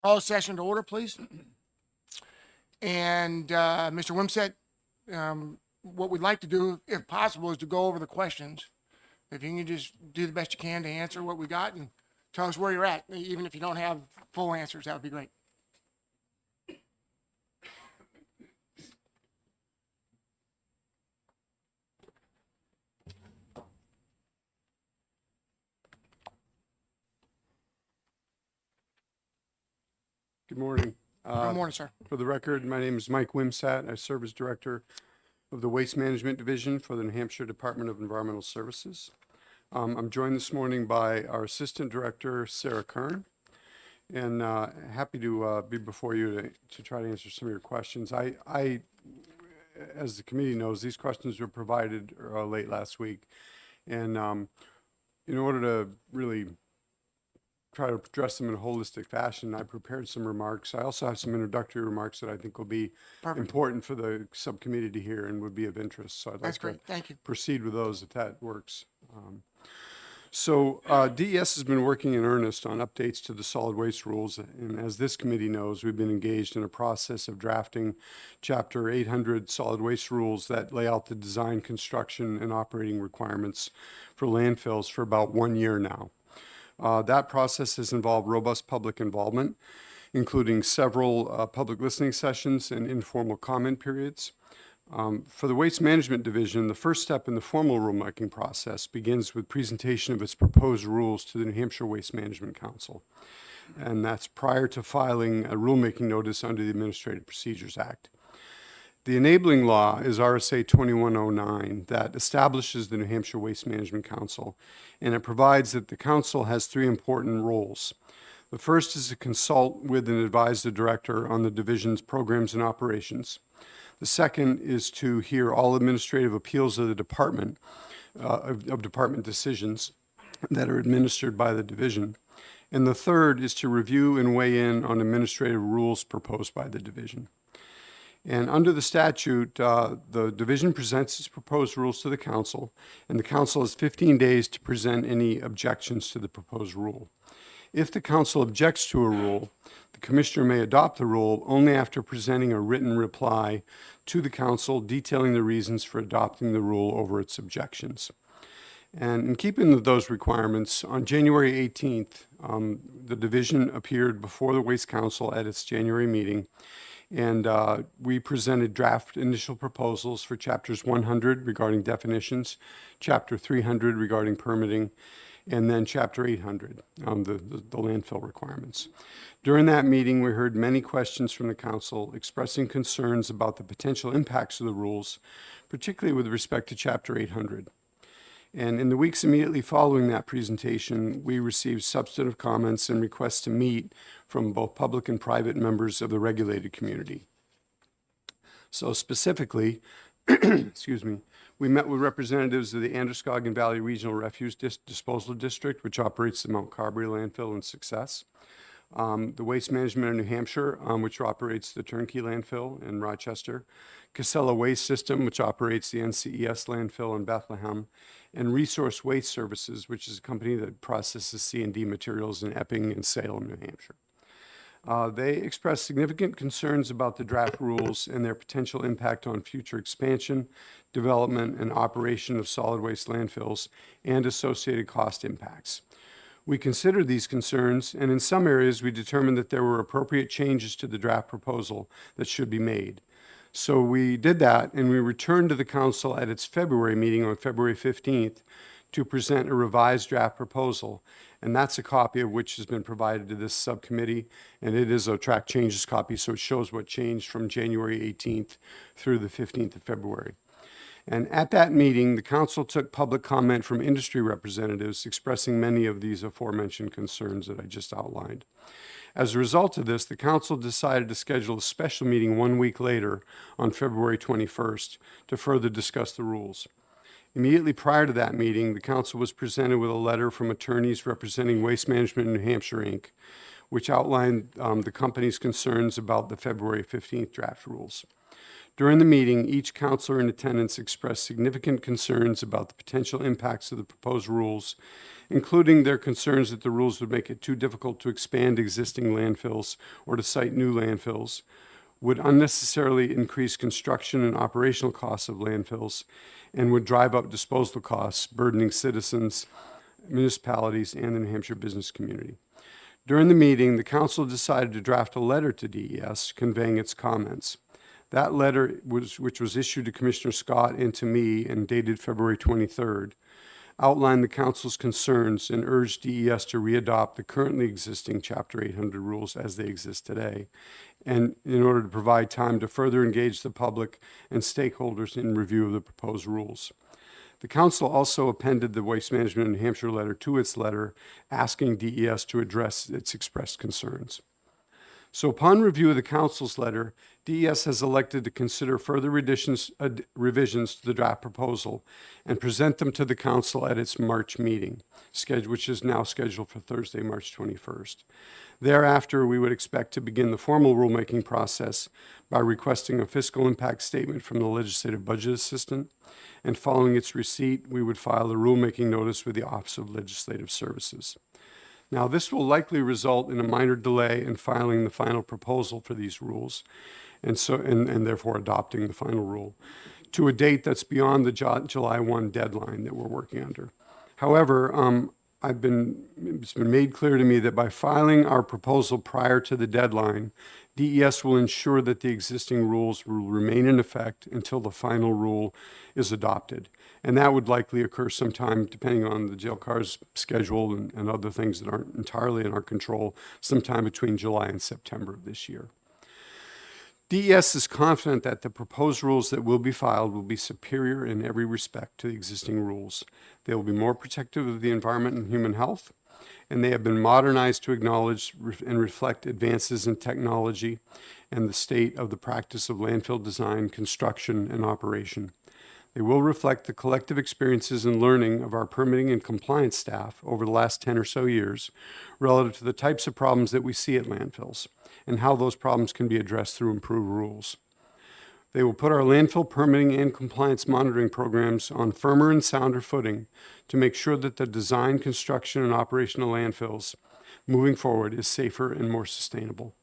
Call session to order, please. And Mr. Wimsett, what we'd like to do, if possible, is to go over the questions. If you can just do the best you can to answer what we got and tell us where you're at, even if you don't have full answers, that would be great. Good morning. Good morning, sir. For the record, my name is Mike Wimsett. I serve as Director of the Waste Management Division for the New Hampshire Department of Environmental Services. I'm joined this morning by our Assistant Director, Sarah Kern, and happy to be before you to try to answer some of your questions. I, as the committee knows, these questions were provided late last week, and in order to really try to address them in a holistic fashion, I prepared some remarks. I also have some introductory remarks that I think will be important for the subcommittee to hear and would be of interest. So I'd like to Thank you. proceed with those if that works. DES has been working in earnest on updates to the solid waste rules, and as this committee knows, we've been engaged in a process of drafting Chapter 800 solid waste rules that lay out the design, construction, and operating requirements for landfills for about 1 year now. That process has involved robust public involvement, including several public listening sessions and informal comment periods. For the Waste Management Division, the first step in the formal rulemaking process begins with presentation of its proposed rules to the New Hampshire Waste Management Council, and that's prior to filing a rulemaking notice under the Administrative Procedures Act. The enabling law is RSA 2109 that establishes the New Hampshire Waste Management Council, and it provides that the council has 3 important roles. The first is to consult with and advise the director on the division's programs and operations. The second is to hear all administrative appeals of the department, of department decisions that are administered by the division. And the third is to review and weigh in on administrative rules proposed by the division. And under the statute, the division presents its proposed rules to the council, and the council has 15 days to present any objections to the proposed rule. If the council objects to a rule, the commissioner may adopt the rule only after presenting a written reply to the council detailing the reasons for adopting the rule over its objections. And in keeping with those requirements, on January 18th, the division appeared before the Waste Council at its January meeting, and we presented draft initial proposals for Chapters 100 regarding definitions, Chapter 300 regarding permitting, and then Chapter 800, the landfill requirements. During that meeting, we heard many questions from the council expressing concerns about the potential impacts of the rules, particularly with respect to Chapter 800. And in the weeks immediately following that presentation, we received substantive comments and requests to meet from both public and private members of the regulated community. So specifically, excuse me, we met with representatives of the Androscoggin Valley Regional Refuse Disposal District, which operates the Mount Carberry landfill in Success. The Waste Management of New Hampshire, which operates the Turnkey landfill in Rochester. Casella Waste System, which operates the NCES landfill in Bethlehem. And Resource Waste Services, which is a company that processes C&D materials in Epping and Salem, New Hampshire. They expressed significant concerns about the draft rules and their potential impact on future expansion, development, and operation of solid waste landfills and associated cost impacts. We considered these concerns, and in some areas we determined that there were appropriate changes to the draft proposal that should be made. So we did that, and we returned to the council at its February meeting on February 15th to present a revised draft proposal. And that's a copy of which has been provided to this subcommittee, and it is a track changes copy, so it shows what changed from January 18th through the 15th of February. And at that meeting, the council took public comment from industry representatives expressing many of these aforementioned concerns that I just outlined. As a result of this, the council decided to schedule a special meeting 1 week later on February 21st to further discuss the rules. Immediately prior to that meeting, the council was presented with a letter from attorneys representing Waste Management New Hampshire, Inc., which outlined the company's concerns about the February 15th draft rules. During the meeting, each counselor in attendance expressed significant concerns about the potential impacts of the proposed rules, including their concerns that the rules would make it too difficult to expand existing landfills or to site new landfills, would unnecessarily increase construction and operational costs of landfills, and would drive up disposal costs, burdening citizens, municipalities, and the New Hampshire business community. During the meeting, the council decided to draft a letter to DES conveying its comments. That letter, which was issued to Commissioner Scott and to me and dated February 23rd, outlined the council's concerns and urged DES to readopt the currently existing Chapter 800 rules as they exist today, and in order to provide time to further engage the public and stakeholders in review of the proposed rules. The council also appended the Waste Management New Hampshire letter to its letter, asking DES to address its expressed concerns. So upon review of the council's letter, DES has elected to consider further revisions to the draft proposal and present them to the council at its March meeting, which is now scheduled for Thursday, March 21st. Thereafter, we would expect to begin the formal rulemaking process by requesting a fiscal impact statement from the legislative budget assistant, and following its receipt, we would file a rulemaking notice with the Office of Legislative Services. Now, this will likely result in a minor delay in filing the final proposal for these rules, and therefore adopting the final rule to a date that's beyond the July 1 deadline that we're working under. However, it's been made clear to me that by filing our proposal prior to the deadline, DES will ensure that the existing rules will remain in effect until the final rule is adopted. And that would likely occur sometime, depending on the jail car's schedule and other things that aren't entirely in our control, sometime between July and September of this year. DES is confident that the proposed rules that will be filed will be superior in every respect to the existing rules. They will be more protective of the environment and human health, and they have been modernized to acknowledge and reflect advances in technology and the state of the practice of landfill design, construction, and operation. They will reflect the collective experiences and learning of our permitting and compliance staff over the last 10 or so years relative to the types of problems that we see at landfills and how those problems can be addressed through improved rules. They will put our landfill permitting and compliance monitoring programs on firmer and sounder footing to make sure that the design, construction, and operation of landfills moving forward is safer and more sustainable.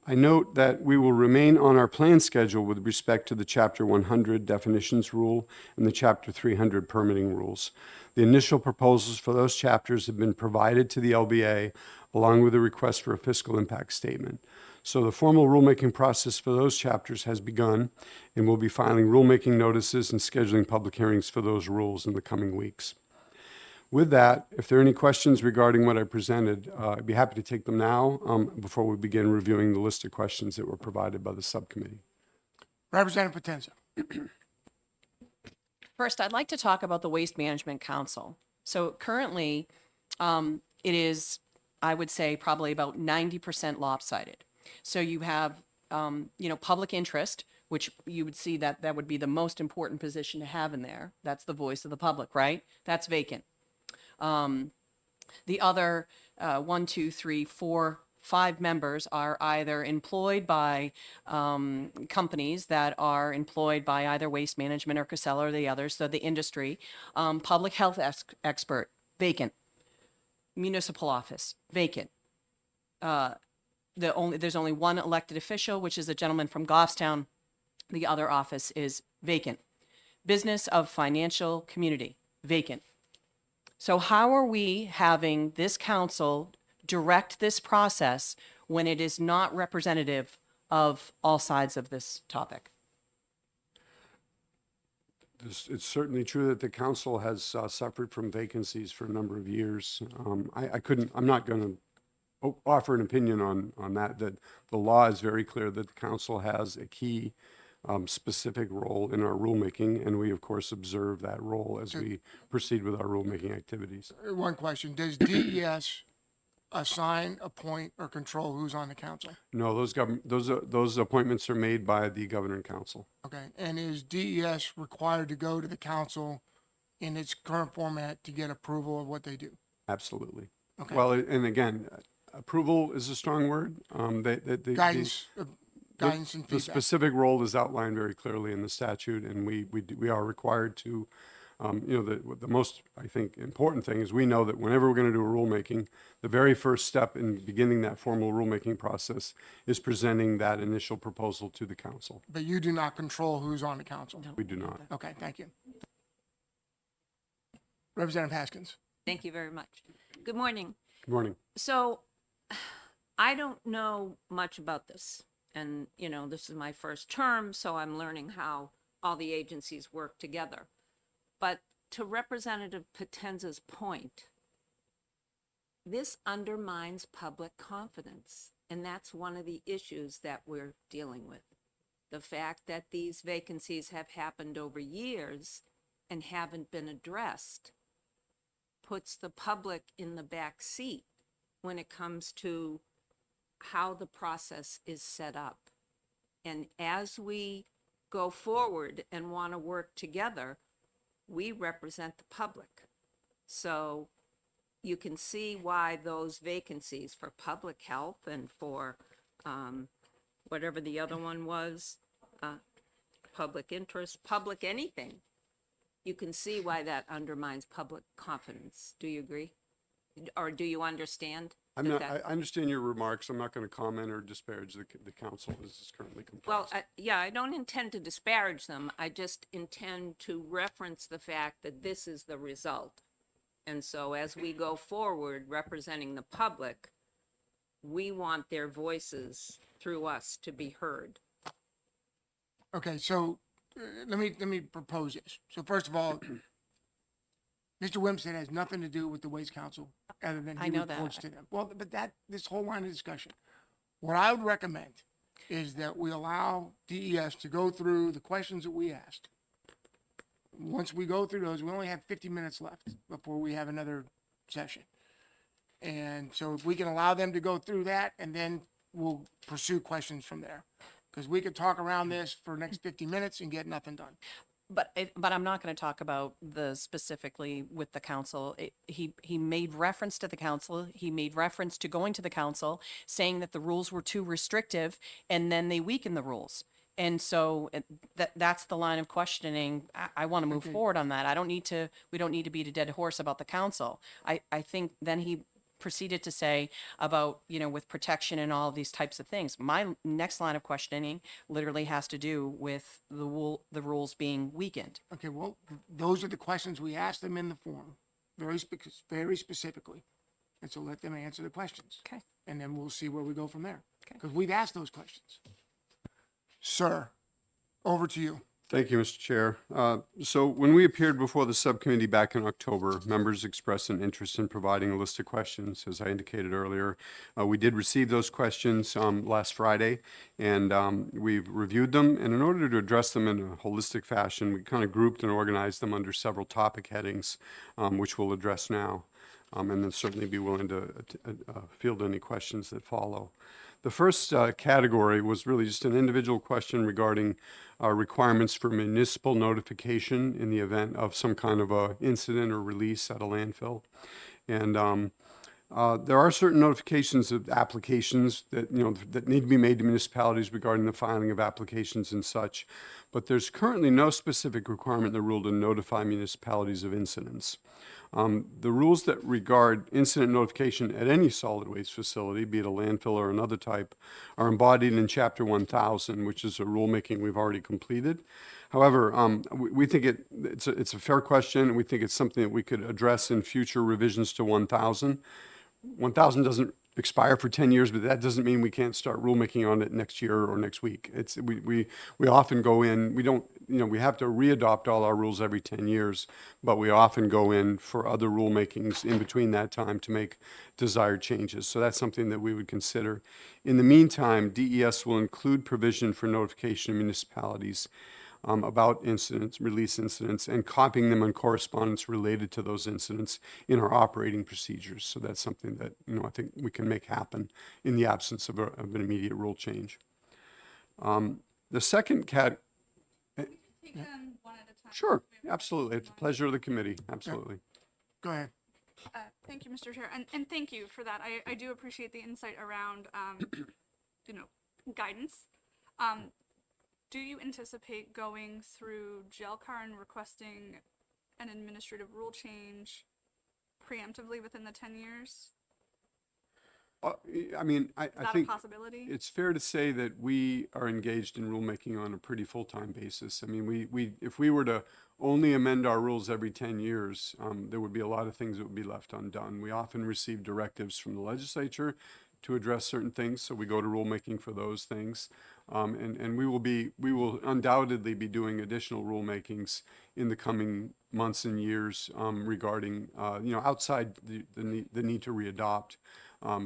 I note that we will remain on our plan schedule with respect to the Chapter 100 definitions rule and the Chapter 300 permitting rules. The initial proposals for those chapters have been provided to the LBA along with a request for a fiscal impact statement. So the formal rulemaking process for those chapters has begun, and we'll be filing rulemaking notices and scheduling public hearings for those rules in the coming weeks. With that, if there are any questions regarding what I presented, I'd be happy to take them now before we begin reviewing the list of questions that were provided by the subcommittee. Representative Potenza. First, I'd like to talk about the Waste Management Council. So currently, it is, I would say, probably about 90% lopsided. So you have, public interest, which you would see that would be the most important position to have in there. That's the voice of the public, right? That's vacant. The other 1, 2, 3, 4, 5 members are either employed by companies that are employed by either Waste Management or Casella or the others, so the industry. Public health expert, vacant. Municipal office, vacant. There's only one elected official, which is a gentleman from Goffstown. The other office is vacant. Business of financial community, vacant. So how are we having this council direct this process when it is not representative of all sides of this topic? It's certainly true that the council has suffered from vacancies for a number of years. I'm not going to offer an opinion on that. That the law is very clear that the council has a key specific role in our rulemaking, and we of course observe that role as we proceed with our rulemaking activities. One question, does DES assign, appoint, or control who's on the council? No, those appointments are made by the Governor and Council. Okay, and is DES required to go to the council in its current format to get approval of what they do? Absolutely. Okay. Well, and again, approval is a strong word. Guidance. guidance and The feedback. specific role is outlined very clearly in the statute, and we are required to, the most, I think, important thing is we know that whenever we're going to do a rulemaking, the very first step in beginning that formal rulemaking process is presenting that initial proposal to the council. But you do not control who's on the council. We do not. Okay, thank you. Representative Haskins. Thank you very much. Good morning. Good morning. So I don't know much about this. And, this is my first term, so I'm learning how all the agencies work together. But to Representative Potenza's point, this undermines public confidence. And that's one of the issues that we're dealing with. The fact that these vacancies have happened over years and haven't been addressed puts the public in the back seat when it comes to how the process is set up. And as we go forward and want to work together, we represent the public. So you can see why those vacancies for public health and for whatever the other one was, public interest, public anything, you can see why that undermines public confidence. Do you agree? Or do you understand? I understand your remarks. I'm not going to comment or disparage the council as is currently Well, comprised. yeah, I don't intend to disparage them. I just intend to reference the fact that this is the result. And so as we go forward representing the public, we want their voices through us to be heard. Okay, so let me propose this. So first of all, Mr. Wimstead has nothing to do with the Waste Council other than I he know that. reports to them. Well, but this whole line of discussion, what I would recommend is that we allow DES to go through the questions that we asked. Once we go through those, we only have 50 minutes left before we have another session. And so if we can allow them to go through that, and then we'll pursue questions from there. Because we could talk around this for the next 50 minutes and get nothing done. But I'm not going to talk about the specifically with the council. He made reference to the council. He made reference to going to the council, saying that the rules were too restrictive, and then they weakened the rules. And so that's the line of questioning. I want to move forward on that. We don't need to beat a dead horse about the council. I think then he proceeded to say about, with protection and all these types of things. My next line of questioning literally has to do with the rules being weakened. Okay, well, those are the questions we asked them in the form, very specifically. And so let them answer the questions. Okay. And then we'll see where we go from there. Okay. Because we've asked those questions. Sir, over to you. Thank you, Mr. Chair. So when we appeared before the subcommittee back in October, members expressed an interest in providing a list of questions, as I indicated earlier. We did receive those questions last Friday, and we've reviewed them. And in order to address them in a holistic fashion, we kind of grouped and organized them under several topic headings, which we'll address now, and then certainly be willing to field any questions that follow. The first category was really just an individual question regarding requirements for municipal notification in the event of some kind of a incident or release at a landfill. And there are certain notifications of applications that, that need to be made to municipalities regarding the filing of applications and such. But there's currently no specific requirement in the rule to notify municipalities of incidents. The rules that regard incident notification at any solid waste facility, be it a landfill or another type, are embodied in Chapter 1000, which is a rulemaking we've already completed. However, we think it's a fair question, and we think it's something that we could address in future revisions to 1000. 1000 doesn't expire for 10 years, but that doesn't mean we can't start rulemaking on it next year or next week. We often go in, we have to readopt all our rules every 10 years, but we often go in for other rulemakings in between that time to make desired changes. So that's something that we would consider. In the meantime, DES will include provision for notification of municipalities about incidents, release incidents, and copying them on correspondence related to those incidents in our operating procedures. So that's something that, I think we can make happen in the absence of an immediate rule change. The second Take them one at a time. Sure, absolutely. It's a pleasure of the committee, absolutely. Go ahead. Thank you, Mr. Chair, and thank you for that. I do appreciate the insight around, guidance. Do you anticipate going through GLCAR and requesting an administrative rule change preemptively within the 10 years? I mean, I Is that a think possibility? it's fair to say that we are engaged in rulemaking on a pretty full-time basis. I mean, if we were to only amend our rules every 10 years, there would be a lot of things that would be left undone. We often receive directives from the legislature to address certain things, so we go to rulemaking for those things. And we will undoubtedly be doing additional rulemakings in the coming months and years regarding, outside the need to readopt.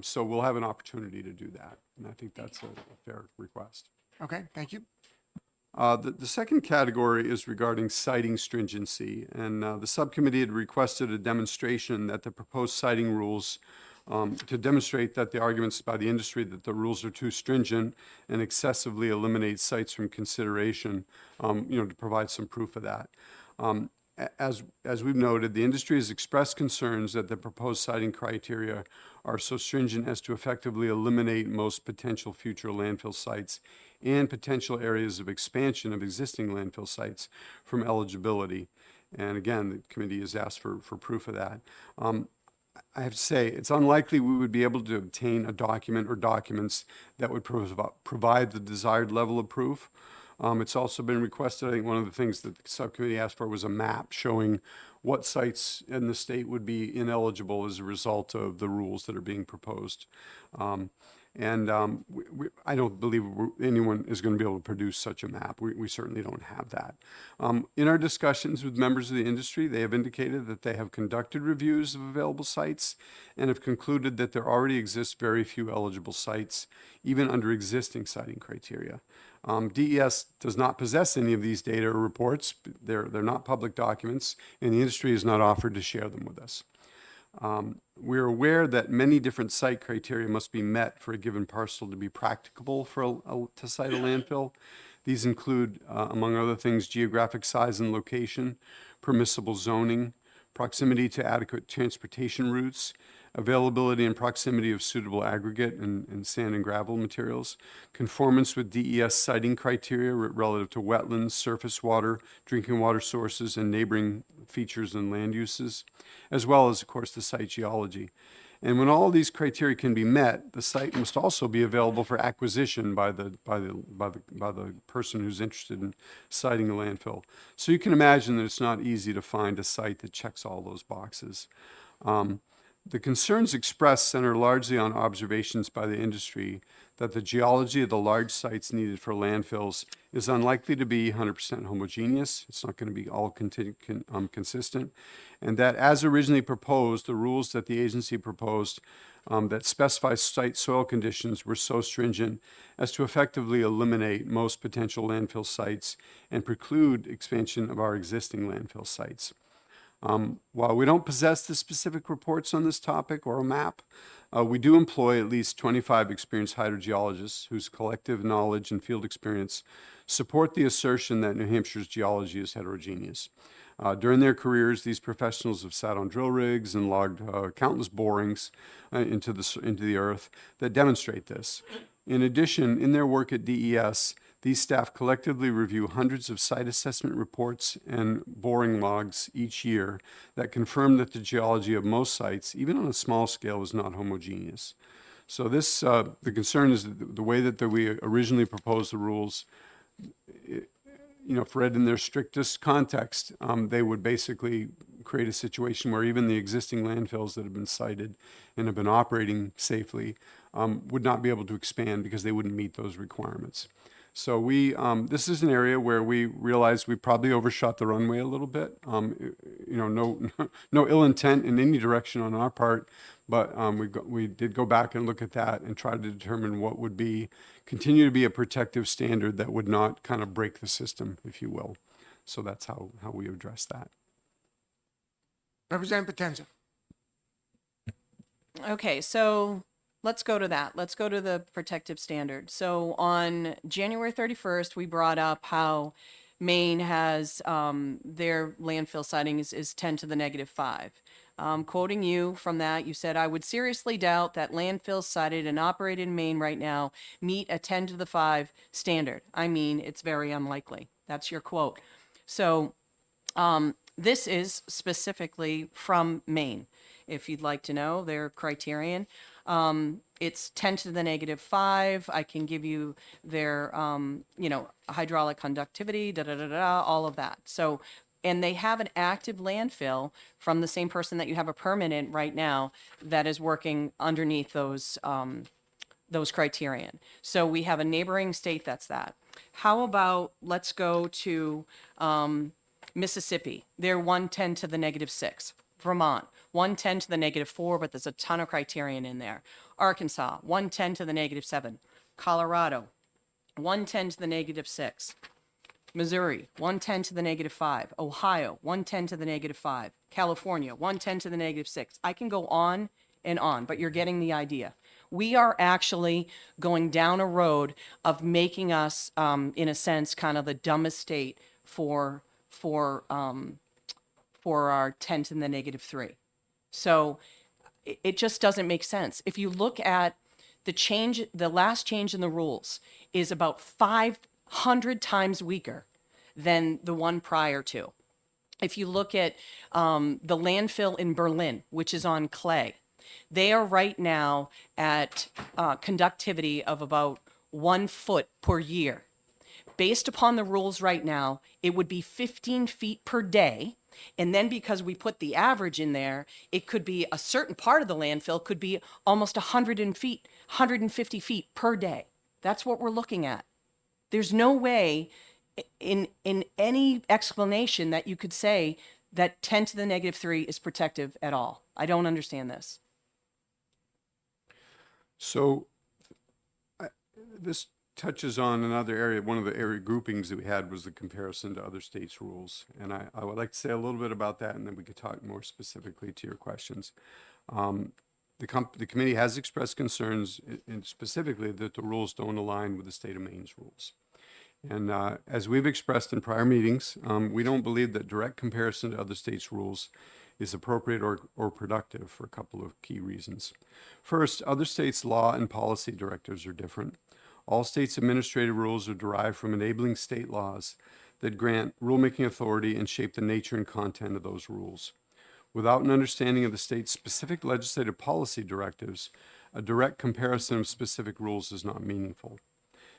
So we'll have an opportunity to do that, and I think that's a fair request. Okay, thank you. The second category is regarding citing stringency, and the subcommittee had requested a demonstration that the proposed citing rules to demonstrate that the arguments by the industry that the rules are too stringent and excessively eliminate sites from consideration, to provide some proof of that. As we've noted, the industry has expressed concerns that the proposed citing criteria are so stringent as to effectively eliminate most potential future landfill sites and potential areas of expansion of existing landfill sites from eligibility. And again, the committee has asked for proof of that. I have to say, it's unlikely we would be able to obtain a document or documents that would provide the desired level of proof. It's also been requested, I think one of the things that the subcommittee asked for was a map showing what sites in the state would be ineligible as a result of the rules that are being proposed. I don't believe anyone is going to be able to produce such a map. We certainly don't have that. In our discussions with members of the industry, they have indicated that they have conducted reviews of available sites and have concluded that there already exist very few eligible sites, even under existing citing criteria. DES does not possess any of these data or reports. They're not public documents, and the industry has not offered to share them with us. We're aware that many different site criteria must be met for a given parcel to be practicable to site a landfill. These include, among other things, geographic size and location, permissible zoning, proximity to adequate transportation routes, availability and proximity of suitable aggregate and sand and gravel materials, conformance with DES siting criteria relative to wetlands, surface water, drinking water sources, and neighboring features and land uses, as well as, of course, the site geology. And when all of these criteria can be met, the site must also be available for acquisition by the person who's interested in siting a landfill. So you can imagine that it's not easy to find a site that checks all those boxes. The concerns expressed center largely on observations by the industry that the geology of the large sites needed for landfills is unlikely to be 100% homogeneous. It's not going to be all consistent. And that as originally proposed, the rules that the agency proposed that specify site soil conditions were so stringent as to effectively eliminate most potential landfill sites and preclude expansion of our existing landfill sites. While we don't possess the specific reports on this topic or a map, we do employ at least 25 experienced hydrogeologists whose collective knowledge and field experience support the assertion that New Hampshire's geology is heterogeneous. During their careers, these professionals have sat on drill rigs and logged countless borings into the earth that demonstrate this. In addition, in their work at DES, these staff collectively review hundreds of site assessment reports and boring logs each year that confirm that the geology of most sites, even on a small scale, is not homogeneous. So this, the concern is that the way that we originally proposed the rules, if read in their strictest context, they would basically create a situation where even the existing landfills that have been cited and have been operating safely would not be able to expand because they wouldn't meet those requirements. So this is an area where we realized we probably overshot the runway a little bit. No ill intent in any direction on our part, but we did go back and look at that and try to determine what would continue to be a protective standard that would not kind of break the system, if you will. So that's how we address that. Representative Potenza. Okay, so let's go to that. Let's go to the protective standard. So on January 31st, we brought up how Maine has their landfill siting is 10 to the -5. quoting you from that, you said, "I would seriously doubt that landfills sited and operated in Maine right now meet a 10 to the 5 standard. I mean, it's very unlikely." That's your quote. So this is specifically from Maine. If you'd like to know their criterion, it's 10 to the negative 5. I can give you their, hydraulic conductivity, all of that. So, and they have an active landfill from the same person that you have a permit in right now that is working underneath those criterion. So we have a neighboring state that's that. How about, let's go to Mississippi. They're 110 to the negative 6. Vermont, 110 to the negative 4, but there's a ton of criterion in there. Arkansas, 110 to the negative 7. Colorado, 110 to the negative 6. Missouri, 110 to the negative 5. Ohio, 110 to the negative 5. California, 110 to the negative 6. I can go on and on, but you're getting the idea. We are actually going down a road of making us, in a sense, kind of the dumbest state for our 10 to the negative 3. So it just doesn't make sense. If you look at the last change in the rules is about 500 times weaker than the one prior to. If you look at the landfill in Berlin, which is on clay, they are right now at conductivity of about 1 foot per year. Based upon the rules right now, it would be 15 feet per day. And then because we put the average in there, it could be a certain part of the landfill could be almost 150 feet per day. That's what we're looking at. There's no way in any explanation that you could say that 10 to the negative 3 is protective at all. I don't understand this. So this touches on another area. One of the area groupings that we had was the comparison to other states' rules. And I would like to say a little bit about that, and then we could talk more specifically to your questions. The committee has expressed concerns, and specifically that the rules don't align with the state of Maine's rules. And as we've expressed in prior meetings, we don't believe that direct comparison to other states' rules is appropriate or productive for a couple of key reasons. First, other states' law and policy directives are different. All states' administrative rules are derived from enabling state laws that grant rulemaking authority and shape the nature and content of those rules. Without an understanding of the state's specific legislative policy directives, a direct comparison of specific rules is not meaningful.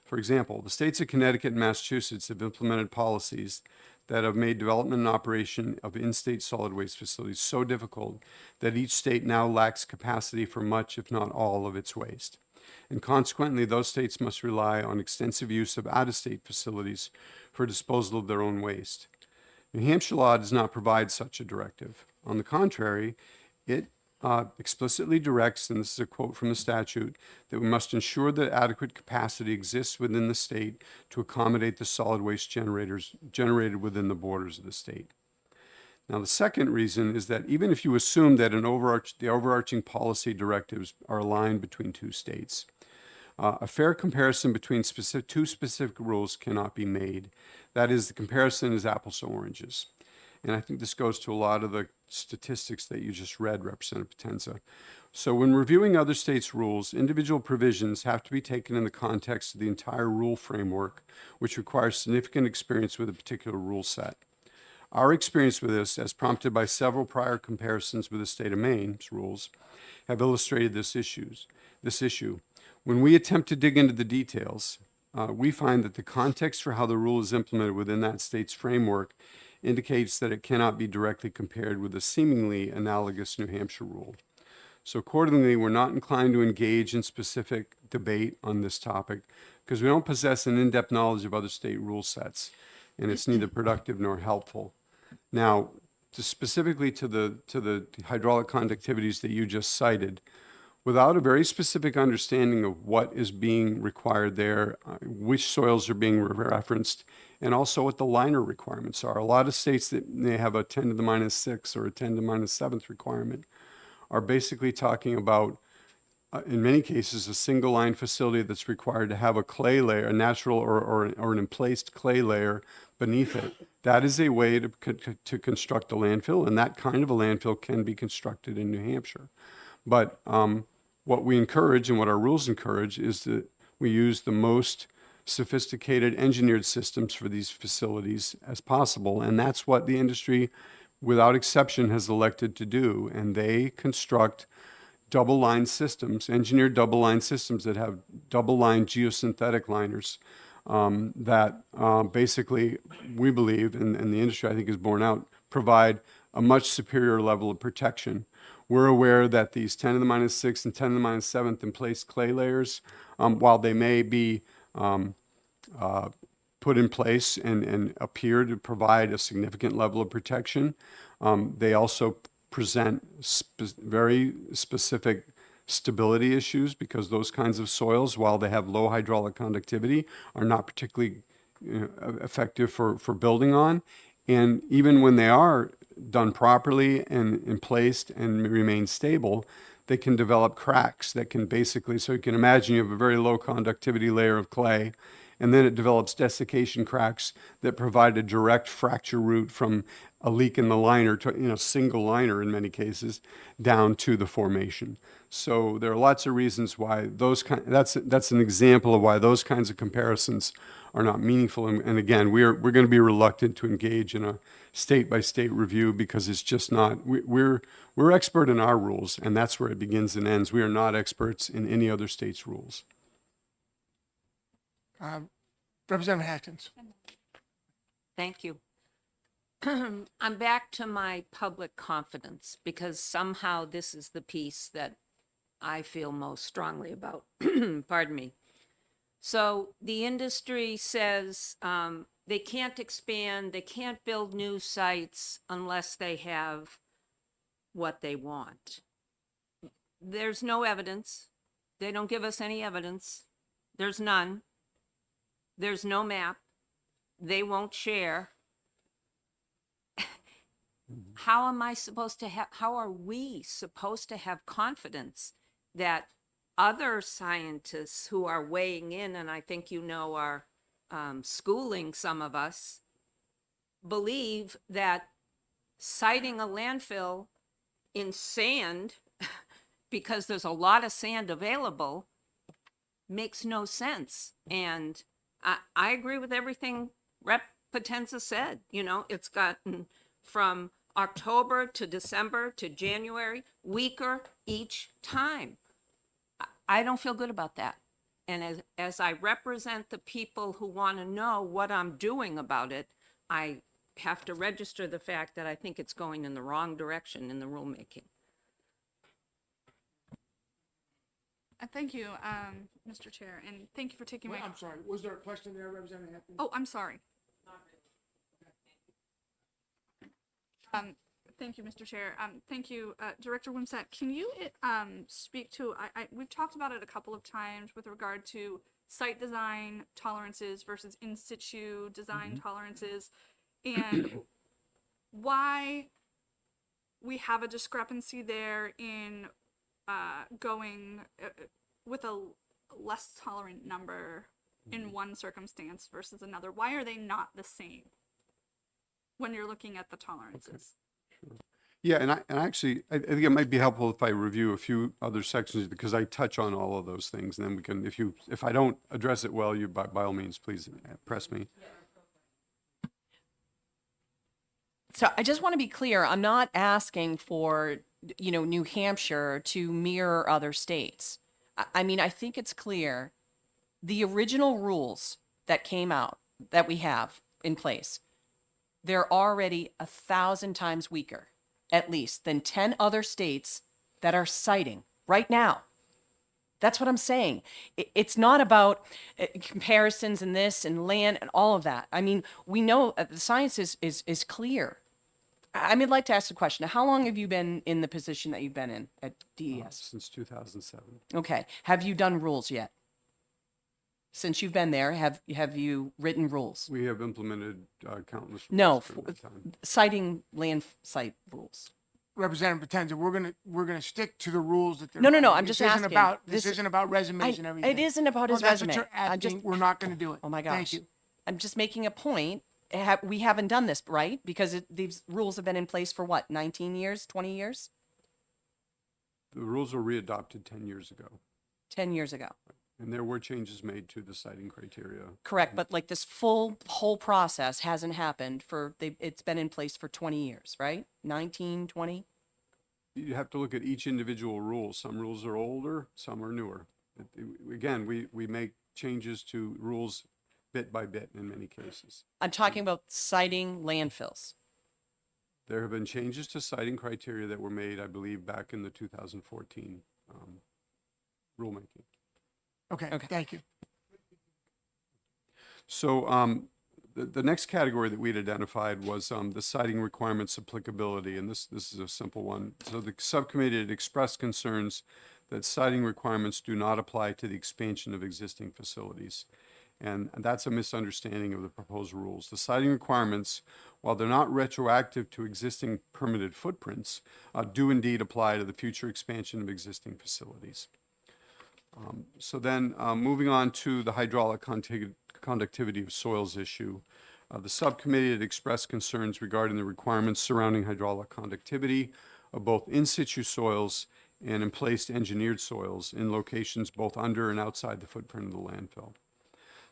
For example, the states of Connecticut and Massachusetts have implemented policies that have made development and operation of in-state solid waste facilities so difficult that each state now lacks capacity for much, if not all, of its waste. And consequently, those states must rely on extensive use of out-of-state facilities for disposal of their own waste. New Hampshire law does not provide such a directive. On the contrary, it explicitly directs, and this is a quote from the statute, that we must ensure that adequate capacity exists within the state to accommodate the solid waste generated within the borders of the state. Now, the second reason is that even if you assume that the overarching policy directives are aligned between two states, a fair comparison between two specific rules cannot be made. That is, the comparison is apples to oranges. And I think this goes to a lot of the statistics that you just read, Representative Potenza. So when reviewing other states' rules, individual provisions have to be taken in the context of the entire rule framework, which requires significant experience with a particular rule set. Our experience with this, as prompted by several prior comparisons with the state of Maine's rules, have illustrated this issue. When we attempt to dig into the details, we find that the context for how the rule is implemented within that state's framework indicates that it cannot be directly compared with a seemingly analogous New Hampshire rule. So accordingly, we're not inclined to engage in specific debate on this topic because we don't possess an in-depth knowledge of other state rule sets, and it's neither productive nor helpful. Now, specifically to the hydraulic conductivities that you just cited, without a very specific understanding of what is being required there, which soils are being referenced, and also what the liner requirements are. A lot of states that may have a 10 to the minus 6 or a 10 to the minus 7th requirement are basically talking about, in many cases, a single line facility that's required to have a clay layer, a natural or an emplaced clay layer beneath it That is a way to construct a landfill, and that kind of a landfill can be constructed in New Hampshire. But what we encourage and what our rules encourage is that we use the most sophisticated engineered systems for these facilities as possible. And that's what the industry, without exception, has elected to do. And they construct double-line systems, engineered double-line systems that have double-line geosynthetic liners that basically, we believe, and the industry I think is borne out, provide a much superior level of protection. We're aware that these 10 to the minus 6 and 10 to the minus 7th in place clay layers, while they may be put in place and appear to provide a significant level of protection, they also present very specific stability issues because those kinds of soils, while they have low hydraulic conductivity, are not particularly effective for building on. And even when they are done properly and placed and remain stable, they can develop cracks that can basically, so you can imagine you have a very low conductivity layer of clay, and then it develops desiccation cracks that provide a direct fracture route from a leak in the liner to, single liner in many cases, down to the formation. So there are lots of reasons why that's an example of why those kinds of comparisons are not meaningful. And again, we're going to be reluctant to engage in a state-by-state review because it's just not, we're expert in our rules, and that's where it begins and ends. We are not experts in any other state's rules. Representative Haskins. Thank you. I'm back to my public confidence because somehow this is the piece that I feel most strongly about. Pardon me. So the industry says they can't expand, they can't build new sites unless they have what they want. There's no evidence. They don't give us any evidence. There's none. There's no map. They won't share. How am I supposed to have, how are we supposed to have confidence that other scientists who are weighing in, and I think are schooling some of us, believe that siting a landfill in sand, because there's a lot of sand available, makes no sense. And I agree with everything Rep. Potenza said. It's gotten from October to December to January weaker each time. I don't feel good about that. And as I represent the people who want to know what I'm doing about it, I have to register the fact that I think it's going in the wrong direction in the rulemaking. Thank you, Mr. Chair, and thank you for taking my. I'm sorry, was there a question there, Representative Haskins? Oh, I'm sorry. Thank you, Mr. Chair. Thank you, Director Wimsatt. Can you speak to, we've talked about it a couple of times with regard to site design tolerances versus in situ design tolerances, and why we have a discrepancy there in going with a less tolerant number in one circumstance versus another. Why are they not the same when you're looking at the tolerances? Okay. Sure. Yeah, and I actually I think it might be helpful if I review a few other sections because I touch on all of those things, and then we can, if I don't address it well, you by all means please press me. So I just want to be clear, I'm not asking for, New Hampshire to mirror other states. I mean, I think it's clear the original rules that came out that we have in place, they're already 1,000 times weaker, at least, than 10 other states that are citing right now. That's what I'm saying. It's not about comparisons and this and land and all of that. I mean, we know the science is clear. I would like to ask a question. How long have you been in the position that you've been in at DES? Since 2007. Okay. Have you done rules yet? Since you've been there, have you written rules? We have implemented countless rules No, during that time. citing land site rules. Representative Potenza, we're gonna stick to the rules that they're. No, I'm writing. just This isn't asking. about, This- this isn't about resumes and everything. It isn't about Well, his that's what resume. you're asking. We're not gonna do it. Oh my Thank gosh. you. I'm just making a point we haven't done this, right? Because these rules have been in place for what, 19 years, 20 years? The rules were readopted 10 years ago, 10 years ago. and there were changes made to the citing criteria. Correct, but like this whole process hasn't happened it's been in place for 20 years, right? 19, 20? You have to look at each individual rule. Some rules are older, some are newer. Again, we make changes to rules bit by bit in many cases. I'm talking about citing landfills. There have been changes to citing criteria that were made, I believe, back in the 2014 rulemaking. Okay, Okay. thank you. So the next category that we'd identified was the citing requirements applicability, and this is a simple one. So the subcommittee had expressed concerns that citing requirements do not apply to the expansion of existing facilities. And that's a misunderstanding of the proposed rules. The citing requirements, while they're not retroactive to existing permitted footprints, do indeed apply to the future expansion of existing facilities. So then, moving on to the hydraulic conductivity of soils issue, the subcommittee had expressed concerns regarding the requirements surrounding hydraulic conductivity of both in situ soils and emplaced engineered soils in locations both under and outside the footprint of the landfill.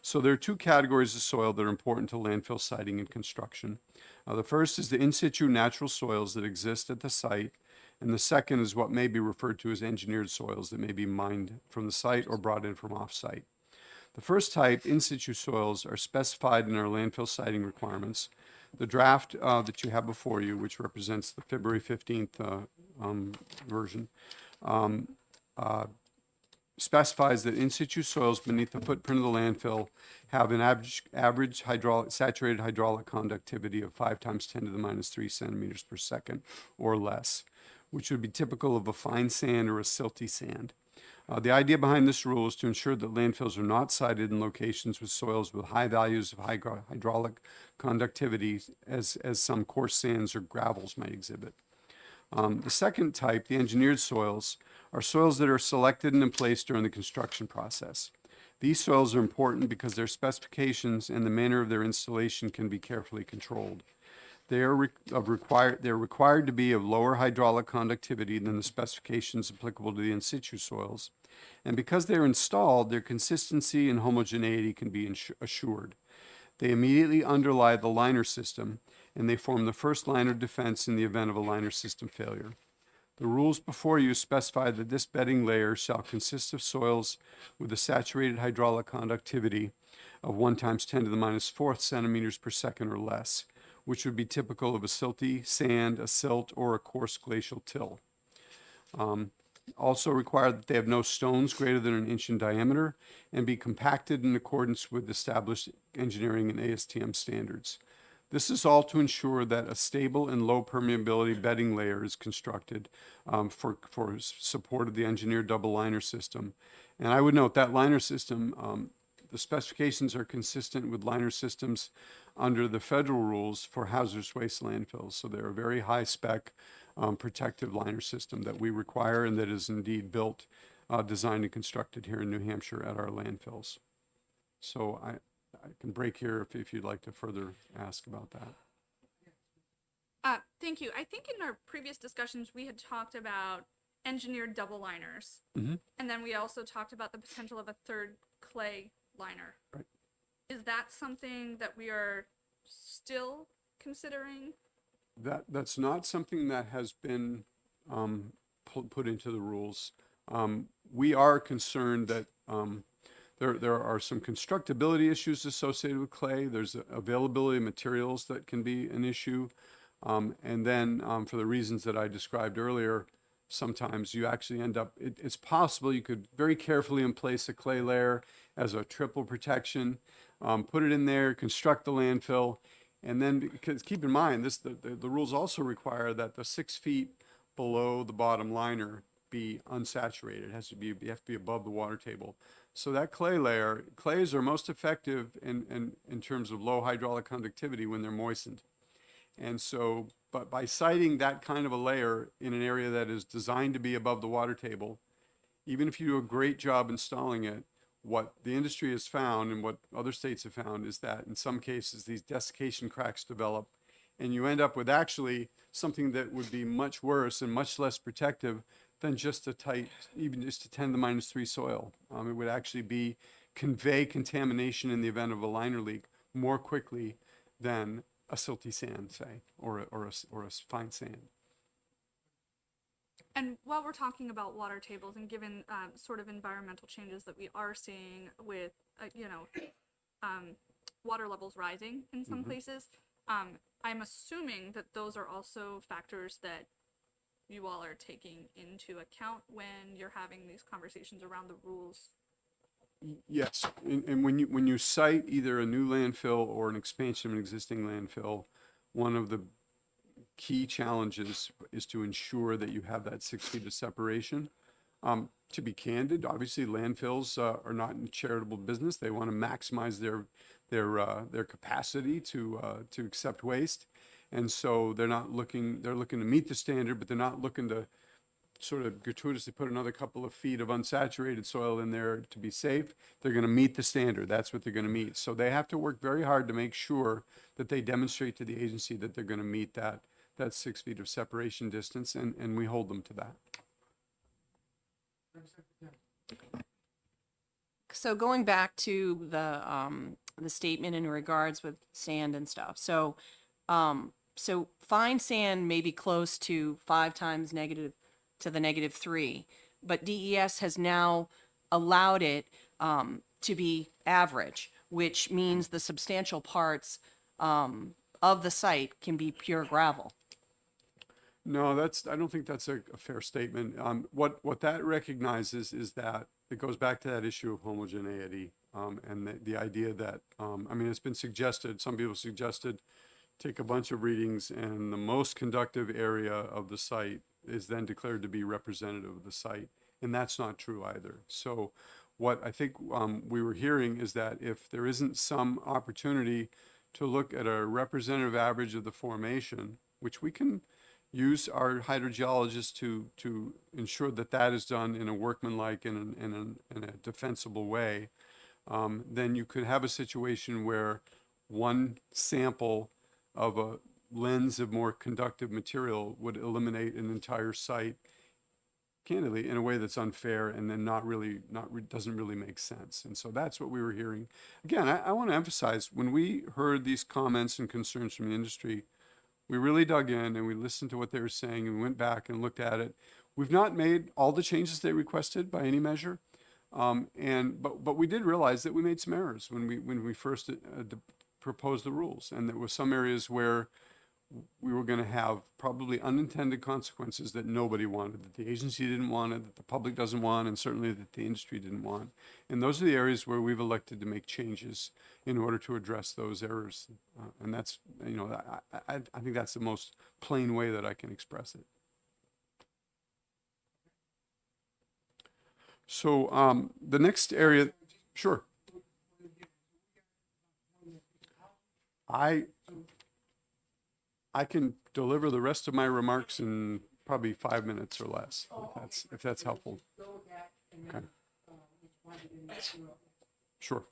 So there are two categories of soil that are important to landfill siting and construction. The first is the in situ natural soils that exist at the site, and the second is what may be referred to as engineered soils that may be mined from the site or brought in from off-site. The first type, in situ soils, are specified in our landfill siting requirements. The draft that you have before you, which represents the February 15th version, specifies that in situ soils beneath the footprint of the landfill have an average saturated hydraulic conductivity of 5 times 10 to the minus 3 centimeters per second or less, which would be typical of a fine sand or a silty sand. The idea behind this rule is to ensure that landfills are not sited in locations with soils with high values of hydraulic conductivity, as some coarse sands or gravels might exhibit. The second type, the engineered soils, are soils that are selected and in place during the construction process. These soils are important because their specifications and the manner of their installation can be carefully controlled. They are required to be of lower hydraulic conductivity than the specifications applicable to the in situ soils. And because they're installed, their consistency and homogeneity can be assured. They immediately underlie the liner system, and they form the first line of defense in the event of a liner system failure. The rules before you specify that this bedding layer shall consist of soils with a saturated hydraulic conductivity of 1 times 10 to the minus 4th centimeters per second or less, which would be typical of a silty sand, a silt, or a coarse glacial till. Also require that they have no stones greater than 1 inch in diameter and be compacted in accordance with established engineering and ASTM standards. This is all to ensure that a stable and low permeability bedding layer is constructed for support of the engineered double liner system. And I would note that liner system, the specifications are consistent with liner systems under the federal rules for hazardous waste landfills. So they're a very high spec protective liner system that we require and that is indeed built, designed and constructed here in New Hampshire at our landfills. So I can break here if you'd like to further ask about that. Thank you. I think in our previous discussions, we had talked about engineered double liners. Mhm. And then we also talked about the potential of a third clay liner. Right. Is that something that we are still considering? That's not something that has been put into the rules. We are concerned that there are some constructability issues associated with clay. There's availability of materials that can be an issue. And then for the reasons that I described earlier, sometimes you actually end up, it's possible you could very carefully place a clay layer as a triple protection, put it in there, construct the landfill, and then, because keep in mind, the rules also require that the 6 feet below the bottom liner be unsaturated. It has to be, you have to be above the water table. So that clay layer, clays are most effective in terms of low hydraulic conductivity when they're moistened. And so, but by siting that kind of a layer in an area that is designed to be above the water table, even if you do a great job installing it, what the industry has found and what other states have found is that in some cases, these desiccation cracks develop and you end up with actually something that would be much worse and much less protective than just a tight, even just a 10 to the -3 soil. It would actually be convey contamination in the event of a liner leak more quickly than a silty sand, say, or a fine sand. And while we're talking about water tables and given sort of environmental changes that we are seeing with, water levels rising in some places, I'm assuming that those are also factors that you all are taking into account when you're having these conversations around the rules. Yes, and when you cite either a new landfill or an expansion of an existing landfill, one of the key challenges is to ensure that you have that 6 feet of separation. To be candid, obviously landfills are not in charitable business. They want to maximize their capacity to accept waste, and so they're looking to meet the standard, but they're not looking to sort of gratuitously put another couple of feet of unsaturated soil in there to be safe. They're going to meet the standard. That's what they're going to meet. So they have to work very hard to make sure that they demonstrate to the agency that they're going to meet that 6 feet of separation distance, and we hold them to that. So going back to the statement in regards with sand and stuff. So, so fine sand may be close to 5 times negative to the -3, but DES has now allowed it to be average, which means the substantial parts of the site can be pure gravel. No, I don't think that's a fair statement. What that recognizes is that it goes back to that issue of homogeneity, and the idea that, I mean, it's been suggested, some people suggested, take a bunch of readings and the most conductive area of the site is then declared to be representative of the site. And that's not true either. So what I think we were hearing is that if there isn't some opportunity to look at a representative average of the formation, which we can use our hydrogeologists to ensure that that is done in a workmanlike and in a defensible way, then you could have a situation where one sample of a lens of more conductive material would eliminate an entire site, candidly, in a way that's unfair and then doesn't really make sense. And so that's what we were hearing. Again, I want to emphasize, when we heard these comments and concerns from the industry, we really dug in and we listened to what they were saying and we went back and looked at it. We've not made all the changes they requested by any measure, but we did realize that we made some errors when we first proposed the rules, and there were some areas where we were going to have probably unintended consequences that nobody wanted, that the agency didn't want, that the public doesn't want, and certainly that the industry didn't want. And those are the areas where we've elected to make changes in order to address those errors. And that's, I think that's the most plain way that I can express it. So the next area, sure. I can deliver the rest of my remarks in probably 5 minutes or less, if that's helpful. Okay. Sure.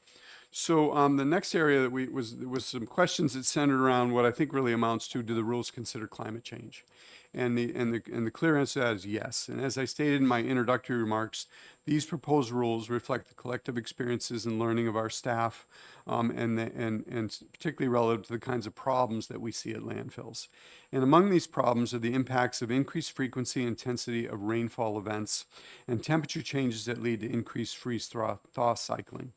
So the next area that was some questions that centered around what I think really amounts to, do the rules consider climate change? And the clear answer to that is yes. And as I stated in my introductory remarks, these proposed rules reflect the collective experiences and learning of our staff, and particularly relative to the kinds of problems that we see at landfills. And among these problems are the impacts of increased frequency and intensity of rainfall events and temperature changes that lead to increased freeze-thaw cycling.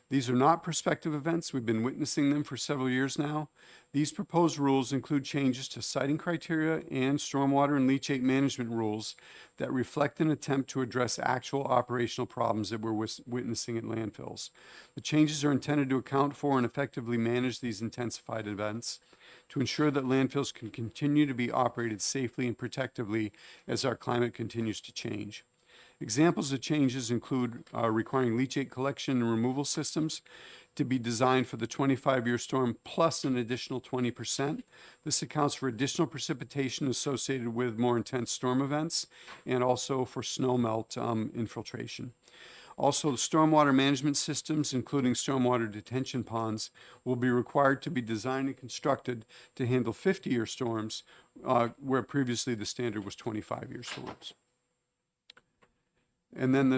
These are not prospective events. We've been witnessing them for several years now. These proposed rules include changes to siting criteria and stormwater and leachate management rules that reflect an attempt to address actual operational problems that we're witnessing at landfills. The changes are intended to account for and effectively manage these intensified events to ensure that landfills can continue to be operated safely and protectively as our climate continues to change. Examples of changes include requiring leachate collection and removal systems to be designed for the 25-year storm plus an additional 20%. This accounts for additional precipitation associated with more intense storm events and also for snowmelt infiltration. Also, the stormwater management systems, including stormwater detention ponds, will be required to be designed and constructed to handle 50-year storms, where previously the standard was 25-year storms. And then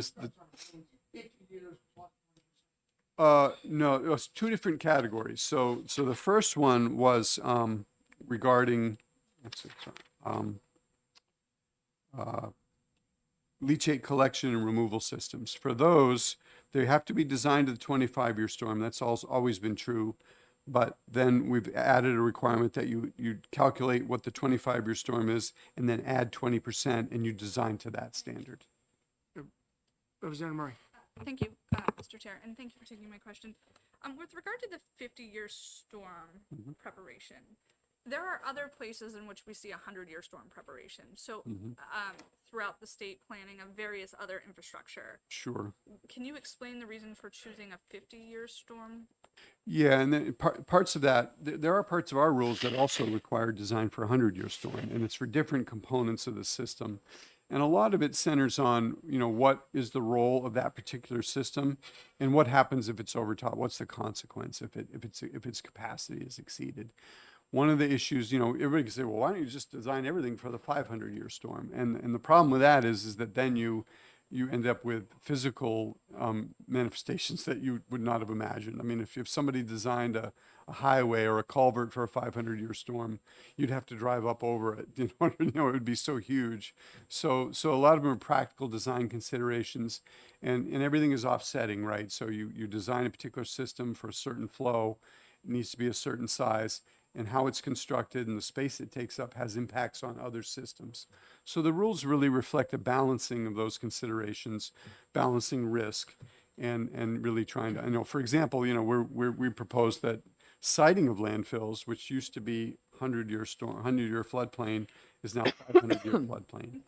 no, it was two different categories. So the first one was regarding, leachate collection and removal systems. For those, they have to be designed to the 25-year storm. That's always been true. But then we've added a requirement that you calculate what the 25-year storm is and then add 20% and you design to that standard. Representative Murray. Thank you, Mr. Chair, and thank you for taking my question. With regard to the 50-year storm preparation, there are other places in which we see a 100-year storm preparation. So throughout the state planning of various other infrastructure, Sure. can you explain the reason for choosing a 50-year storm? Yeah, and then parts of that, there are parts of our rules that also require design for a 100-year storm, and it's for different components of the system. And a lot of it centers on, what is the role of that particular system and what happens if it's overtop? What's the consequence if its capacity is exceeded? One of the issues, everybody can say, well, why don't you just design everything for the 500-year storm? And the problem with that is that then you end up with physical manifestations that you would not have imagined. I mean, if somebody designed a highway or a culvert for a 500-year storm, you'd have to drive up over it. It would be so huge. So a lot of them are practical design considerations, and everything is offsetting, right? So you design a particular system for a certain flow, it needs to be a certain size, and how it's constructed and the space it takes up has impacts on other systems. So the rules really reflect a balancing of those considerations, balancing risk, and really trying to, for example, we propose that siting of landfills, which used to be 100-year floodplain, is now 500-year floodplain.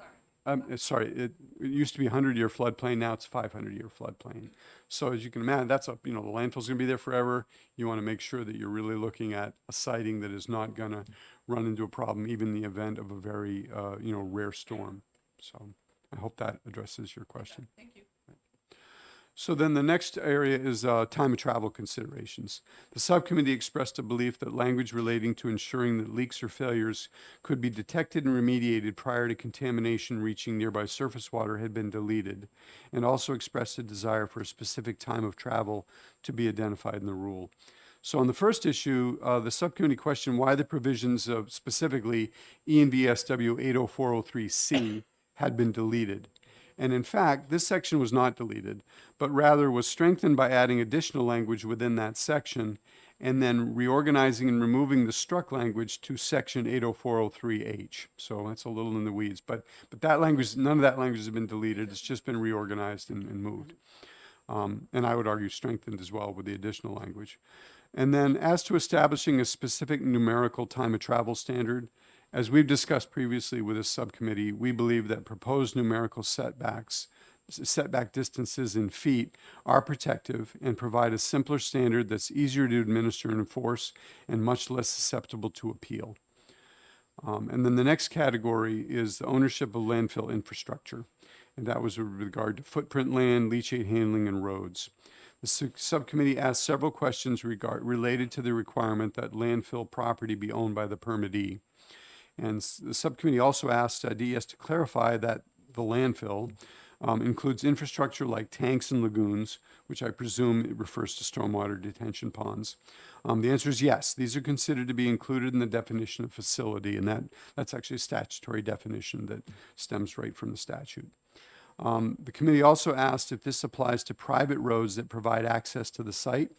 It used to be 100-year floodplain, now it's 500-year floodplain. So as you can imagine, that's the landfill's gonna be there forever. You wanna make sure that you're really looking at a siting that is not gonna run into a problem, even in the event of a very, rare storm. So I hope that addresses your question. Thank you. So then the next area is time of travel considerations. The subcommittee expressed a belief that language relating to ensuring that leaks or failures could be detected and remediated prior to contamination reaching nearby surface water had been deleted, and also expressed a desire for a specific time of travel to be identified in the rule. So on the first issue, the subcommittee questioned why the provisions of specifically ENVSW 80403C had been deleted. And in fact, this section was not deleted, but rather was strengthened by adding additional language within that section and then reorganizing and removing the struck language to section 80403H. So that's a little in the weeds, but that language, none of that language has been deleted. It's just been reorganized and moved. And I would argue strengthened as well with the additional language. And then as to establishing a specific numerical time of travel standard, as we've discussed previously with this subcommittee, we believe that proposed numerical setback distances in feet are protective and provide a simpler standard that's easier to administer and enforce and much less susceptible to appeal. And then the next category is the ownership of landfill infrastructure. And that was with regard to footprint land, leachate handling, and roads. The subcommittee asked several questions related to the requirement that landfill property be owned by the permittee. And the subcommittee also asked DES to clarify that the landfill includes infrastructure like tanks and lagoons, which I presume it refers to stormwater detention ponds. The answer is yes. These are considered to be included in the definition of facility, and that's actually a statutory definition that stems right from the statute. The committee also asked if this applies to private roads that provide access to the site.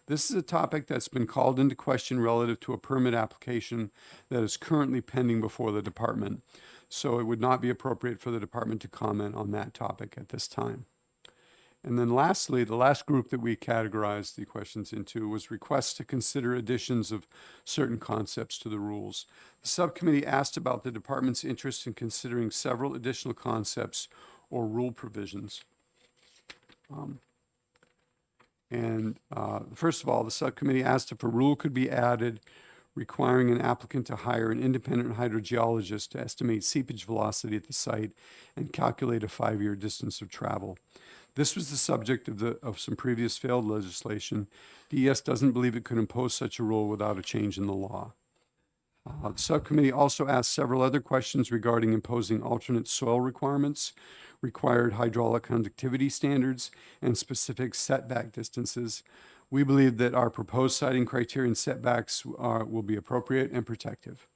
This is a topic that's been called into question relative to a permit application that is currently pending before the department. So it would not be appropriate for the department to comment on that topic at this time. And then lastly, the last group that we categorized the questions into was requests to consider additions of certain concepts to the rules. The subcommittee asked about the department's interest in considering several additional concepts or rule provisions. First of all, the subcommittee asked if a rule could be added requiring an applicant to hire an independent hydrogeologist to estimate seepage velocity at the site and calculate a 5-year distance of travel. This was the subject of some previous failed legislation. DES doesn't believe it could impose such a rule without a change in the law. The subcommittee also asked several other questions regarding imposing alternate soil requirements, required hydraulic conductivity standards, and specific setback distances. We believe that our proposed siting criteria and setbacks will be appropriate and protective.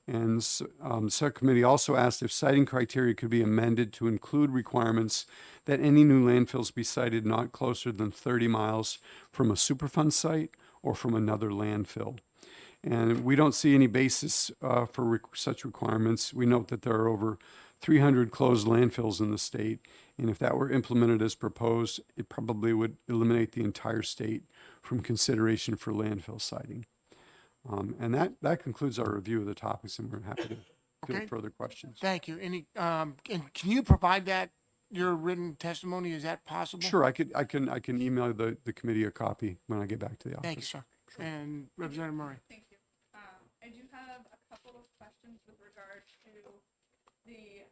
And the subcommittee also asked if siting criteria could be amended to include requirements that any new landfills be sited not closer than 30 miles from a Superfund site or from another landfill. And we don't see any basis for such requirements. We note that there are over 300 closed landfills in the state, and if that were implemented as proposed, it probably would eliminate the entire state from consideration for landfill siting. And that concludes our review of the topics, and we're happy to Okay. field further questions. Thank you. And can you provide that, your written testimony? Is that possible? Sure, I can email the committee a copy when I get back to the office. Thank you, sir. And Representative Murray. Thank you. I do have a couple of questions with regard to the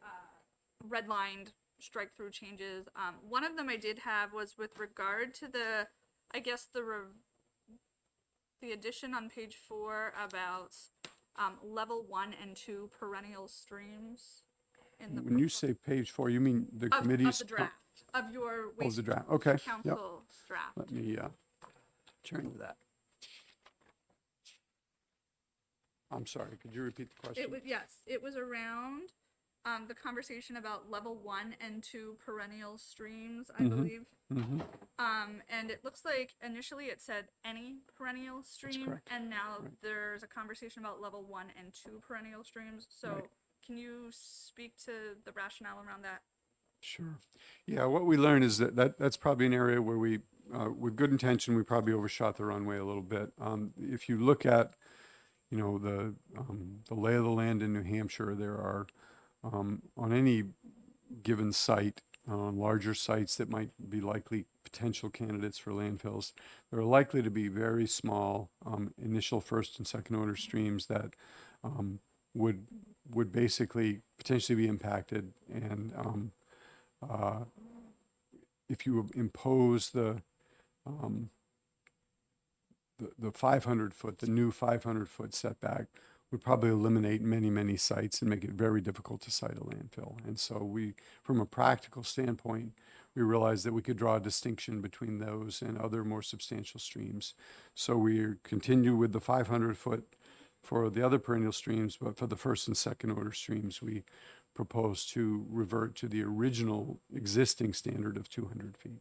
redlined strike-through changes. One of them I did have was with regard to the, I guess, the addition on page 4 about level 1 and 2 perennial streams in the When you say page 4, you mean the of committee's? the draft of your Oh, waste the draft, okay. Yep. council draft. Let me turn to that. I'm sorry, could you repeat the question? It was, yes, it was around the conversation about level 1 and 2 perennial streams, I believe. Mhm. And it looks like initially it said any perennial stream, correct. and now Right. there's a conversation about level 1 and 2 perennial streams. So Right. can you speak to the rationale around that? Sure. Yeah, what we learned is that's probably an area where we, with good intention, we probably overshot the runway a little bit. If you look at, the lay of the land in New Hampshire, there are, on any given site, larger sites that might be likely potential candidates for landfills, there are likely to be very small initial first and second order streams that would basically potentially be impacted. And if you impose the 500-foot, the new 500-foot setback, would probably eliminate many, many sites and make it very difficult to site a landfill. And so we, from a practical standpoint, we realized that we could draw a distinction between those and other more substantial streams. So we continue with the 500-foot for the other perennial streams, but for the first and second order streams, we propose to revert to the original existing standard of 200 feet.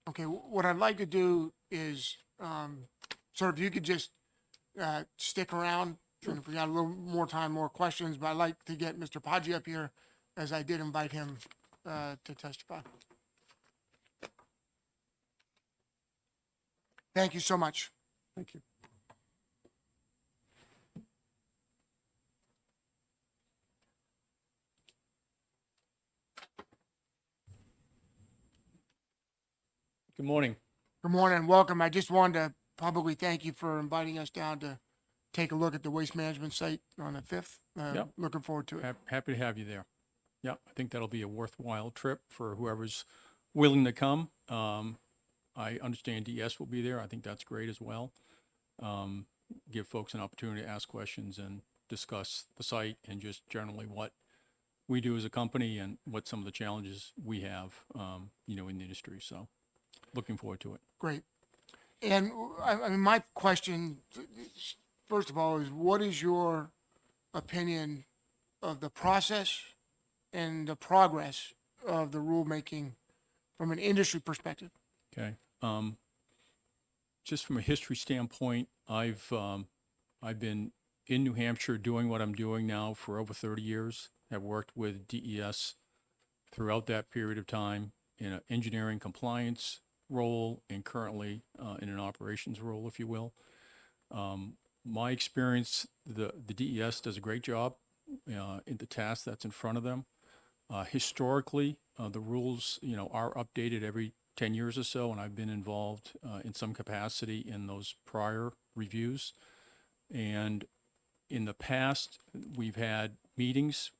Okay, what I'd like to do is, sir, if you could just stick around, and if we got a little more time, more questions, but I'd like to get Mr. Podgy up here, as I did invite him to testify. Thank you so much. Thank you. Good morning. Good morning and welcome. I just wanted to publicly thank you for inviting us down to take a look at the waste management site on the 5th. Yep. Looking forward to it. Happy to have you there. Yeah, I think that'll be a worthwhile trip for whoever's willing to come. I understand DES will be there. I think that's great as well. Give folks an opportunity to ask questions and discuss the site and just generally what we do as a company and what some of the challenges we have, in the industry. So looking forward to it. Great. And I mean, my question, first of all, is what is your opinion of the process and the progress of the rulemaking from an industry perspective? Okay. Just from a history standpoint, I've been in New Hampshire doing what I'm doing now for over 30 years. I've worked with DES throughout that period of time in an engineering compliance role and currently in an operations role, if you will. My experience, the DES does a great job in the task that's in front of them. Historically, the rules, are updated every 10 years or so, and I've been involved in some capacity in those prior reviews. And in the past, we've had meetings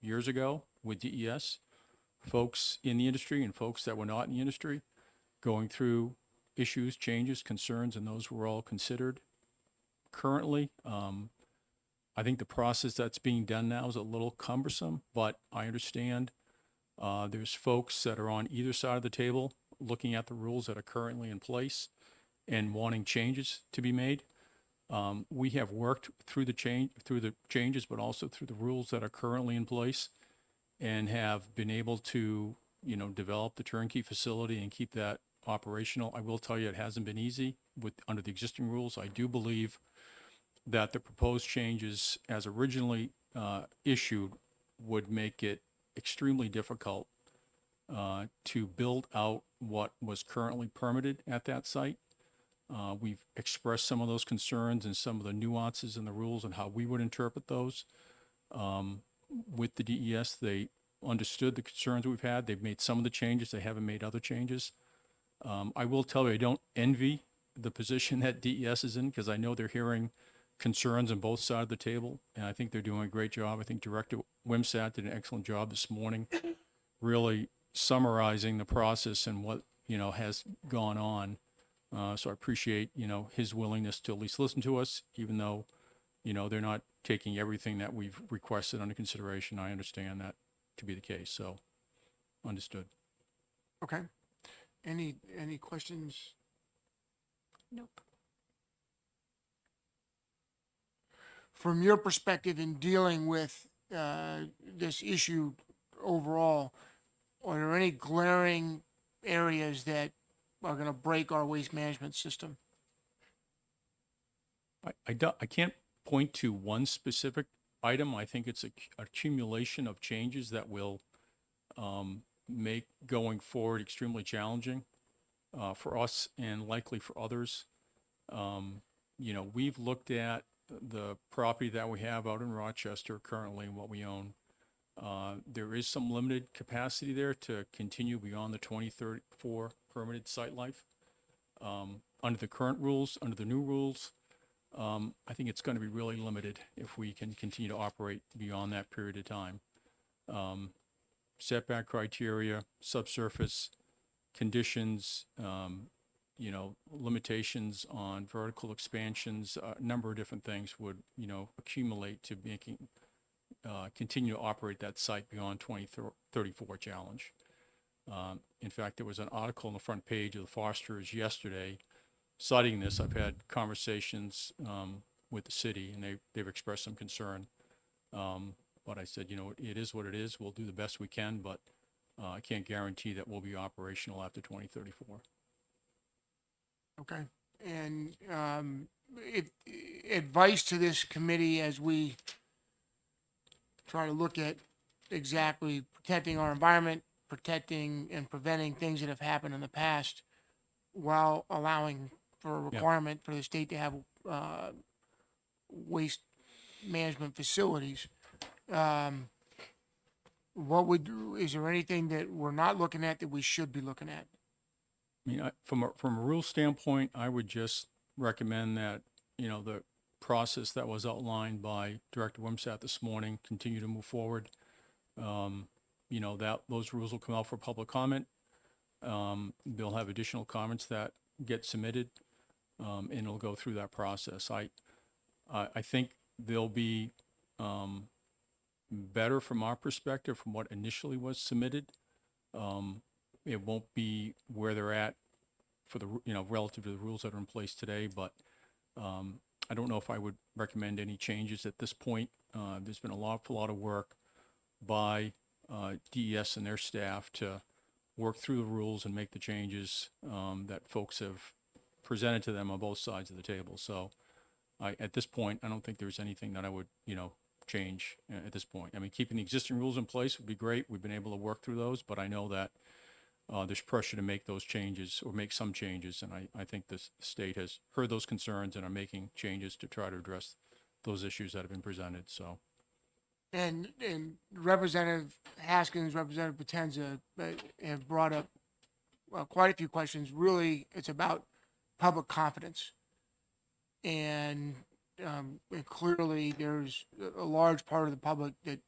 years ago with DES, folks in the industry and folks that were not in the industry, going through issues, changes, concerns, and those were all considered. Currently, I think the process that's being done now is a little cumbersome, but I understand there's folks that are on either side of the table looking at the rules that are currently in place and wanting changes to be made. We have worked through the changes, but also through the rules that are currently in place, and have been able to, develop the turnkey facility and keep that operational. I will tell you, it hasn't been easy under the existing rules. I do believe that the proposed changes, as originally issued, would make it extremely difficult to build out what was currently permitted at that site. We've expressed some of those concerns and some of the nuances in the rules and how we would interpret those. With the DES, they understood the concerns we've had. They've made some of the changes. They haven't made other changes. I will tell you, I don't envy the position that DES is in, because I know they're hearing concerns on both sides of the table, and I think they're doing a great job. I think Director Wimsatt did an excellent job this morning, really summarizing the process and what, has gone on. So I appreciate, his willingness to at least listen to us, even though, they're not taking everything that we've requested under consideration. I understand that to be the case, so understood. Okay. Any questions? Nope. From your perspective in dealing with this issue overall, are there any glaring areas that are going to break our waste management system? I can't point to one specific item. I think it's a accumulation of changes that will make going forward extremely challenging for us and likely for others. We've looked at the property that we have out in Rochester currently and what we own. There is some limited capacity there to continue beyond the 2034 permitted site life. Under the current rules, under the new rules, I think it's going to be really limited if we can continue to operate beyond that period of time. Setback criteria, subsurface conditions, limitations on vertical expansions, a number of different things would, accumulate to making, continue to operate that site beyond 2034 challenge. In fact, there was an article on the front page of the Foresters yesterday citing this. I've had conversations with the city, and they've expressed some concern. But I said, it is what it is. We'll do the best we can, but I can't guarantee that we'll be operational after 2034. Okay. And advice to this committee as we try to look at exactly protecting our environment, protecting and preventing things that have happened in the past, while allowing for a requirement for the state to have waste management facilities. Is there anything that we're not looking at that we should be looking at? I mean, from a rule standpoint, I would just recommend that, the process that was outlined by Director Wimsatt this morning continue to move forward. That those rules will come out for public comment. They'll have additional comments that get submitted, and it'll go through that process. I think they'll be better from our perspective from what initially was submitted. It won't be where they're at for the, relative to the rules that are in place today, but I don't know if I would recommend any changes at this point. There's been a lot of work by DES and their staff to work through the rules and make the changes that folks have presented to them on both sides of the table. So at this point, I don't think there's anything that I would, change at this point. I mean, keeping the existing rules in place would be great. We've been able to work through those, but I know that there's pressure to make those changes or make some changes. And I think the state has heard those concerns and are making changes to try to address those issues that have been presented. So. And Representative Haskins, Representative Potenza have brought up quite a few questions. Really, it's about public confidence. And clearly there's a large part of the public that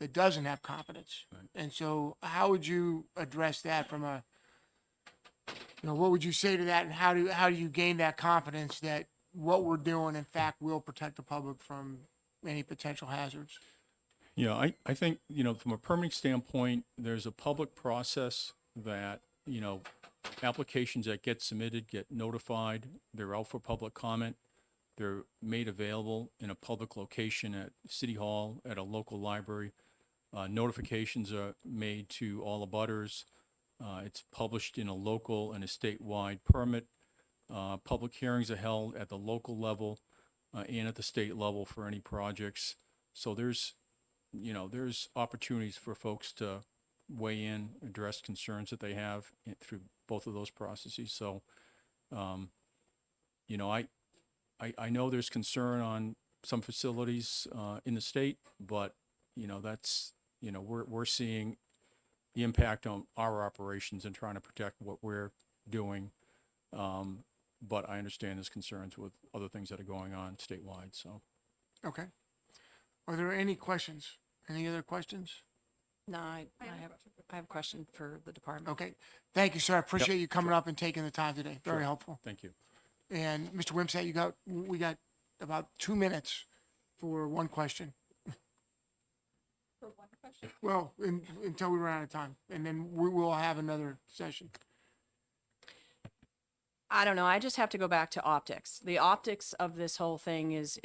that doesn't have competence. Right. And so how would you address that from a, what would you say to that, and how do you gain that confidence that what we're doing, in fact, will protect the public from any potential hazards? Yeah, I think, from a permitting standpoint, there's a public process that, applications that get submitted get notified. They're out for public comment. They're made available in a public location at City Hall, at a local library. Notifications are made to all abutters. It's published in a local and a statewide permit. Public hearings are held at the local level and at the state level for any projects. So there's opportunities for folks to weigh in, address concerns that they have through both of those processes. So, I know there's concern on some facilities in the state, but, that's, we're seeing the impact on our operations and trying to protect what we're doing. But I understand there's concerns with other things that are going on statewide, so. Okay. Are there any questions? Any other questions? No, I have a question for the department. Okay. Thank you, sir. I appreciate you coming up and taking the time today. Very Sure. helpful. Thank you. And Mr. Wimsatt, we got about 2 minutes for one question. For one question. Well, until we run out of time, and then we will have another session. I don't know. I just have to go back to optics. The optics of this whole thing is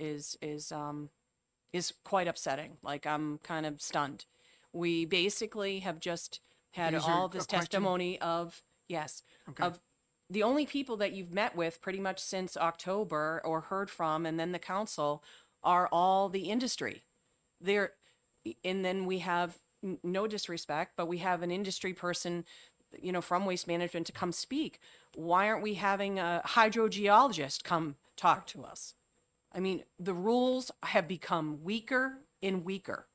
quite upsetting. Like, I'm kind of stunned. We basically have just had Is there all a this question? testimony of, yes, Okay. of the only people that you've met with pretty much since October or heard from, and then the council, are all the industry. And then we have, no disrespect, but we have an industry person, from Waste Management to come speak. Why aren't we having a hydrogeologist come talk to us? I mean, the rules have become weaker and weaker.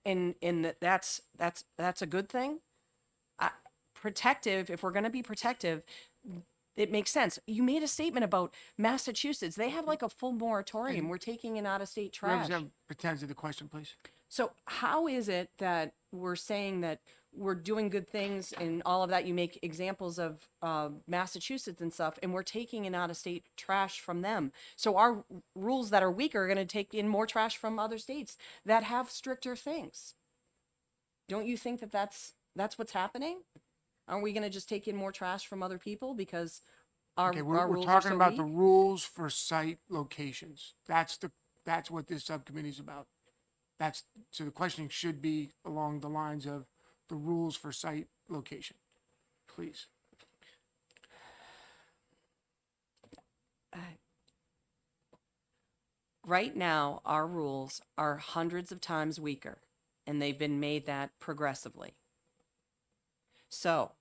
And that's a good thing. Protective, if we're going to be protective, it makes sense. You made a statement about Massachusetts. They have like a full moratorium. We're taking in out-of-state trash. Representative Potenza, the question, please. So how is it that we're saying that we're doing good things and all of that? You make examples of Massachusetts and stuff, and we're taking in out-of-state trash from them. So our rules that are weaker are going to take in more trash from other states that have stricter things. Don't you think that that's what's happening? Aren't we going to just take in more trash from other people because our Okay, our we're rules talking are so about weak? the rules for site locations. That's what this subcommittee is about. So the questioning should be along the lines of the rules for site location. Please. Right now, our rules are hundreds of times weaker, and they've been made that progressively. So,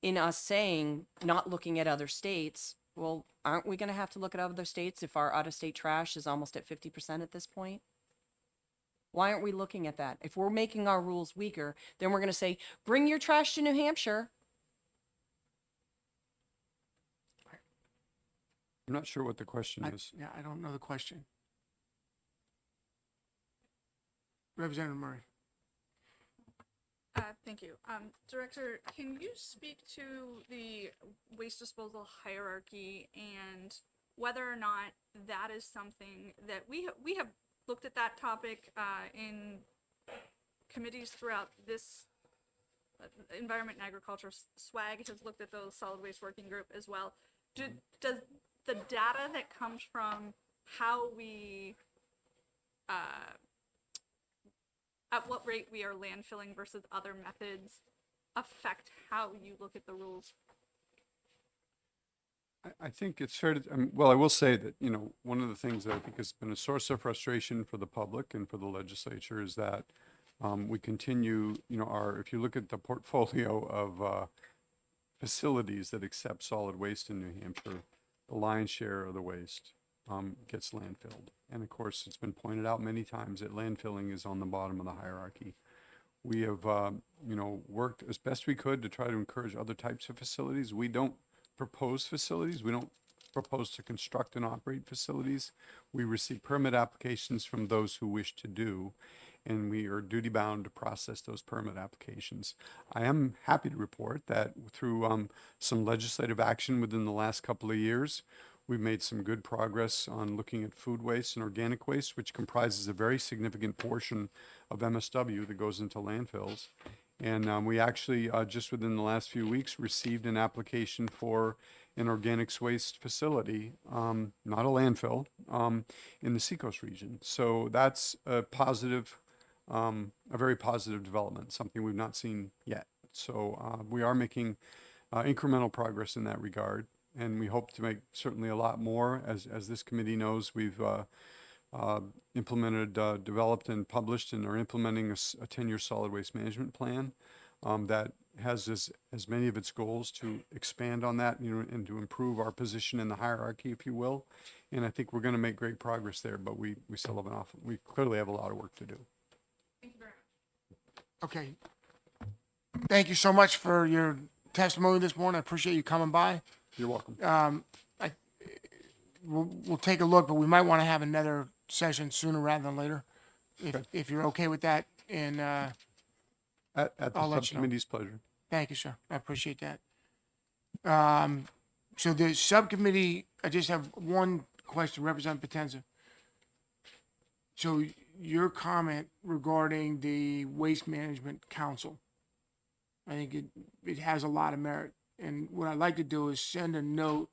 in us saying not looking at other states, well, aren't we going to have to look at other states if our out-of-state trash is almost at 50% at this point? Why aren't we looking at that? If we're making our rules weaker, then we're going to say, bring your trash to New Hampshire. I'm not sure what the question is. I don't know the question. Representative Murray. Thank you. Director, can you speak to the waste disposal hierarchy and whether or not that is something that we have looked at that topic in committees throughout this Environment and Agriculture. SWAG has looked at those, Solid Waste Working Group as well. Does the data that comes from how we at what rate we are landfilling versus other methods affect how you look at the rules? I think it's fair to, well, I will say that, one of the things that I think has been a source of frustration for the public and for the legislature is that we continue, if you look at the portfolio of facilities that accept solid waste in New Hampshire, the lion's share of the waste gets landfilled. And of course, it's been pointed out many times that landfilling is on the bottom of the hierarchy. We have, worked as best we could to try to encourage other types of facilities. We don't propose facilities. We don't propose to construct and operate facilities. We receive permit applications from those who wish to do. and we are duty bound to process those permit applications. I am happy to report that through some legislative action within the last couple of years, we've made some good progress on looking at food waste and organic waste, which comprises a very significant portion of MSW that goes into landfills. And we actually, just within the last few weeks, received an application for an organics waste facility, not a landfill, in the Seacoast region. So that's a positive, a very positive development, something we've not seen yet. So we are making incremental progress in that regard, and we hope to make certainly a lot more. As this committee knows, we've implemented, developed and published and are implementing a 10-year solid waste management plan that has as many of its goals to expand on that, and to improve our position in the hierarchy, if you will. And I think we're going to make great progress there, but we still have we clearly have a lot of work to do. Okay. Thank you so much for your testimony this morning. I appreciate you coming by. You're welcome. We'll take a look, but we might want to have another session sooner rather than later, if you're okay with that. And At the I'll let you know. subcommittee's pleasure. thank you, sir. I appreciate that. So the subcommittee, I just have one question, Representative Potenza. So your comment regarding the Waste Management Council, I think it has a lot of merit. And what I'd like to do is send a note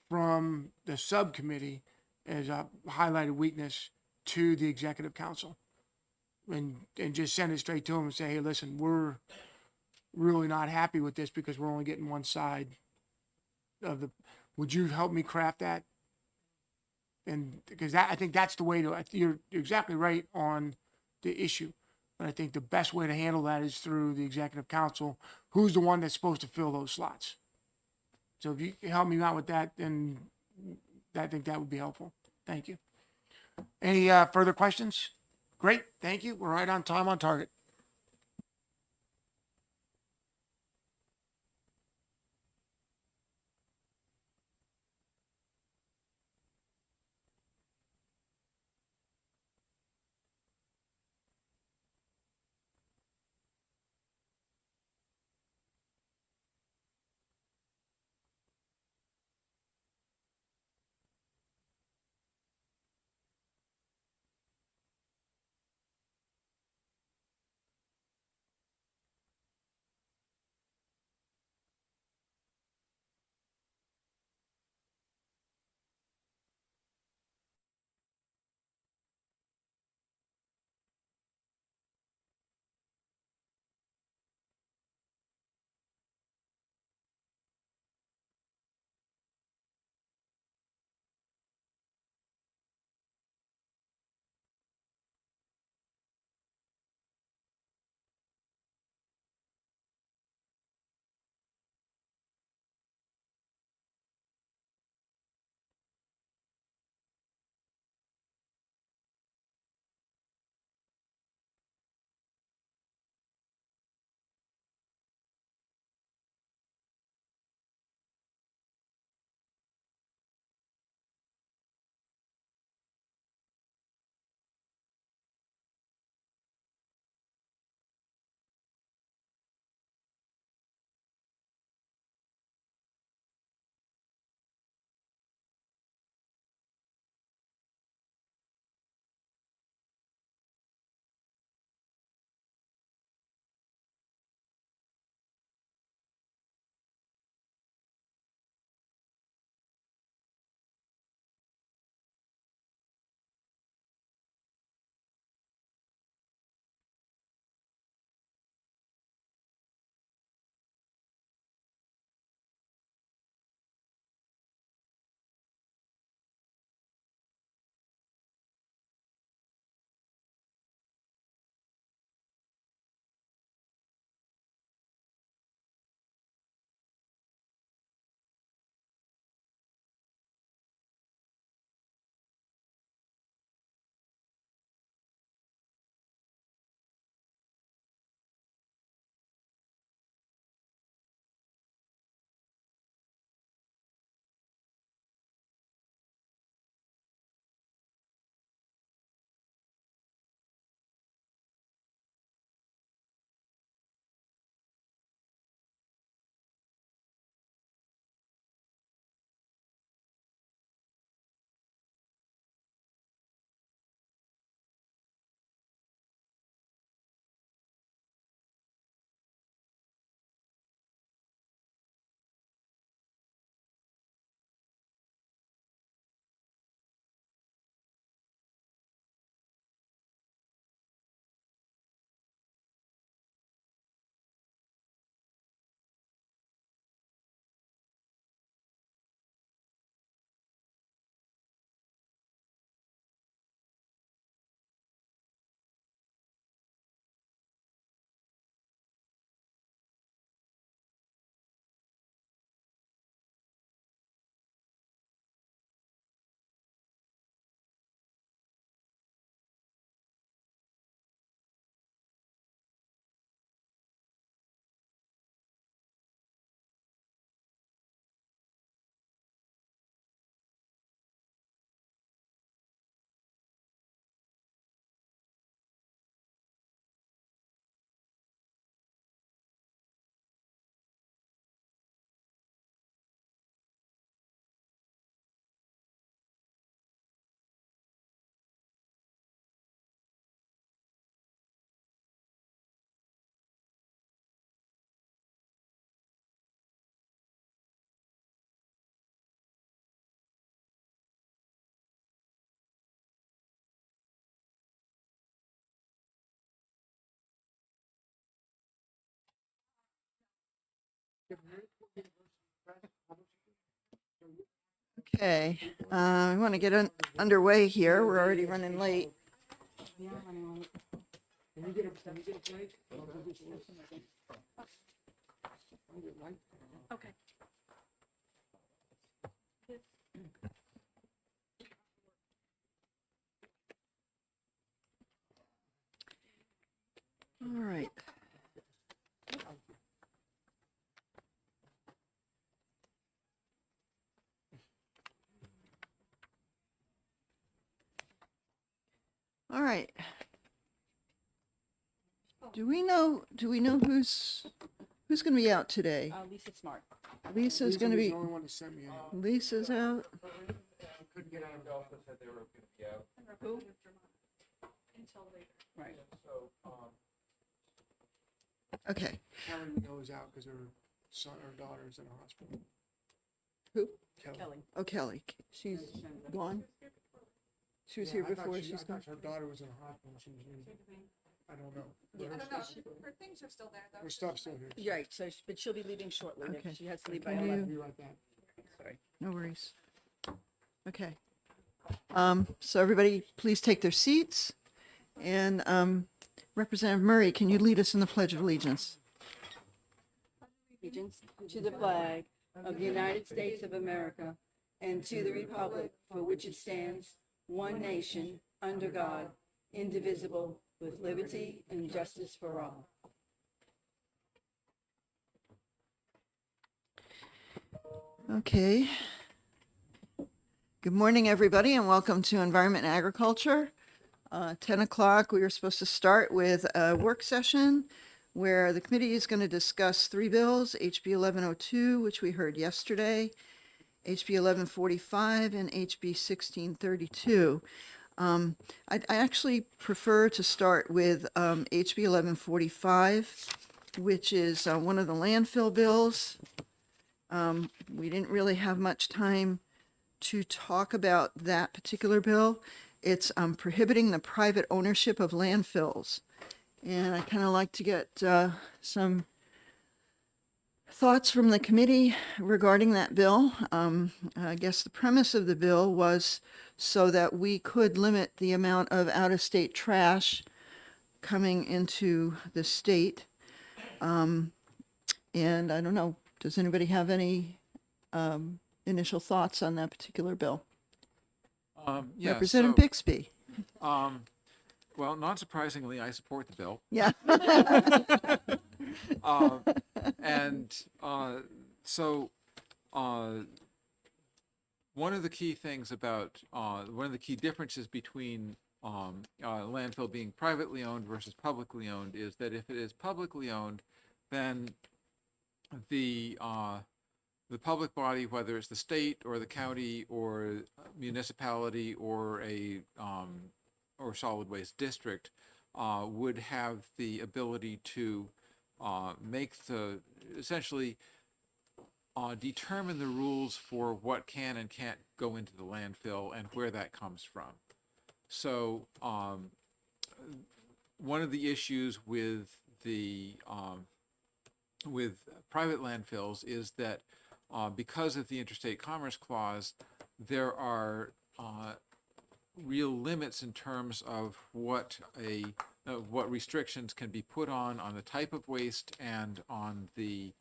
from the subcommittee as a highlighted weakness to the Executive Council. And just send it straight to them and say, hey, listen, we're really not happy with this because we're only getting one side of the, would you help me craft that? And because I think that's the way to, you're exactly right on the issue. But I think the best way to handle that is through the Executive Council, who's the one that's supposed to fill those slots. So if you can help me out with that, then I think that would be helpful. Thank you. Any further questions? Great, thank you. We're right on time, on target. Okay, we want to get underway here. We're already running late. Okay. All right. All right. Do we know who's going to be out today? Lisa Smart. Lisa's going to was be, the only one that sent me in. Lisa's out. Who? Until later. Right. Okay. Kelly we know is out because her son or daughter is in the hospital. Who? Kelly. Oh, Kelly. She's gone? She was here Yeah, I thought before. she- She's I gone. thought her daughter was in the hospital. She was in, I don't know. I don't know. Her things are still there though. Her stuff's still here. Right, so, but she'll be leaving shortly. Okay. She has to leave by Can 11. you- Be right back. Sorry. No worries. Okay. So everybody, please take their seats. And Representative Murray, can you lead us in the Pledge of Allegiance? Allegiance to the flag of the United States of America and to the republic for which it stands, one nation, under God, indivisible, with liberty and justice for all. Okay. Good morning, everybody, and welcome to Environment and Agriculture. 10 o'clock, we were supposed to start with a work session where the committee is going to discuss three bills, HB 1102, which we heard yesterday, HB 1145, and HB 1632. I actually prefer to start with HB 1145, which is one of the landfill bills. We didn't really have much time to talk about that particular bill. It's prohibiting the private ownership of landfills. And I kind of like to get some thoughts from the committee regarding that bill. I guess the premise of the bill was so that we could limit the amount of out-of-state trash coming into the state. And I don't know, does anybody have any initial thoughts on that particular bill? Yeah, Representative so, Bixby. well, not surprisingly, I support the bill. Yeah. And so one of the key things about, one of the key differences between landfill being privately owned versus publicly owned is that if it is publicly owned, then the public body, whether it's the state or the county or municipality or a or solid waste district, would have the ability to make essentially determine the rules for what can and can't go into the landfill and where that comes from. So one of the issues with private landfills is that because of the Interstate Commerce Clause, there are real limits in terms of what restrictions can be put on the type of waste and on the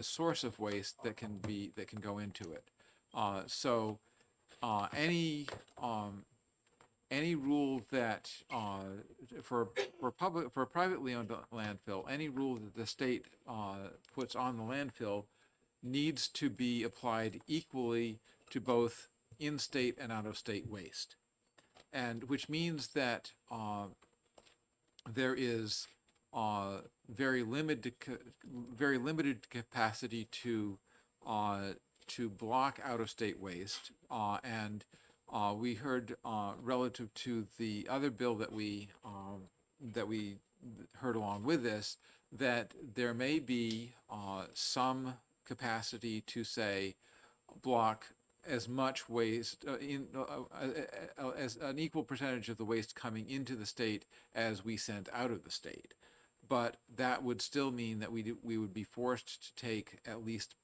source of waste that can go into it. So any rule that for a privately owned landfill, any rule that the state puts on the landfill needs to be applied equally to both in-state and out-of-state waste, and which means that there is very limited capacity to block out-of-state waste, and we heard relative to the other bill that we heard along with this, that there may be some capacity to say block as much waste as an equal percentage of the waste coming into the state as we sent out of the state. But that would still mean that we would be forced to take at least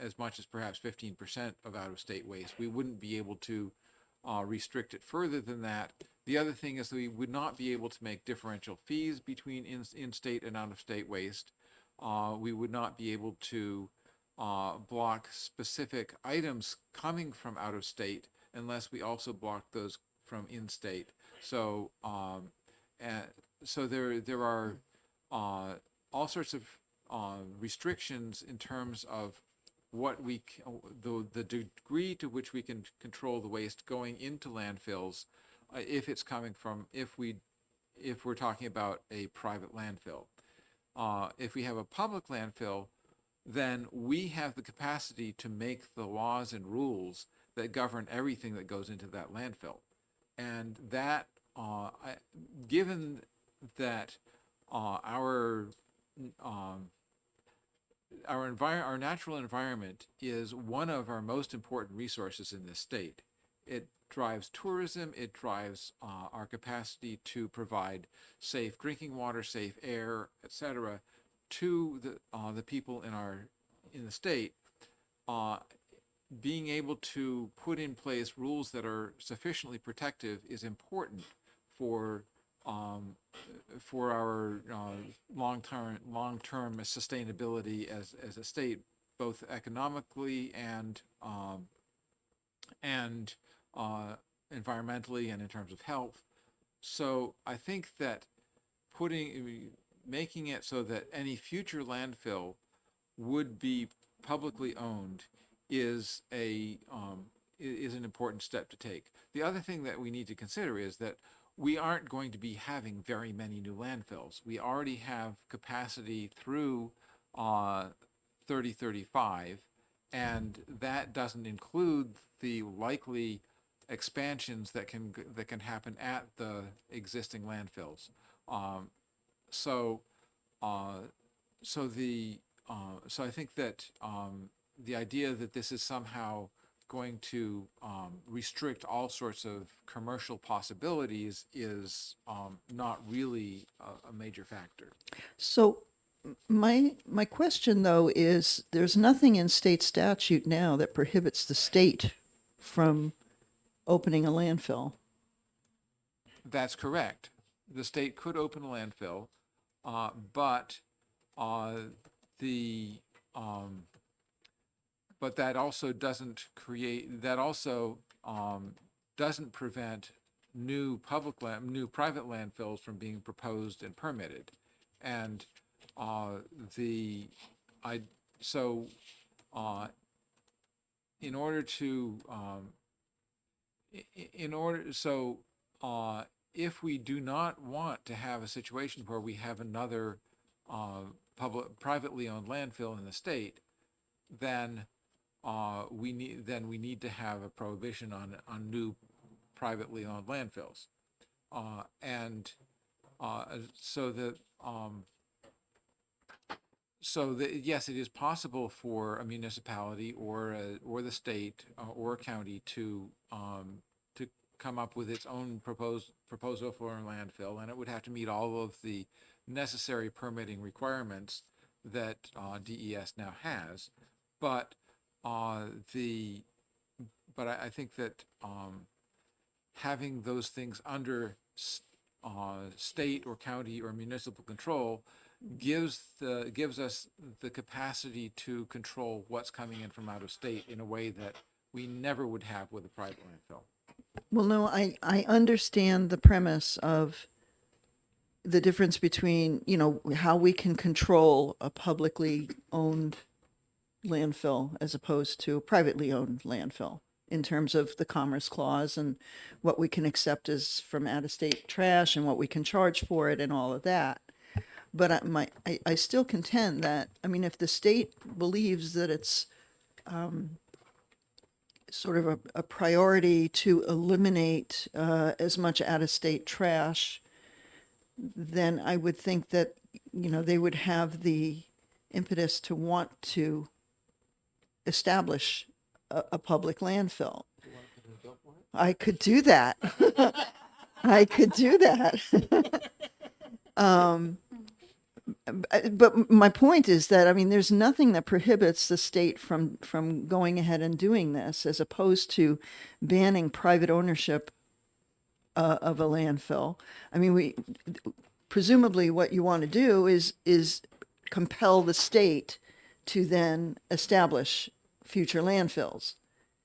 as much as perhaps 15% of out-of-state waste. We wouldn't be able to restrict it further than that. The other thing is that we would not be able to make differential fees between in-state and out-of-state waste. We would not be able to block specific items coming from out-of-state unless we also block those from in-state. So, so there are all sorts of restrictions in terms of what the degree to which we can control the waste going into landfills, if it's coming from, if we're talking about a private landfill. If we have a public landfill, then we have the capacity to make the laws and rules that govern everything that goes into that landfill. And that, given that our natural environment is one of our most important resources in this state. It drives tourism, it drives our capacity to provide safe drinking water, safe air, etc., to the people in the state. Being able to put in place rules that are sufficiently protective is important for our long-term sustainability as a state, both economically and environmentally and in terms of health. So I think that making it so that any future landfill would be publicly owned is an important step to take. The other thing that we need to consider is that we aren't going to be having very many new landfills. We already have capacity through 3035, and that doesn't include the likely expansions that can happen at the existing landfills. So I think that the idea that this is somehow going to restrict all sorts of commercial possibilities is not really a major factor. So my question though is there's nothing in state statute now that prohibits the state from opening a landfill. That's correct. The state could open a landfill, but that also doesn't prevent new private landfills from being proposed and permitted. And if we do not want to have a situation where we have another privately owned landfill in the state, then we need to have a prohibition on new privately owned landfills, yes, it is possible for a municipality or the state or a county to come up with its own proposal for a landfill, and it would have to meet all of the necessary permitting requirements that DES now has. But I think that having those things under state or county or municipal control gives us the capacity to control what's coming in from out of state in a way that we never would have with a private landfill. Well, no, I understand the premise of the difference between, how we can control a publicly owned landfill as opposed to a privately owned landfill in terms of the Commerce Clause and what we can accept as from out-of-state trash and what we can charge for it and all of that. But I still contend that, if the state believes that it's sort of a priority to eliminate as much out-of-state trash, then I would think that, they would have the impetus to want to establish a public landfill. I could do that. I could do that. But my point is that, I mean, there's nothing that prohibits the state from going ahead and doing this, as opposed to banning private ownership of a landfill. I mean, presumably what you want to do is compel the state to then establish future landfills.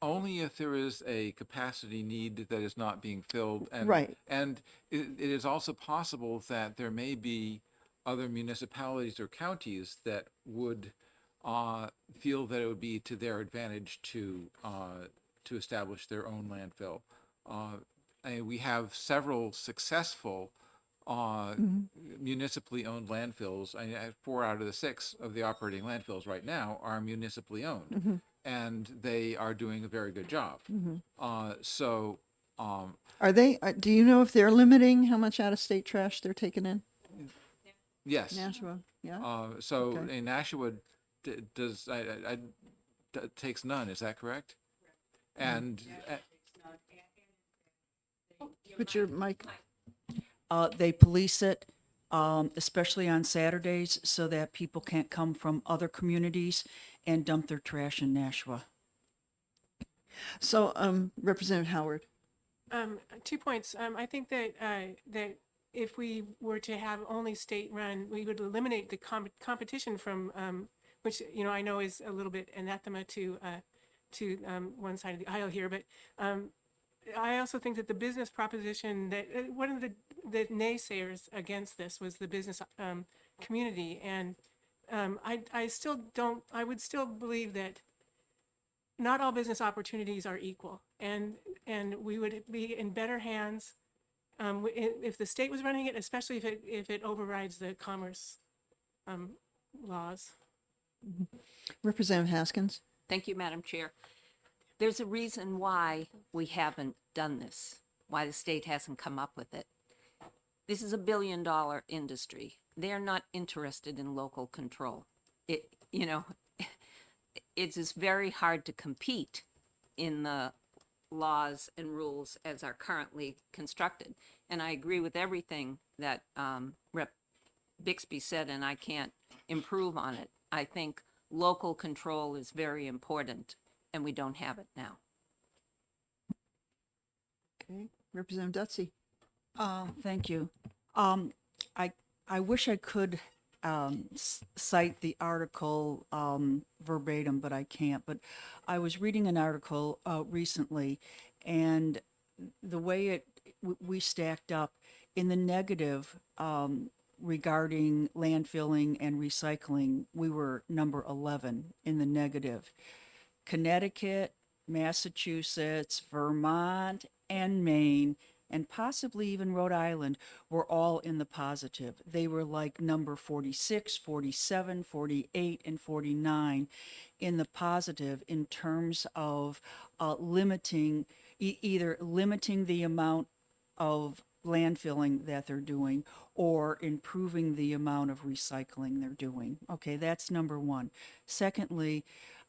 Only if there is a capacity need that is not being filled. And, Right. And it is also possible that there may be other municipalities or counties that would feel that it would be to their advantage to establish their own landfill. And we have several successful municipally owned landfills. 4 out of the 6 of the operating landfills right now are municipally owned, and they are doing a very good job. So, Are they, do you know if they're limiting how much out-of-state trash they're taking in? yes. Nashua, yeah? So Okay. in Nashua takes none. Is that correct? And Put your mic. They police it, especially on Saturdays, so that people can't come from other communities and dump their trash in Nashua. So, Representative Howard. 2 points. I think that that if we were to have only state-run, we would eliminate the competition from which I know is a little bit anathema to one side of the aisle here, but I also think that the business proposition that one of the naysayers against this was the business community, and I still don't. I would still believe that not all business opportunities are equal, and we would be in better hands if the state was running it, especially if it overrides the commerce laws. Representative Haskins. Thank you, Madam Chair. There's a reason why we haven't done this, why the state hasn't come up with it. This is a billion-dollar industry. They're not interested in local control. It's just very hard to compete in the laws and rules as are currently constructed. And I agree with everything that Rep. Bixby said, and I can't improve on it. I think local control is very important, and we don't have it now. Okay. Representative Dutsey. Thank you. I wish I could cite the article verbatim, but I can't. But I was reading an article recently, and the way we stacked up in the negative regarding landfilling and recycling, we were number 11 in the negative. Connecticut, Massachusetts, Vermont, and Maine, and possibly even Rhode Island were all in the positive. They were like number 46, 47, 48, and 49 in the positive in terms of limiting, either limiting the amount of landfilling that they're doing or improving the amount of recycling they're doing. Okay, that's number one. Secondly,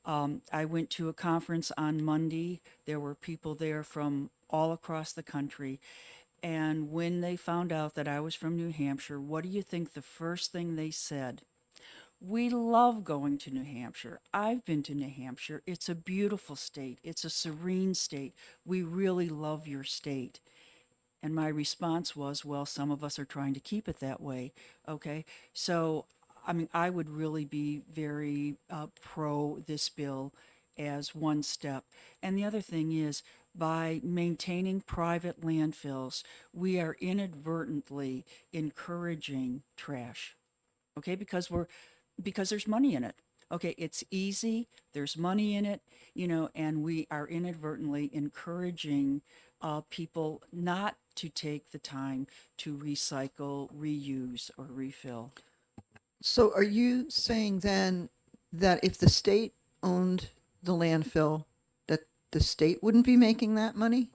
I went to a conference on Monday. There were people there from all across the country. And when they found out that I was from New Hampshire, what do you think the first thing they said? We love going to New Hampshire. I've been to New Hampshire. It's a beautiful state. It's a serene state. We really love your state. And my response was, well, some of us are trying to keep it that way. Okay. So, I mean, I would really be very pro this bill as one step. And the other thing is, by maintaining private landfills, we are inadvertently encouraging trash. Okay, because there's money in it. Okay, it's easy, there's money in it, and we are inadvertently encouraging people not to take the time to recycle, reuse, or refill. So are you saying then that if the state owned the landfill, that the state wouldn't be making that money?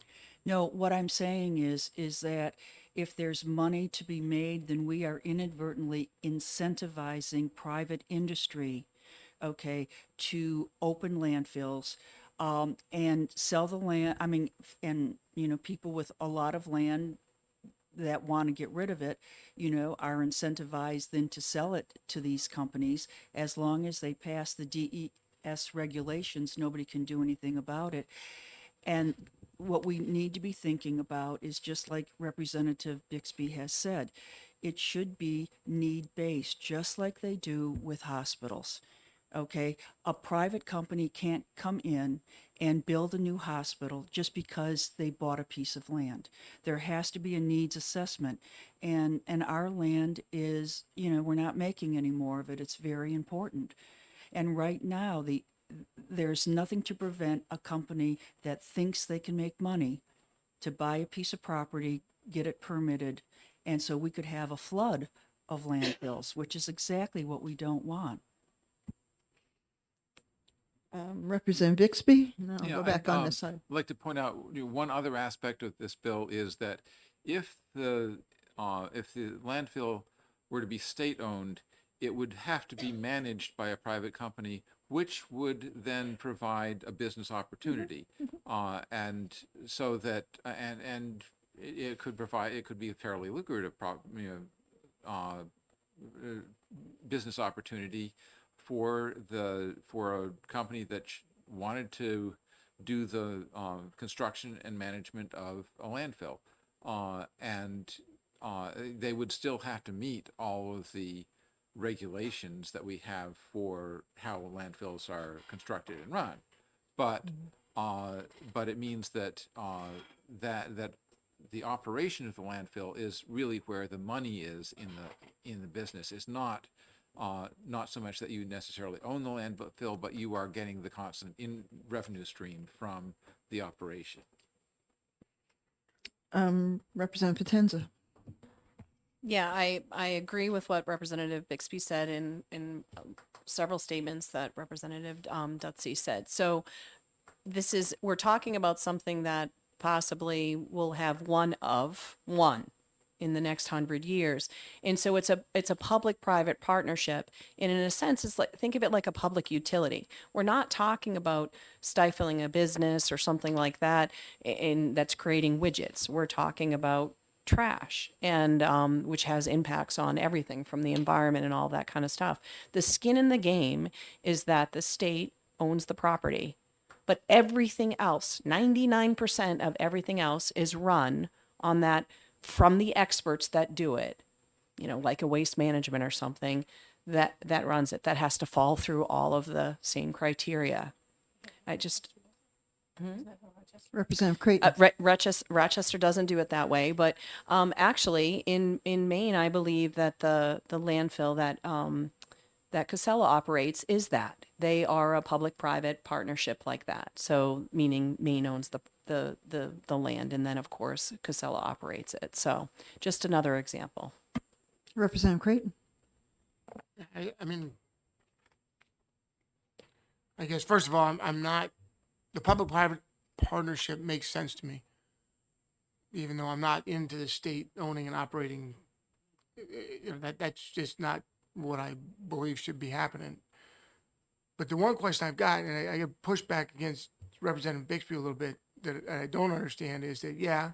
No, what I'm saying is that if there's money to be made, then we are inadvertently incentivizing private industry, okay, to open landfills and sell the land. I mean, and people with a lot of land that want to get rid of it, are incentivized then to sell it to these companies. As long as they pass the DES regulations, nobody can do anything about it. And what we need to be thinking about is, just like Representative Bixby has said, it should be need-based, just like they do with hospitals. Okay, a private company can't come in and build a new hospital just because they bought a piece of land. There has to be a needs assessment, and our land is, we're not making any more of it. It's very important. And right now, there's nothing to prevent a company that thinks they can make money to buy a piece of property, get it permitted, and so we could have a flood of landfills, which is exactly what we don't want. Representative Bixby, and then I'll Yeah, go back on this I'd side. like to point out one other aspect of this bill is that if the landfill were to be state-owned, it would have to be managed by a private company, which would then provide a business opportunity, and so that and it could be a fairly lucrative business opportunity for a company that wanted to do the construction and management of a landfill, and they would still have to meet all of the regulations that we have for how landfills are constructed and run, but it means that that the operation of the landfill is really where the money is in the business. It's not so much that you necessarily own the landfill, but you are getting the constant revenue stream from the operation. Representative Potenza. Yeah, I agree with what Representative Bixby said in several statements that Representative Dutsey said. So we're talking about something that possibly will have one in the next 100 years. And so it's a public-private partnership. And in a sense, it's like, think of it like a public utility. We're not talking about stifling a business or something like that and that's creating widgets. We're talking about trash, and which has impacts on everything from the environment and all that kind of stuff. The skin in the game is that the state owns the property, but everything else, 99% of everything else, is run on that from the experts that do it, like a Waste Management or something that runs it, that has to fall through all of the same criteria. Representative Creighton. Rochester doesn't do it that way, but actually in Maine, I believe that the landfill that Casella operates is that. They are a public-private partnership like that. So meaning Maine owns the land, and then of course Casella operates it. So just another example. Representative Creighton. I mean, I guess first of all, I'm not, the public-private partnership makes sense to me, even though I'm not into the state owning and operating. That's just not what I believe should be happening. But the one question I've got, and I get pushed back against Representative Bixby a little bit, that I don't understand, is that, yeah,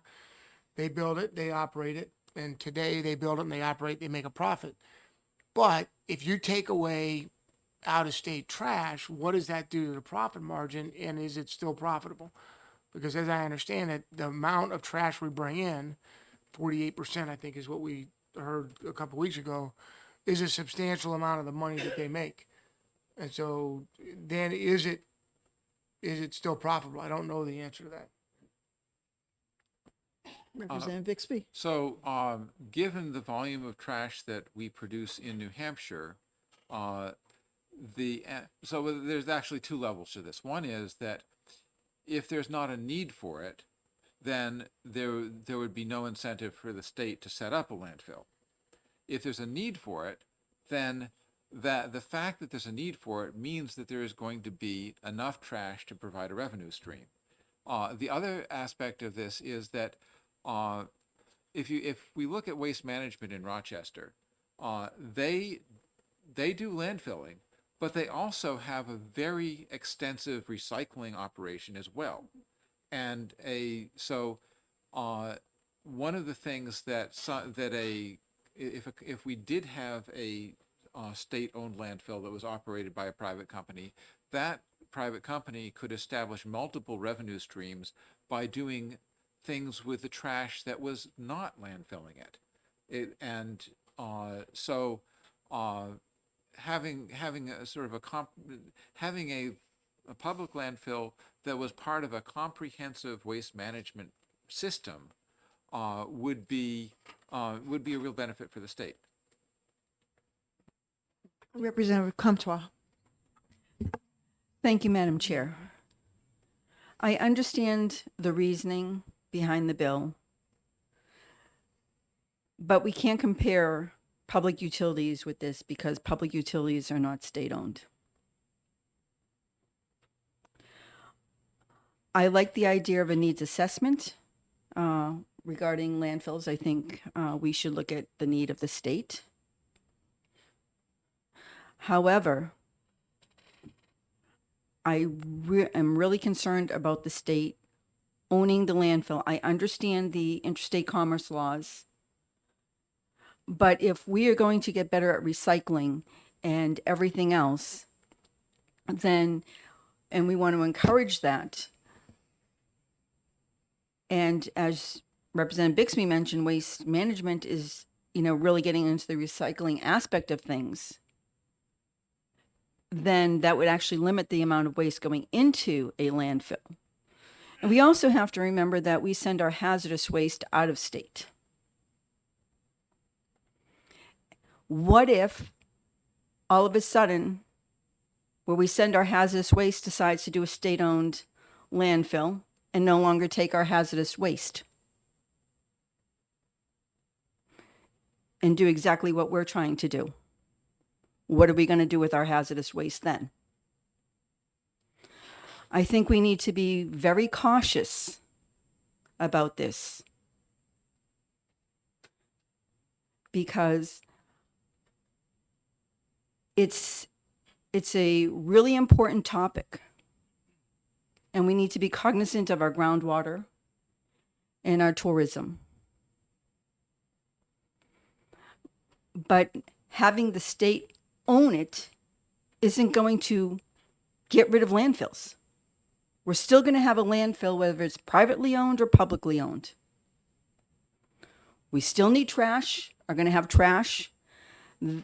they build it, they operate it, and today they build it and they operate, they make a profit. But if you take away out-of-state trash, what does that do to the profit margin, and is it still profitable? Because as I understand it, the amount of trash we bring in, 48%, I think is what we heard a couple weeks ago, is a substantial amount of the money that they make. And so then is it still profitable? I don't know the answer to that. Representative Bixby. So, given the volume of trash that we produce in New Hampshire, so there's actually two levels to this. One is that if there's not a need for it, then there would be no incentive for the state to set up a landfill. If there's a need for it, then the fact that there's a need for it means that there is going to be enough trash to provide a revenue stream. The other aspect of this is that if we look at Waste Management in Rochester, they do landfilling, but they also have a very extensive recycling operation as well. And one of the things that if we did have a state-owned landfill that was operated by a private company, that private company could establish multiple revenue streams by doing things with the trash that was not landfilling it. Having a sort of having a public landfill that was part of a comprehensive waste management system would be a real benefit for the state. Representative Comtois. Thank you, Madam Chair. I understand the reasoning behind the bill, but we can't compare public utilities with this because public utilities are not state-owned. I like the idea of a needs assessment regarding landfills. I think we should look at the need of the state. However, I am really concerned about the state owning the landfill. I understand the interstate commerce laws, but if we are going to get better at recycling and everything else, then, and we want to encourage that, and as Representative Bixby mentioned, waste management is, really getting into the recycling aspect of things, then that would actually limit the amount of waste going into a landfill. And we also have to remember that we send our hazardous waste out of state. What if all of a sudden, where we send our hazardous waste decides to do a state-owned landfill and no longer take our hazardous waste and do exactly what we're trying to do? What are we going to do with our hazardous waste then? I think we need to be very cautious about this because it's a really important topic, and we need to be cognizant of our groundwater and our tourism. But having the state own it isn't going to get rid of landfills. We're still going to have a landfill, whether it's privately owned or publicly owned. We still need trash, are going to have trash.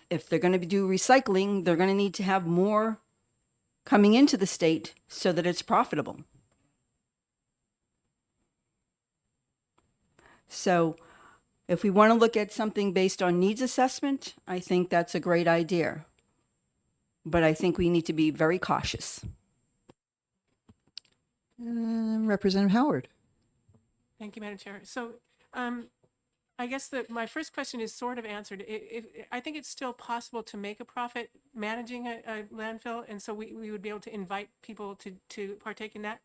If they're going to do recycling, they're going to need to have more coming into the state so that it's profitable. So if we want to look at something based on needs assessment, I think that's a great idea. But I think we need to be very cautious. Representative Howard. Thank you, Madam Chair. So I guess my first question is sort of answered. I think it's still possible to make a profit managing a landfill, and so we would be able to invite people to partake in that.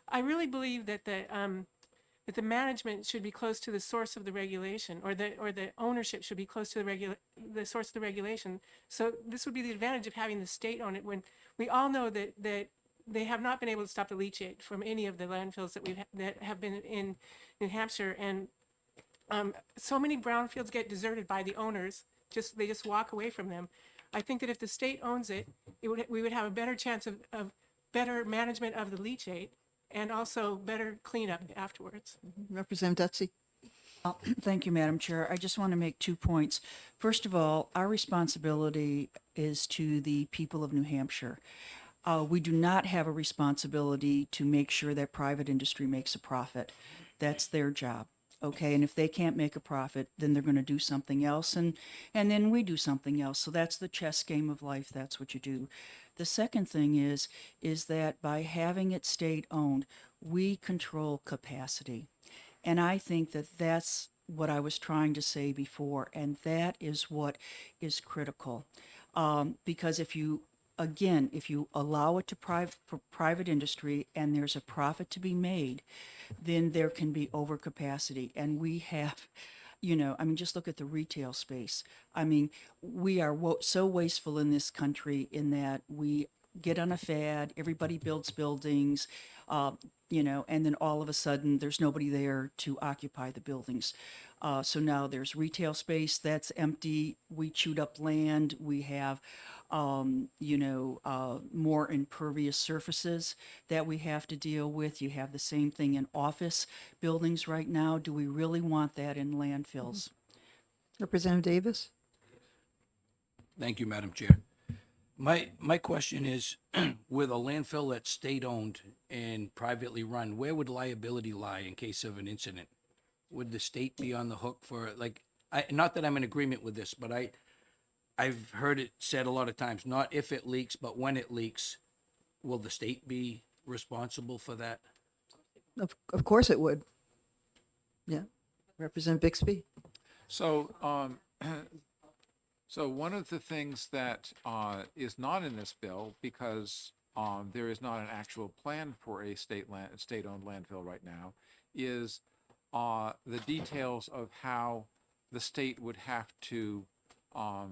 I really believe that the management should be close to the source of the regulation, or the ownership should be close to the source of the regulation. So this would be the advantage of having the state own it, when we all know that they have not been able to stop the leachate from any of the landfills that have been in New Hampshire, and so many brownfields get deserted by the owners. They just walk away from them. I think that if the state owns it, we would have a better chance of better management of the leachate and also better cleanup afterwards. Representative Dutzy. Thank you, Madam Chair. I just want to make 2 points. First of all, our responsibility is to the people of New Hampshire. We do not have a responsibility to make sure that private industry makes a profit. That's their job. Okay, and if they can't make a profit, then they're going to do something else, and then we do something else. So that's the chess game of life. That's what you do. The second thing is that by having it state-owned, we control capacity. And I think that that's what I was trying to say before, and that is what is critical. Because if you allow it for private industry and there's a profit to be made, then there can be overcapacity. And we have, just look at the retail space. We are so wasteful in this country in that we get on a fad, everybody builds buildings, and then all of a sudden there's nobody there to occupy the buildings. So now there's retail space that's empty. We chewed up land. We have, more impervious surfaces that we have to deal with. You have the same thing in office buildings right now. Do we really want that in landfills? Representative Davis? Thank you, Madam Chair. My question is, with a landfill that's state-owned and privately run, where would liability lie in case of an incident? Would the state be on the hook for, not that I'm in agreement with this, but I've heard it said a lot of times, not if it leaks, but when it leaks, will the state be responsible for that? Of course it would. Yeah. Representative Bixby? So, so one of the things that is not in this bill, because there is not an actual plan for a state-owned landfill right now, is the details of how the state would have to, how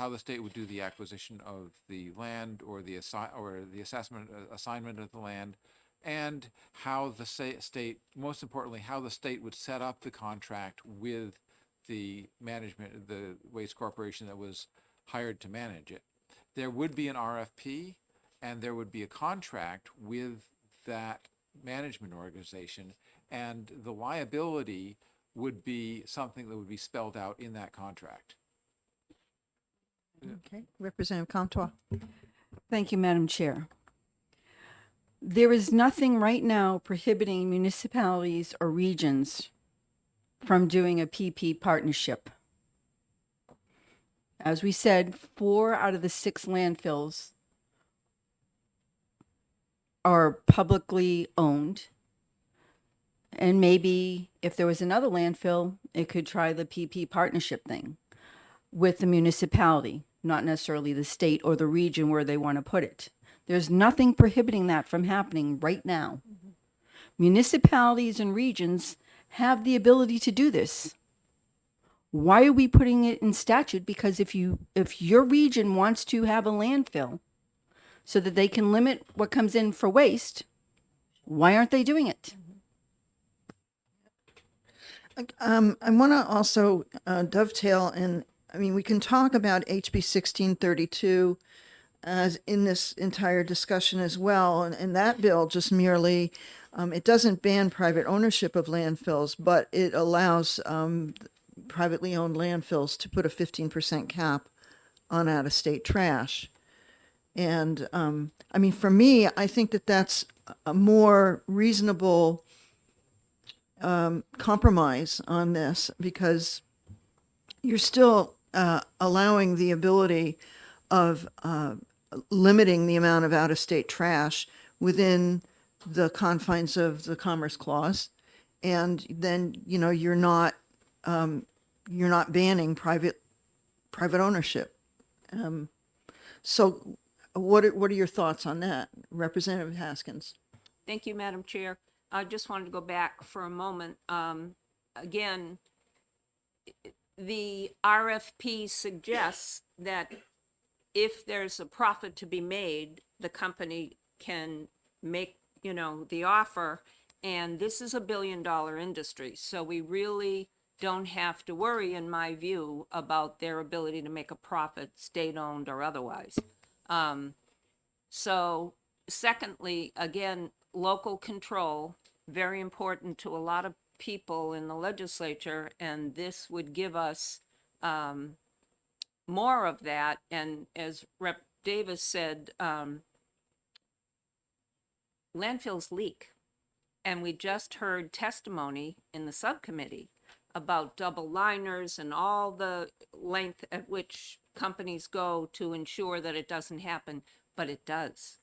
the state would do the acquisition of the land or the assignment of the land, and how the state, most importantly, how the state would set up the contract with the management, the waste corporation that was hired to manage it. There would be an RFP, and there would be a contract with that management organization, and the liability would be something that would be spelled out in that contract. Okay. Representative Comtois? Thank you, Madam Chair. There is nothing right now prohibiting municipalities or regions from doing a PP partnership. As we said, 4 out of the 6 landfills are publicly owned. And maybe if there was another landfill, it could try the PP partnership thing with the municipality, not necessarily the state or the region where they want to put it. There's nothing prohibiting that from happening right now. Municipalities and regions have the ability to do this. Why are we putting it in statute? Because if your region wants to have a landfill so that they can limit what comes in for waste, why aren't they doing it? I want to also dovetail in, I mean, we can talk about HB 1632 as in this entire discussion as well. And that bill just merely, it doesn't ban private ownership of landfills, but it allows privately owned landfills to put a 15% cap on out-of-state trash. And I mean, for me, I think that that's a more reasonable compromise on this, because you're still allowing the ability of limiting the amount of out-of-state trash within the confines of the Commerce Clause, and then you're not banning private ownership. So, what are your thoughts on that, Representative Haskins? Thank you, Madam Chair. I just wanted to go back for a moment. Again, the RFP suggests that if there's a profit to be made, the company can make, the offer. And this is $1 billion industry. So we really don't have to worry, in my view, about their ability to make a profit, state-owned or otherwise. So secondly, again, local control, very important to a lot of people in the legislature, and this would give us more of that. And as Rep. Davis said, landfills leak. And we just heard testimony in the subcommittee about double liners and all the length at which companies go to ensure that it doesn't happen, but it does.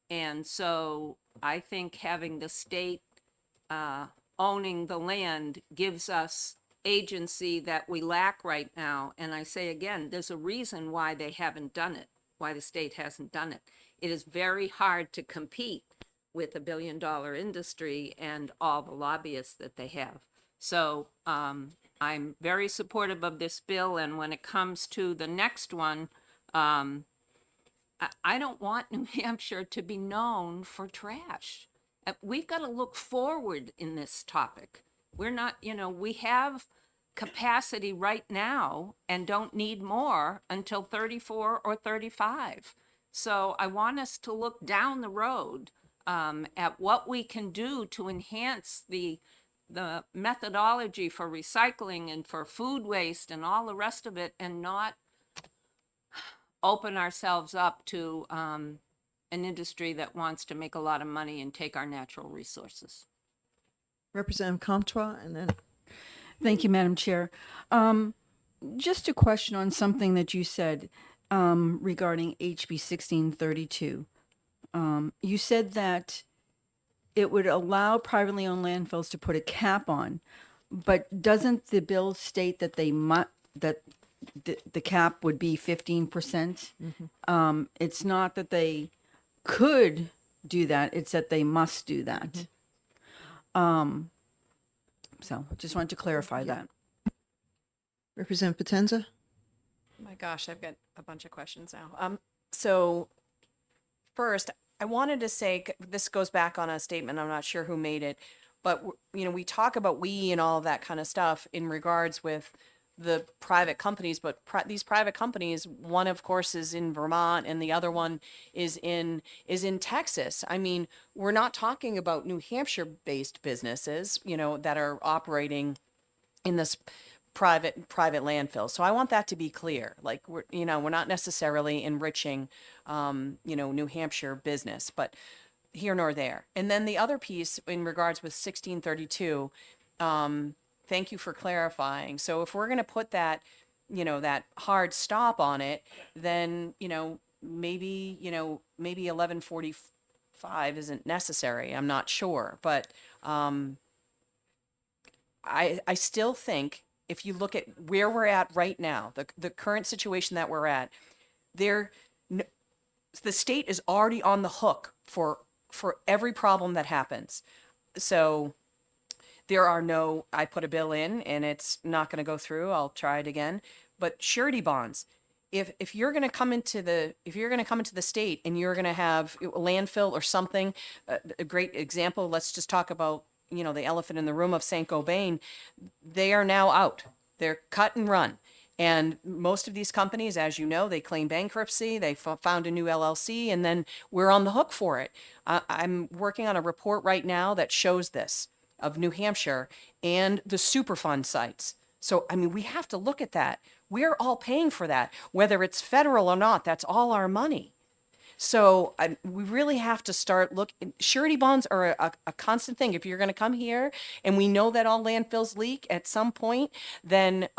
And so I think having the state owning the land gives us agency that we lack right now. And I say again, there's a reason why they haven't done it, why the state hasn't done it. It is very hard to compete with $1 billion industry and all the lobbyists that they have. So I'm very supportive of this bill. And when it comes to the next one, I don't want New Hampshire to be known for trash. We've got to look forward in this topic. We're not, we have capacity right now and don't need more until 34 or 35. So I want us to look down the road at what we can do to enhance the methodology for recycling and for food waste and all the rest of it, and not open ourselves up to an industry that wants to make a lot of money and take our natural resources. Representative Comtois, and then Thank you, Madam Chair. Just a question on something that you said regarding HB 1632. You said that it would allow privately owned landfills to put a cap on, but doesn't the bill state that they that the cap would be 15%? It's not that they could do that; it's that they must do that. So, just wanted to clarify that. Representative Potenza. My gosh, I've got a bunch of questions now. So first, I wanted to say, this goes back on a statement, I'm not sure who made it, but we talk about we and all of that kind of stuff in regards with the private companies, but these private companies, one of course is in Vermont and the other one is in Texas. I mean, we're not talking about New Hampshire based businesses, that are operating in this private landfill. So I want that to be clear. Like we're not necessarily enriching, New Hampshire business, but here nor there. And then the other piece in regards with 1632, thank you for clarifying. So if we're going to put that, that hard stop on it, then, maybe 1145 isn't necessary. I'm not sure, but I still think if you look at where we're at right now, the current situation that we're at, the state is already on the hook for every problem that happens. So I put a bill in and it's not going to go through. I'll try it again. But surety bonds, if you're going to come into the state and you're going to have a landfill or something, a great example, let's just talk about, the elephant in the room of Saint-Gobain, they are now out. They're cut and run. And most of these companies, as you know, they claim bankruptcy, they found a new LLC, and then we're on the hook for it. I'm working on a report right now that shows this of New Hampshire and the Superfund sites. So, we have to look at that. We're all paying for that, whether it's federal or not, that's all our money. So we really have to start surety bonds are a constant thing. If you're going to come here and we know that all landfills leak at some point, then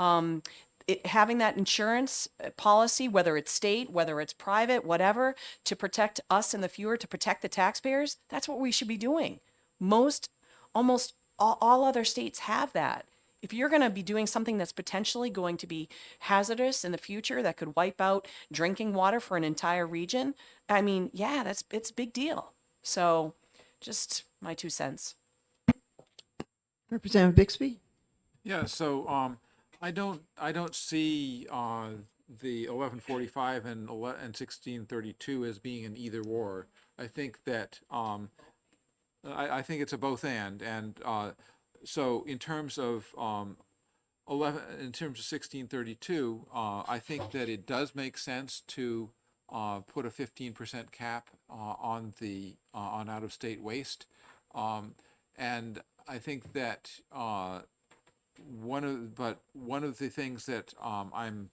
having that insurance policy, whether it's state, whether it's private, whatever, to protect us in the future, to protect the taxpayers, that's what we should be doing. Almost all other states have that. If you're going to be doing something that's potentially going to be hazardous in the future that could wipe out drinking water for an entire region, it's a big deal. So just my 2 cents. Representative Bixby. Yeah, so I don't see the 1145 and 1632 as being an either or. I think that I think it's a both and so in terms of 1632, I think that it does make sense to put a 15% cap on out of state waste, and I think that one of the things that I'm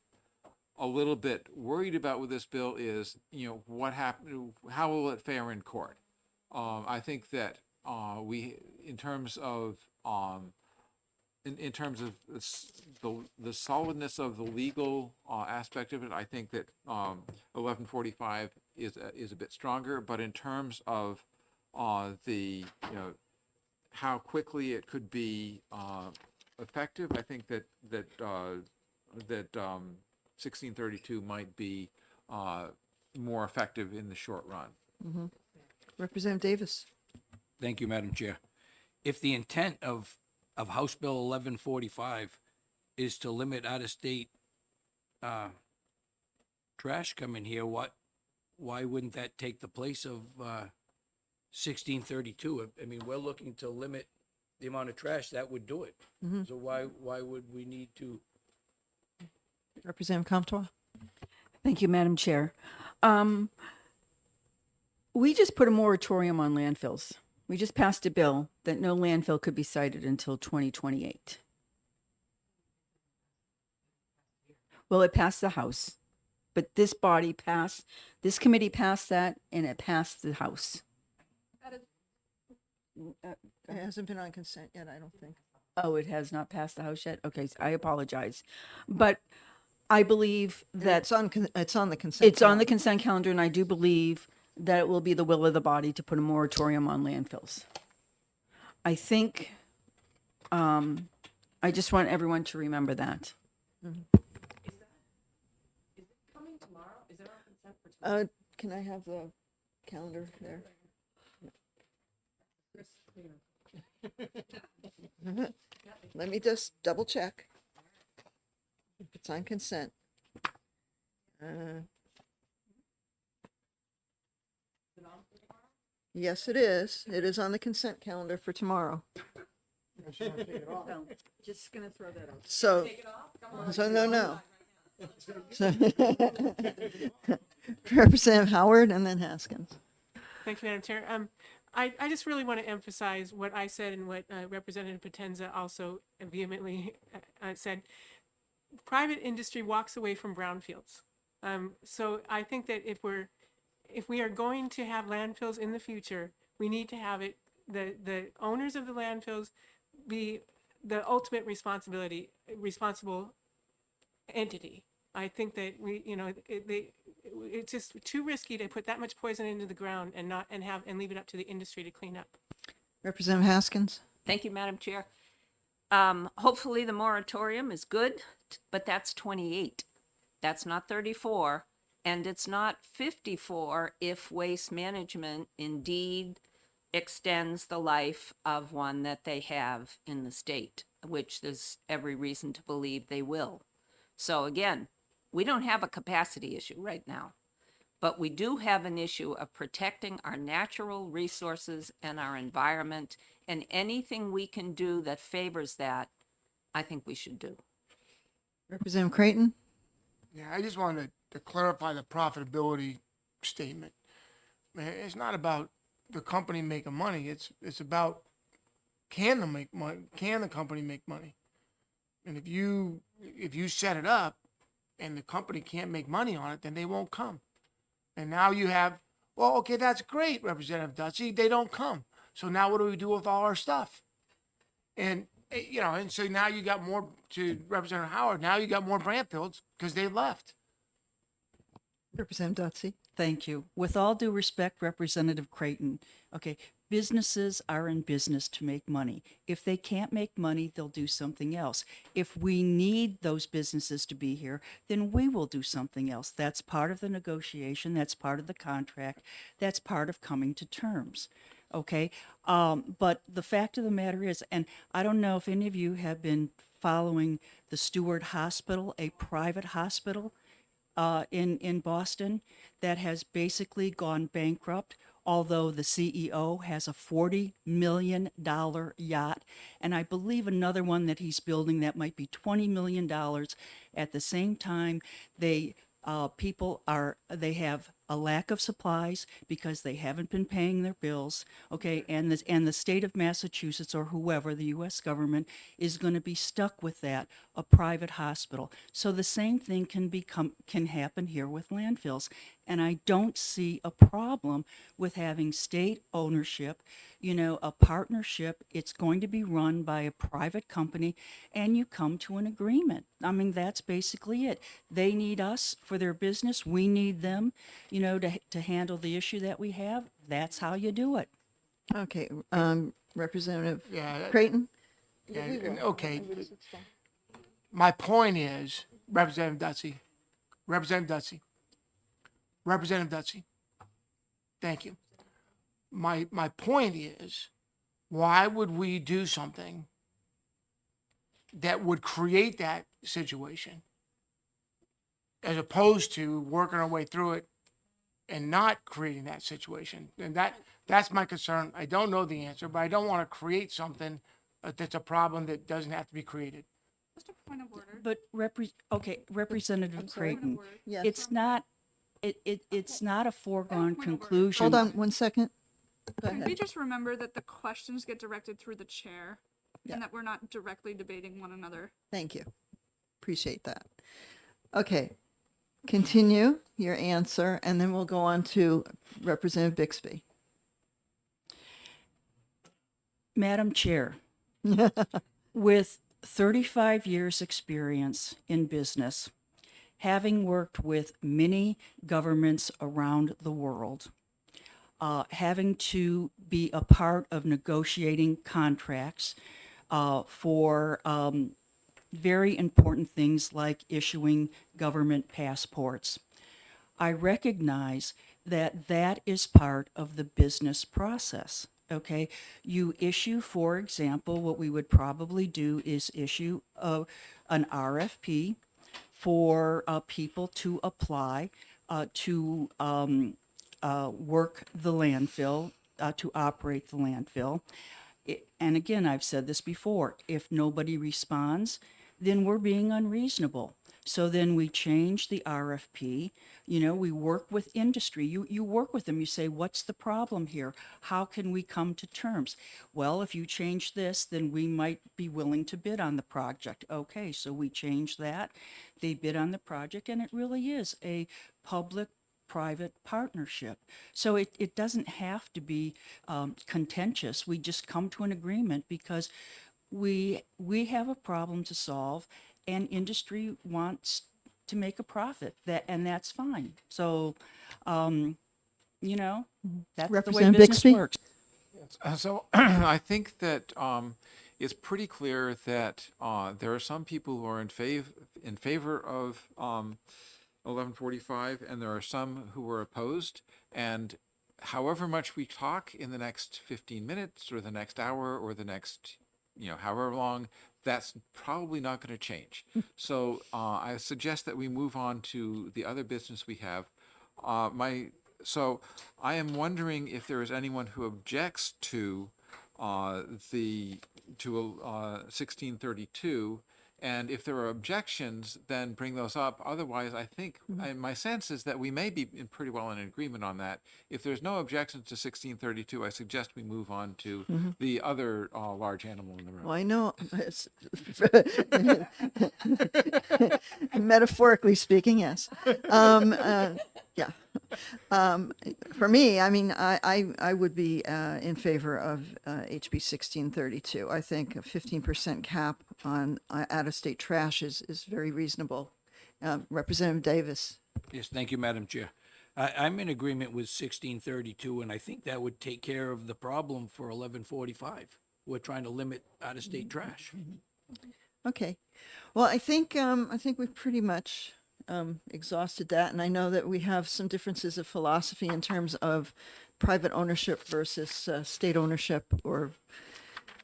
a little bit worried about with this bill is what happened, how will it fare in court? I think that in terms of the solidness of the legal aspect of it, I think that 1145 is a bit stronger. But in terms of the how quickly it could be effective, I think that 1632 might be more effective in the short run. Mm-hmm. Representative Davis. Thank you, Madam Chair. If the intent of House Bill 1145 is to limit out-of-state trash coming here, what why wouldn't that take the place of 1632? I mean, we're looking to limit the amount of trash that would do it. Mhm. So why would we need to? Representative Comtois? Thank you, Madam Chair. We just put a moratorium on landfills. We just passed a bill that no landfill could be sited until 2028. Well, it passed the House, but this committee passed that, and it passed the House. It hasn't been on consent yet, I don't think. Oh, it has not passed the House yet? Okay, so I apologize. But I believe And that it's on the consent. it's on the calendar. consent calendar, and I do believe that it will be the will of the body to put a moratorium on landfills. I think, I just want everyone to remember that. Can I have the calendar there? Let me just double check. If it's on consent. Yes, it is. It is on the consent calendar for tomorrow. Just gonna throw that out. So, no. So Representative Howard and then Haskins. Thank you, Madam Chair. I just really want to emphasize what I said and what Representative Potenza also vehemently said. Private industry walks away from brownfields. So I think that if we are going to have landfills in the future, we need to have the owners of the landfills be the ultimate responsible entity. I think that it's just too risky to put that much poison into the ground and leave it up to the industry to clean up. Representative Haskins. Thank you, Madam Chair. Hopefully the moratorium is good, but that's 28. That's not 34. And it's not 54 if waste management indeed extends the life of one that they have in the state, which there's every reason to believe they will. So again, we don't have a capacity issue right now, but we do have an issue of protecting our natural resources and our environment, and anything we can do that favors that, I think we should do. Representative Creighton. Yeah, I just wanted to clarify the profitability statement. Man, it's not about the company making money. It's about can the company make money? And if you set it up and the company can't make money on it, then they won't come. And now you have, well, okay, that's great, Representative Dutsey. They don't come. So now what do we do with all our stuff? And and so now you got more, to Representative Howard, now you got more Brantfields because they left. Representative Dutsey. Thank you. With all due respect, Representative Creighton, okay, businesses are in business to make money. If they can't make money, they'll do something else. If we need those businesses to be here, then we will do something else. That's part of the negotiation. That's part of the contract. That's part of coming to terms. Okay. But the fact of the matter is, and I don't know if any of you have been following the Stewart Hospital, a private hospital in Boston that has basically gone bankrupt, although the CEO has a $40 million yacht. And I believe another one that he's building that might be $20 million. At the same time, they have a lack of supplies because they haven't been paying their bills, okay, and the state of Massachusetts or whoever, the U.S. government, is going to be stuck with that, a private hospital. So the same thing can happen here with landfills, and I don't see a problem with having state ownership, a partnership. It's going to be run by a private company, and you come to an agreement. I mean, that's basically it. They need us for their business. We need them, to handle the issue that we have. That's how you do it. Okay. Representative Yeah. Creighton. Yeah, and okay. My point is, Representative Dutsey, thank you. My point is, why would we do something that would create that situation as opposed to working our way through it and not creating that situation. And that's my concern. I don't know the answer, but I don't want to create something that's a problem that doesn't have to be created. Just a point of order. But Representative Creighton, Yes. it's not, it's not a foregone Point of order. conclusion. Hold on 1 second. Go Could we ahead. just remember that the questions get directed through the chair Yeah. and that we're not directly debating one another? Thank you. Appreciate that. Okay. Continue your answer, and then we'll go on to Representative Bixby. Madam Chair, with 35 years' experience in business, having worked with many governments around the world, having to be a part of negotiating contracts for very important things like issuing government passports, I recognize that that is part of the business process. Okay, you issue, for example, what we would probably do is issue an RFP for people to apply to work the landfill, to operate the landfill. And again, I've said this before, if nobody responds, then we're being unreasonable. So then we change the RFP, we work with industry. You work with them, you say, what's the problem here? How can we come to terms? Well, if you change this, then we might be willing to bid on the project. Okay, so we change that. They bid on the project, and it really is a public-private partnership. So it doesn't have to be contentious. We just come to an agreement because we have a problem to solve, and industry wants to make a profit, and that's fine. So, that's the way Representative business Bixby? works. So I think that it's pretty clear that there are some people who are in favor of 1145, and there are some who are opposed. And however much we talk in the next 15 minutes or the next hour or the next, however long, that's probably not going to change. So I suggest that we move on to the other business we have. So I am wondering if there is anyone who objects to 1632, and if there are objections, then bring those up. Otherwise, I think my sense is that we may be pretty well in agreement on that. If there's no objections to 1632, I suggest we move on to the other large animal in the room. Well, I know, metaphorically speaking, yes. Yeah. For me, I mean, I would be in favor of HB 1632. I think a 15% cap on out-of-state trash is very reasonable. Representative Davis. Yes, thank you, Madam Chair. I'm in agreement with 1632, and I think that would take care of the problem for 1145. We're trying to limit out-of-state trash. Okay. Well, I think we've pretty much exhausted that, and I know that we have some differences of philosophy in terms of private ownership versus state ownership or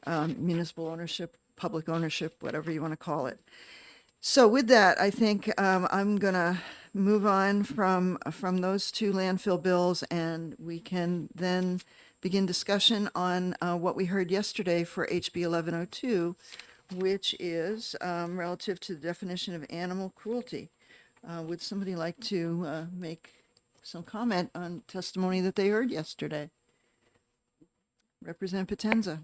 municipal ownership, public ownership, whatever you want to call it. So with that, I think I'm gonna move on from those two landfill bills, and we can then begin discussion on what we heard yesterday for HB 1102, which is relative to the definition of animal cruelty. Would somebody like to make some comment on testimony that they heard yesterday? Representative Potenza.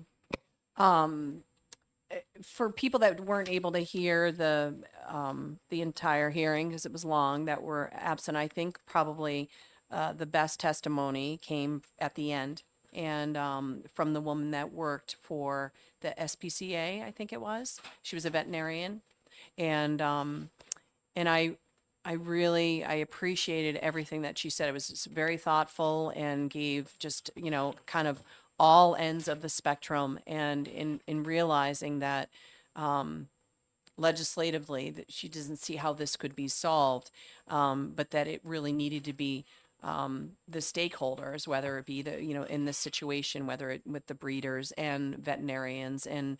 For people that weren't able to hear the entire hearing because it was long, that were absent, I think probably the best testimony came at the end, and from the woman that worked for the SPCA, I think it was. She was a veterinarian, and I appreciated everything that she said. It was just very thoughtful and gave just, kind of all ends of the spectrum, and in realizing that legislatively that she doesn't see how this could be solved, but that it really needed to be the stakeholders, whether it be in this situation, whether it with the breeders and veterinarians and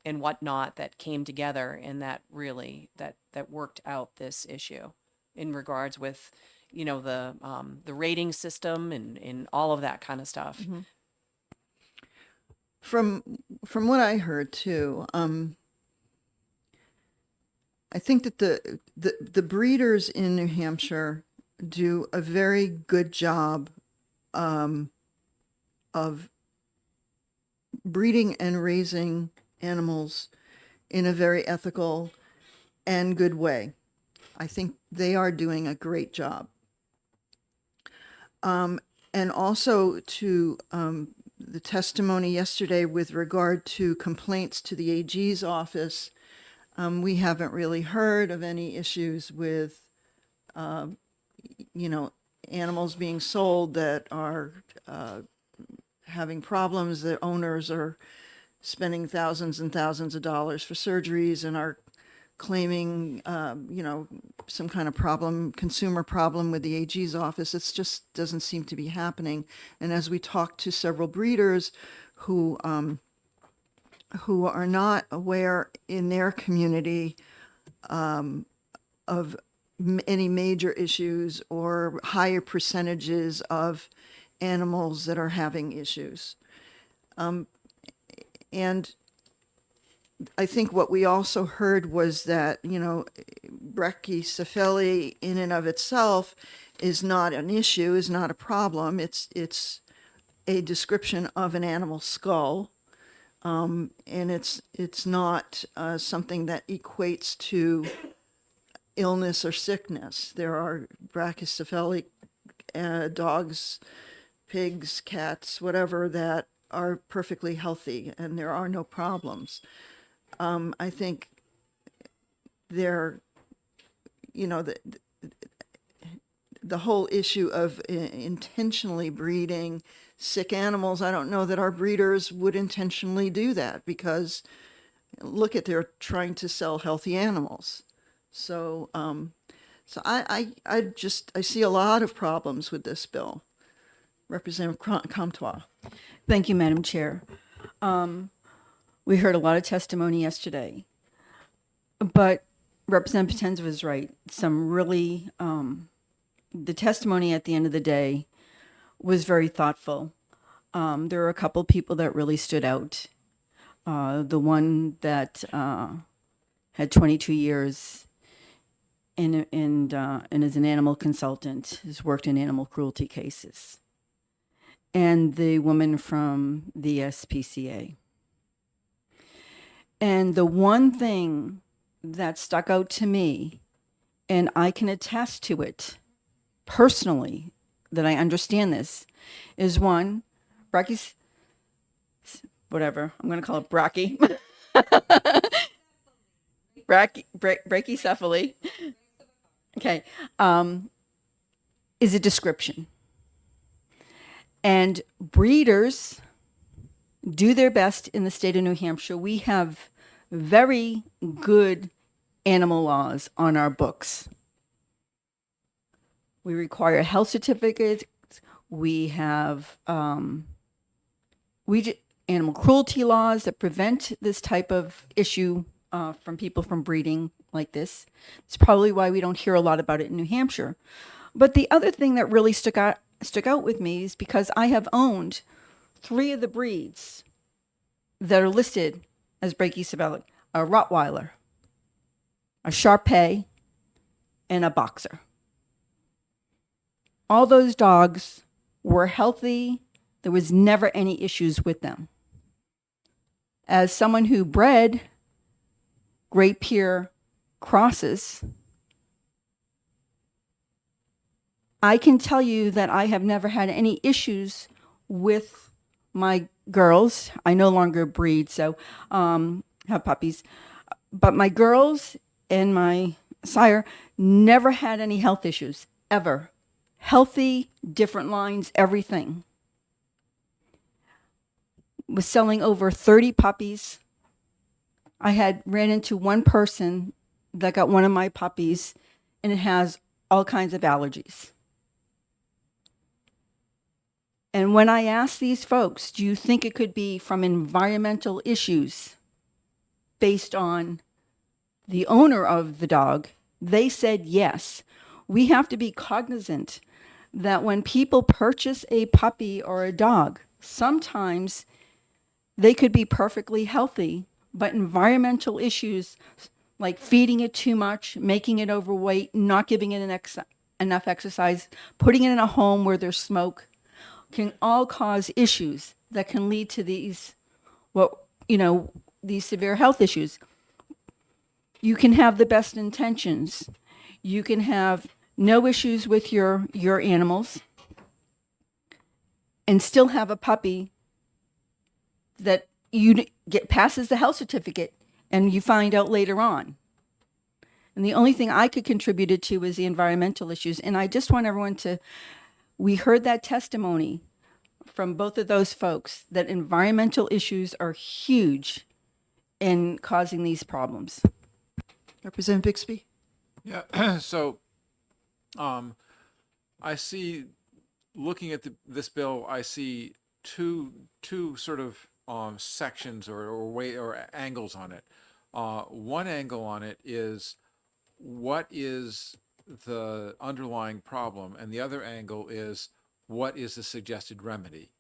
whatnot, that came together and that really that worked out this issue in regards with you know, the rating system and all of that kind of stuff. From what I heard too, I think that the breeders in New Hampshire do a very good job of breeding and raising animals in a very ethical and good way. I think they are doing a great job. And also to the testimony yesterday with regard to complaints to the AG's office, we haven't really heard of any issues with, animals being sold that are having problems. The owners are spending thousands and thousands of dollars for surgeries and are claiming, some kind of problem, consumer problem with the AG's office. It just doesn't seem to be happening. And as we talk to several breeders who are not aware in their community of any major issues or higher percentages of animals that are having issues. And I think what we also heard was that, brachycephaly in and of itself is not an issue, is not a problem. It's a description of an animal skull. And it's not something that equates to illness or sickness. There are brachycephalic dogs, pigs, cats, whatever, that are perfectly healthy and there are no problems. I think the whole issue of intentionally breeding sick animals, I don't know that our breeders would intentionally do that, because look at, they're trying to sell healthy animals. So, I see a lot of problems with this bill. Representative Comtois. Thank you, Madam Chair. We heard a lot of testimony yesterday, but Representative Potenza was right. Some really, the testimony at the end of the day was very thoughtful. There were a couple people that really stood out. The one that had 22 years and is an animal consultant, has worked in animal cruelty cases. And the woman from the SPCA. And the one thing that stuck out to me, and I can attest to it personally, that I understand this, is one, whatever, I'm going to call it brachycephaly. Okay. Is a description. And breeders do their best in the state of New Hampshire. We have very good animal laws on our books. We require health certificates. We have animal cruelty laws that prevent this type of issue from people from breeding like this. It's probably why we don't hear a lot about it in New Hampshire. But the other thing that really stuck out with me is because I have owned 3 of the breeds that are listed as brachycephalic: a Rottweiler, a Shar-Pei, and a Boxer. All those dogs were healthy. There was never any issues with them. As someone who bred Great Pyrenees crosses, I can tell you that I have never had any issues with my girls. I no longer breed, so have puppies. But my girls and my sire never had any health issues, ever. Healthy, different lines, everything. Was selling over 30 puppies. I ran into one person that got one of my puppies, and it has all kinds of allergies. And when I asked these folks, do you think it could be from environmental issues based on the owner of the dog, they said yes. we have to be cognizant that when people purchase a puppy or a dog, sometimes they could be perfectly healthy, but environmental issues like feeding it too much, making it overweight, not giving it enough exercise, putting it in a home where there's smoke, can all cause issues that can lead to these, these severe health issues. You can have the best intentions. You can have no issues with your animals and still have a puppy that you get passes the health certificate and you find out later on. And the only thing I could contribute it to is the environmental issues. And I just want everyone we heard that testimony from both of those folks that environmental issues are huge in causing these problems. Representative Bixby? Yeah, so I see, looking at this bill, I see two sort of sections or angles on it. One angle on it is what is the underlying problem, and the other angle is what is the suggested remedy.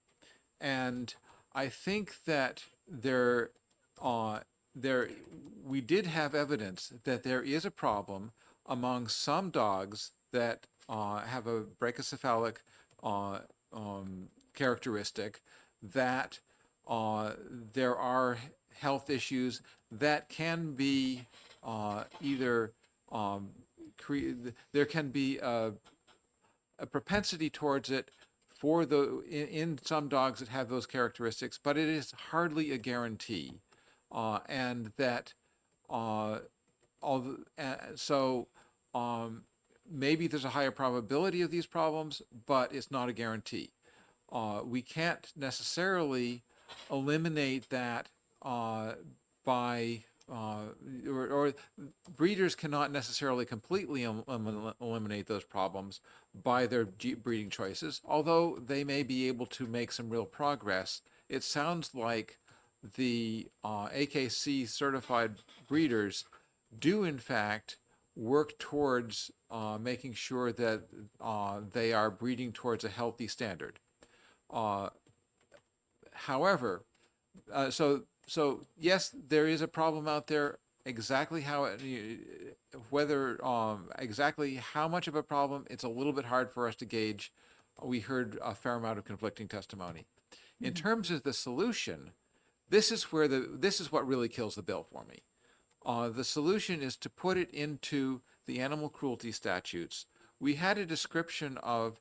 And I think that we did have evidence that there is a problem among some dogs that have a brachycephalic characteristic, that there are health issues that can be either there can be a propensity towards it for in some dogs that have those characteristics, but it is hardly a guarantee, and that maybe there's a higher probability of these problems, but it's not a guarantee. We can't necessarily eliminate that by or breeders cannot necessarily completely eliminate those problems by their breeding choices, although they may be able to make some real progress. It sounds like the AKC certified breeders do in fact work towards making sure that they are breeding towards a healthy standard. However, so yes, there is a problem out there. Exactly how exactly how much of a problem, it's a little bit hard for us to gauge. We heard a fair amount of conflicting testimony. In terms of the solution, this is what really kills the bill for me. The solution is to put it into the animal cruelty statutes. We had a description of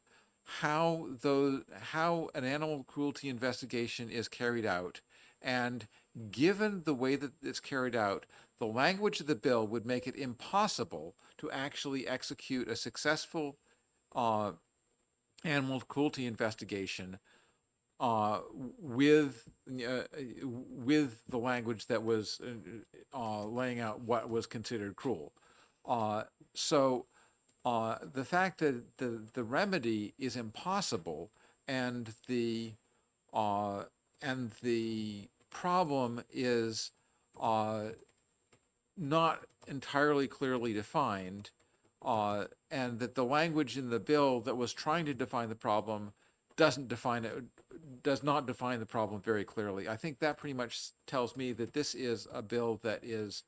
how an animal cruelty investigation is carried out, and given the way that it's carried out, the language of the bill would make it impossible to actually execute a successful animal cruelty investigation with the language that was laying out what was considered cruel. So the fact that the remedy is impossible and the problem is not entirely clearly defined, and that the language in the bill that was trying to define the problem does not define the problem very clearly. I think that pretty much tells me that this is a bill that is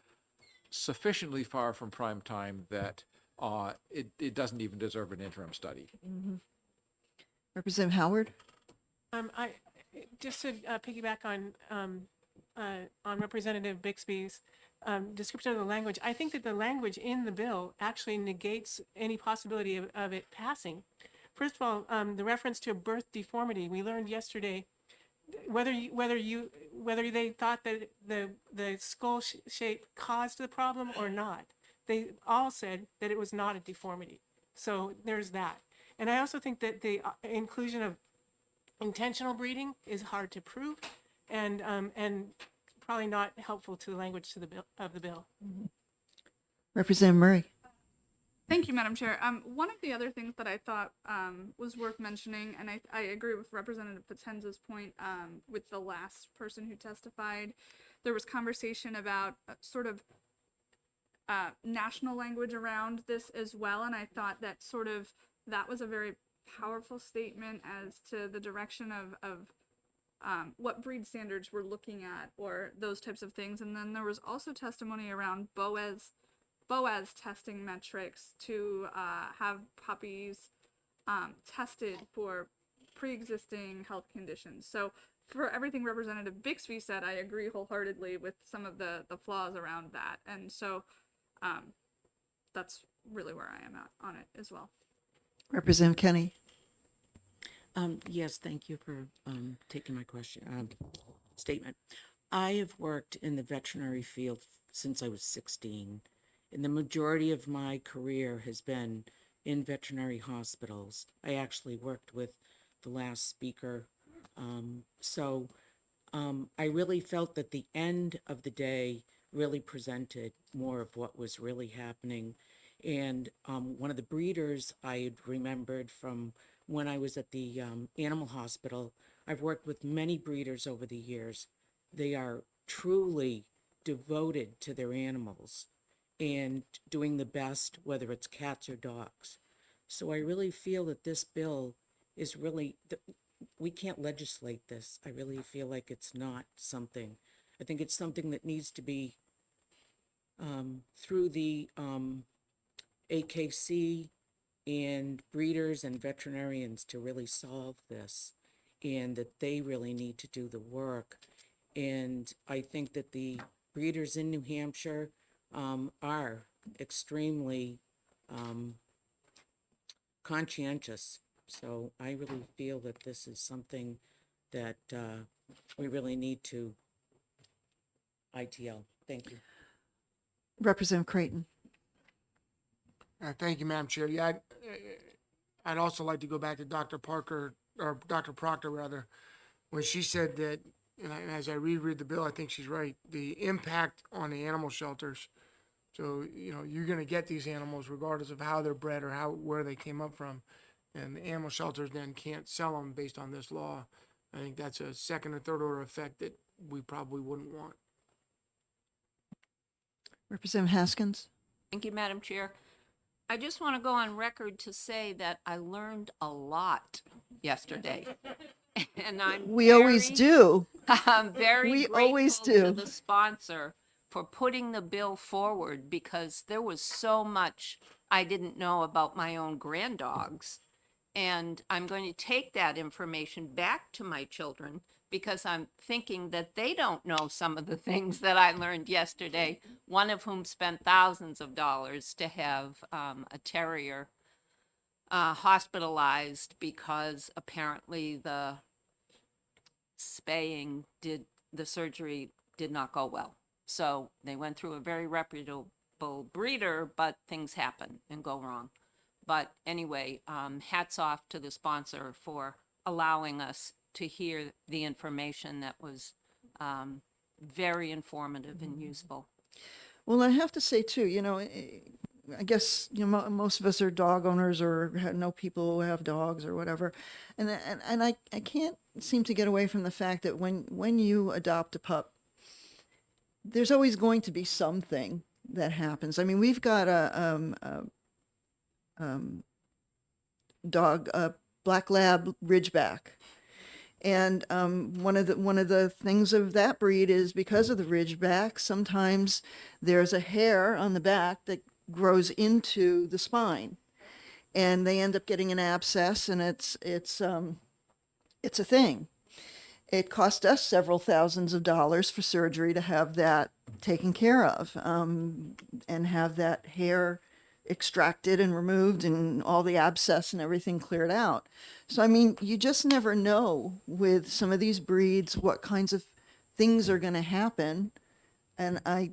sufficiently far from prime time that it doesn't even deserve an interim study. Mm-hmm. Representative Howard? I just to piggyback on Representative Bixby's description of the language. I think that the language in the bill actually negates any possibility of it passing. First of all, the reference to birth deformity. We learned yesterday whether they thought that the skull shape caused the problem or not. They all said that it was not a deformity. So there's that. And I also think that the inclusion of intentional breeding is hard to prove, and probably not helpful to the language of the bill. Mm-hmm. Representative Murray? Thank you, Madam Chair. One of the other things that I thought was worth mentioning, and I agree with Representative Potenza's point with the last person who testified, there was conversation about sort of national language around this as well. And I thought that that was a very powerful statement as to the direction of what breed standards we're looking at or those types of things. And then there was also testimony around BOAS testing metrics to have puppies tested for pre-existing health conditions. So for everything Representative Bixby said, I agree wholeheartedly with some of the flaws around that. And so that's really where I am at on it as well. Representative Kenny. Yes, thank you for taking my question statement. I have worked in the veterinary field since I was 16, and the majority of my career has been in veterinary hospitals. I actually worked with the last speaker. I really felt that the end of the day really presented more of what was really happening. And one of the breeders I had remembered from when I was at the animal hospital, I've worked with many breeders over the years. They are truly devoted to their animals and doing the best, whether it's cats or dogs. So I really feel that this bill is really, we can't legislate this. I really feel like it's not something. I think it's something that needs to be through the AKC and breeders and veterinarians to really solve this, and that they really need to do the work. And I think that the breeders in New Hampshire are extremely conscientious. So I really feel that this is something that we really need to ITL. Thank you. Representative Creighton. Thank you, Madam Chair. Yeah, I'd also like to go back to Dr. Parker, or Dr. Proctor rather, when she said that, and as I reread the bill, I think she's right, the impact on the animal shelters. So, you're going to get these animals regardless of how they're bred or where they came up from. And the animal shelters then can't sell them based on this law. I think that's a second or third order effect that we probably wouldn't want. Representative Haskins. Thank you, Madam Chair. I just want to go on record to say that I learned a lot yesterday. And We always do. I'm very We grateful always to do. the sponsor for putting the bill forward, because there was so much I didn't know about my own granddogs. And I'm going to take that information back to my children, because I'm thinking that they don't know some of the things that I learned yesterday, one of whom spent thousands of dollars to have a terrier hospitalized because apparently the surgery did not go well. So they went through a very reputable breeder, but things happen and go wrong. But anyway, hats off to the sponsor for allowing us to hear the information that was very informative and useful. Well, I have to say too, I guess most of us are dog owners or know people who have dogs or whatever, and I can't seem to get away from the fact that when you adopt a pup, there's always going to be something that happens. I mean, we've got a dog, a black lab Ridgeback. And one of the things of that breed is because of the Ridgeback, sometimes there's a hair on the back that grows into the spine, and they end up getting an abscess, and it's a thing. It cost us several thousands of dollars for surgery to have that taken care of, and have that hair extracted and removed and all the abscess and everything cleared out. So, I mean, you just never know with some of these breeds what kinds of things are going to happen. And I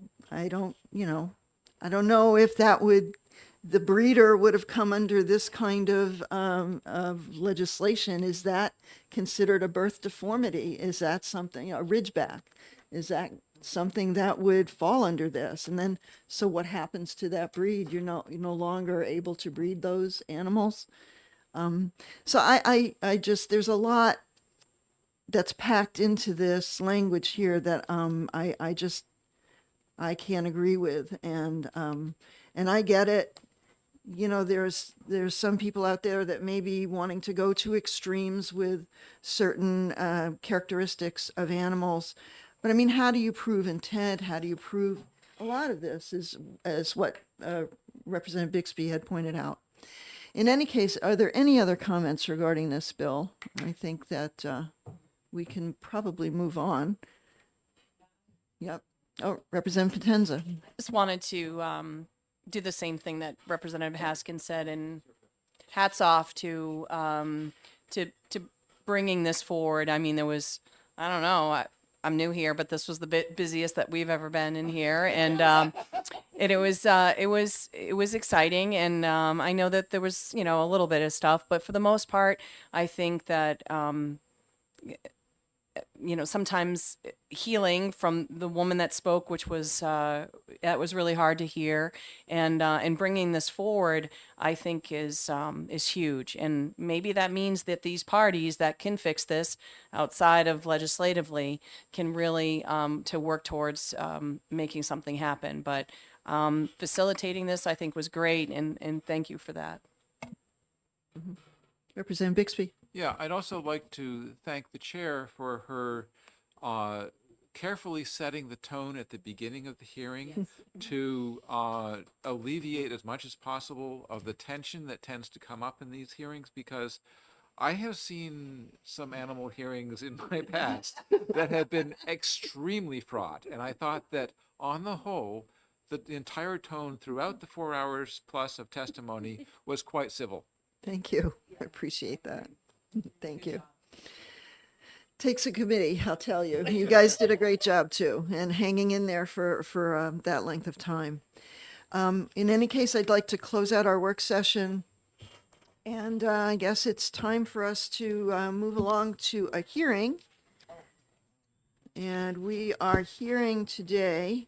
don't know if the breeder would have come under this kind of legislation. Is that considered a birth deformity? Is that something, a Ridgeback? Is that something that would fall under this? And then, so what happens to that breed? You're no longer able to breed those animals. So I just, there's a lot that's packed into this language here that I just I can't agree with. And I get it. You know, there's some people out there that may be wanting to go to extremes with certain characteristics of animals. But I mean, how do you prove intent? How do you prove a lot of this is as what Representative Bixby had pointed out. In any case, are there any other comments regarding this bill? I think that we can probably move on. Yep. Oh, Representative Potenza. Just wanted to do the same thing that Representative Haskins said, and hats off to bringing this forward. I mean, there was, I don't know, I'm new here, but this was the busiest that we've ever been in here, and it was exciting, and I know that there was, you know, a little bit of stuff, but for the most part, I think that you know, sometimes healing from the woman that spoke, which was that was really hard to hear, and bringing this forward, I think is huge, and maybe that means that these parties that can fix this outside of legislatively can really to work towards making something happen. But facilitating this, I think, was great, and thank you for that. Mm-hmm. Representative Bixby. Yeah, I'd also like to thank the chair for her carefully setting the tone at the beginning of the hearing to alleviate as much as possible of the tension that tends to come up in these hearings, because I have seen some animal hearings in my past that have been extremely fraught, and I thought that on the whole, the entire tone throughout the 4 hours plus of testimony was quite civil. Thank you. I appreciate that. Thank you. Takes a committee, I'll tell you. You guys did a great job too, and hanging in there for that length of time. In any case, I'd like to close out our work session, and I guess it's time for us to move along to a hearing. And we are hearing today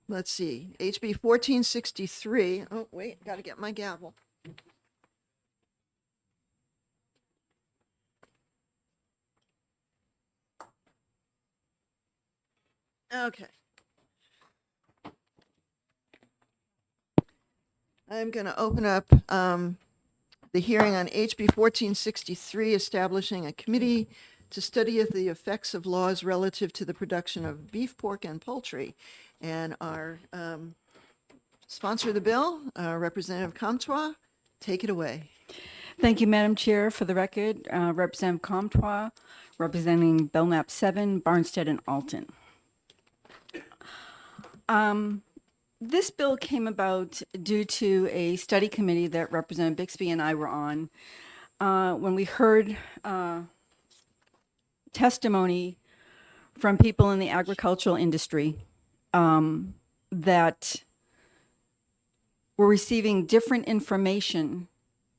let's see, HB 1463. Oh, wait, got to get my gavel. Okay. I'm going to open up the hearing on HB 1463, establishing a committee to study the effects of laws relative to the production of beef, pork, and poultry. And our sponsor of the bill, Representative Comtois, take it away. Thank you, Madam Chair. For the record, Representative Comtois, representing Belknap 7, Barnstead, and Alton. This bill came about due to a study committee that Representative Bixby and I were on when we heard testimony from people in the agricultural industry that were receiving different information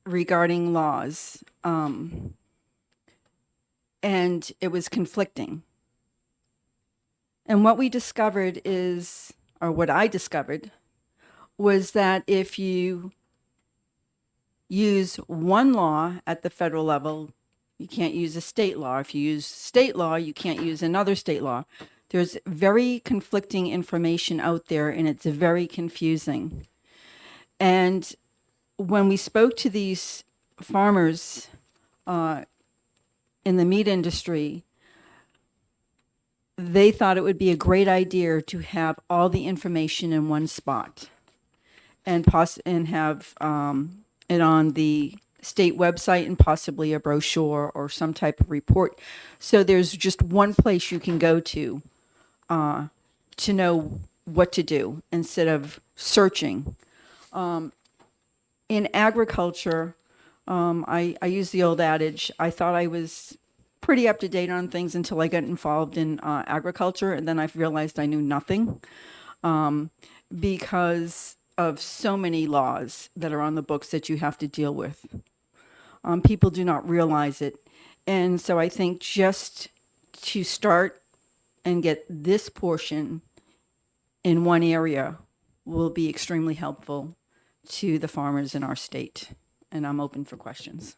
regarding laws, and it was conflicting. And what we discovered is, or what I discovered, was that if you use one law at the federal level, you can't use a state law. If you use state law, you can't use another state law. There's very conflicting information out there, and it's very confusing. And when we spoke to these farmers in the meat industry, they thought it would be a great idea to have all the information in one spot and have it on the state website and possibly a brochure or some type of report. So there's just one place you can go to know what to do instead of searching. In agriculture, I use the old adage, I thought I was pretty up to date on things until I got involved in agriculture, and then I realized I knew nothing because of so many laws that are on the books that you have to deal with. People do not realize it. And so I think just to start and get this portion in one area will be extremely helpful to the farmers in our state. And I'm open for questions.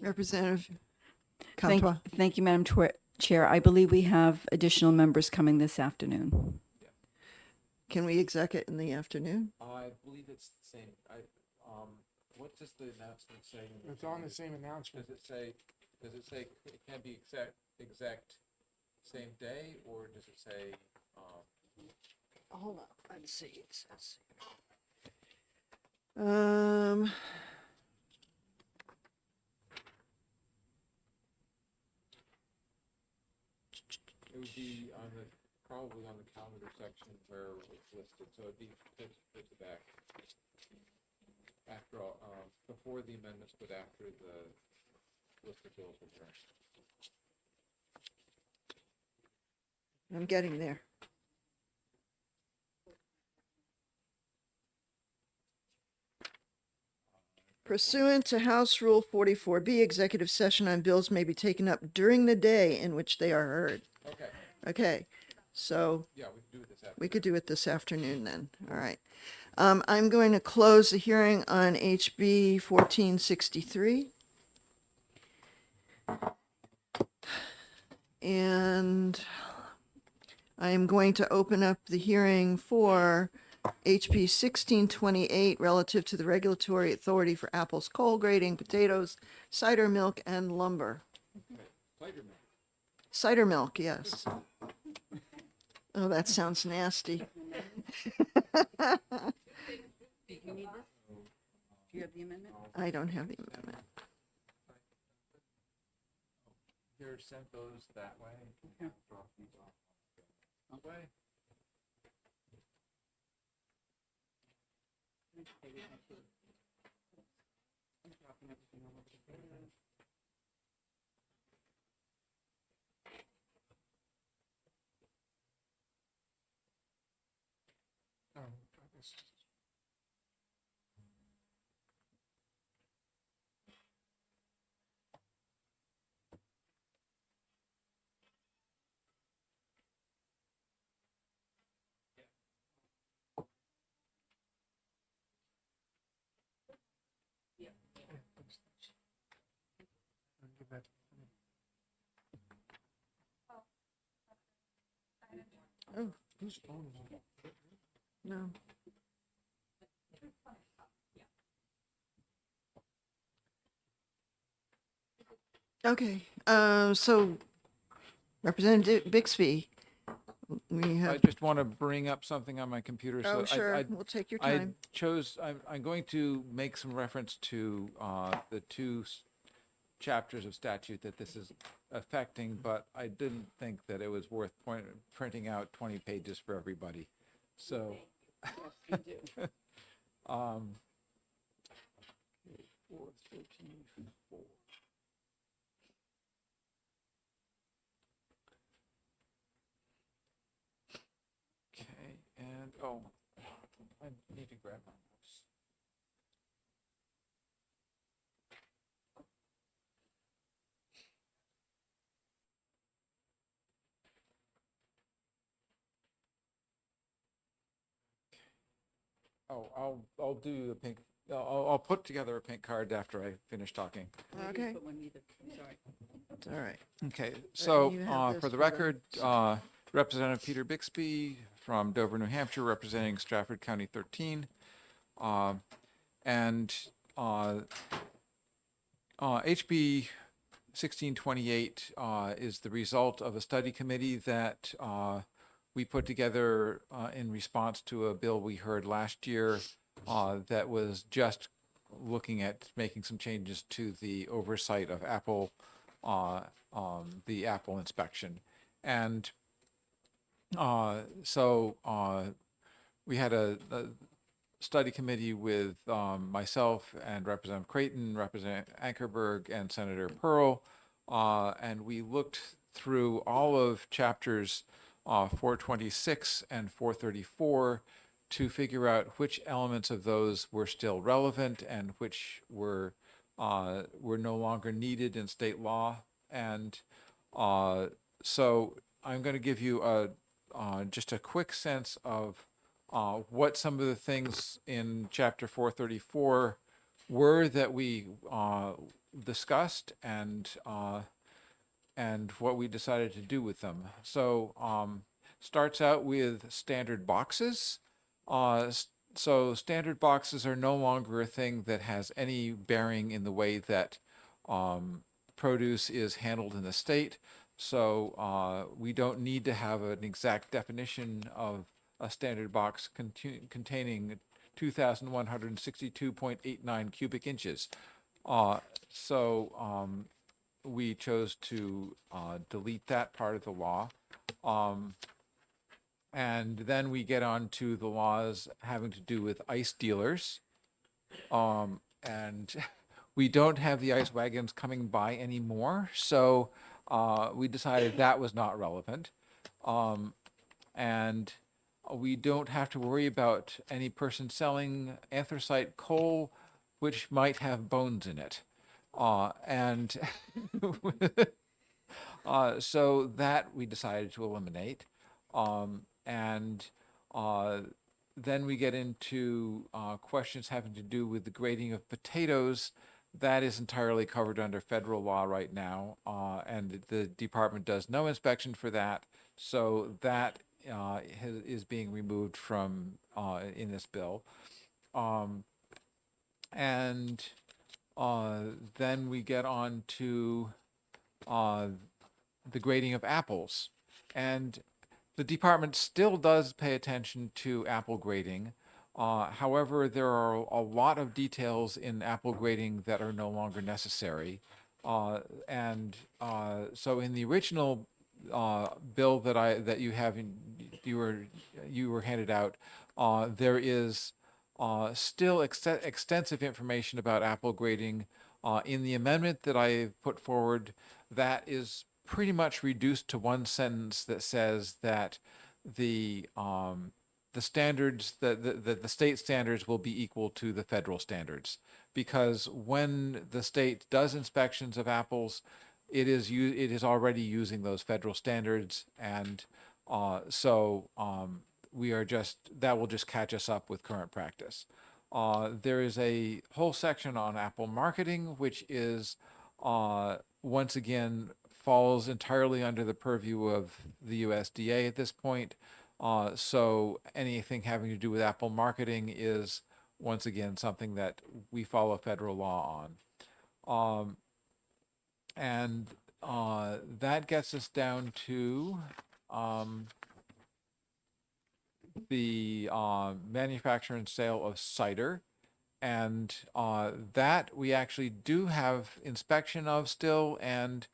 Representative Thank, Comtois. thank you, Madam Chair. I believe we have additional members coming this afternoon. Can we exec it in the afternoon? I believe it's the same. What does the announcement say? It's on the same announcement. Does it say it can be exact same day, or does it say, Hold on, let's see. It says. Um, it would be probably on the calendar section where it's listed, so it'd be towards the back. After all, before the amendments, but after the list of bills return. I'm getting there. Pursuant to House Rule 44B, executive session on bills may be taken up during the day in which they are heard. Okay, Okay, so yeah, we can do it this afternoon. we could do it this afternoon then. All right. I'm going to close the hearing on HB 1463. And I am going to open up the hearing for HB 1628 relative to the regulatory authority for apples, coal grading, potatoes, cider milk, and lumber. Cider milk. Cider milk, yes. Oh, that sounds nasty. Do you need this? Do you have the amendment? I don't have the amendment. Here, sent those that way. Drop these off that way. Oh, Oh, whose phone is it? no. Okay, so Representative Bixby, we I have, just want to bring up something on my computer. oh, So sure, we'll take your I time. chose, I'm going to make some reference to the two chapters of statute that this is affecting, but I didn't think that it was worth printing out 20 pages for everybody. So. um, 413(4). Okay, and, oh, I need to grab my notes. Oh, I'll do a pink, I'll put together a pink card after I finish talking. Okay, Put one either. Sorry. it's all right. Okay, so you have this for the for the- record, Representative Peter Bixby from Dover, New Hampshire, representing Stratford County 13. And HB 1628 is the result of a study committee that we put together in response to a bill we heard last year that was just looking at making some changes to the oversight of Apple, the Apple inspection. And so we had a study committee with myself and Representative Creighton, Representative Ankerberg, and Senator Pearl, and we looked through all of chapters 426 and 434 to figure out which elements of those were still relevant and which were no longer needed in state law. And so I'm going to give you just a quick sense of what some of the things in chapter 434 were that we discussed and what we decided to do with them. So starts out with standard boxes. So standard boxes are no longer a thing that has any bearing in the way that produce is handled in the state. So we don't need to have an exact definition of a standard box containing 2,162.89 cubic inches. We chose to delete that part of the law. And then we get on to the laws having to do with ice dealers. And we don't have the ice wagons coming by anymore, so we decided that was not relevant. And we don't have to worry about any person selling anthracite coal, which might have bones in it. So that we decided to eliminate. Then we get into questions having to do with the grading of potatoes. That is entirely covered under federal law right now, and the department does no inspection for that. So that is being removed from in this bill. Then we get on to the grading of apples. And the department still does pay attention to apple grading. However, there are a lot of details in apple grading that are no longer necessary. So in the original bill that you were handed out, there is still extensive information about apple grading. In the amendment that I put forward, that is pretty much reduced to one sentence that says that the standards, the state standards will be equal to the federal standards, because when the state does inspections of apples, it is already using those federal standards, and that will just catch us up with current practice. There is a whole section on apple marketing, which is once again falls entirely under the purview of the USDA at this point. So anything having to do with apple marketing is once again something that we follow federal law on. That gets us down to the manufacture and sale of cider. And that we actually do have inspection of still, and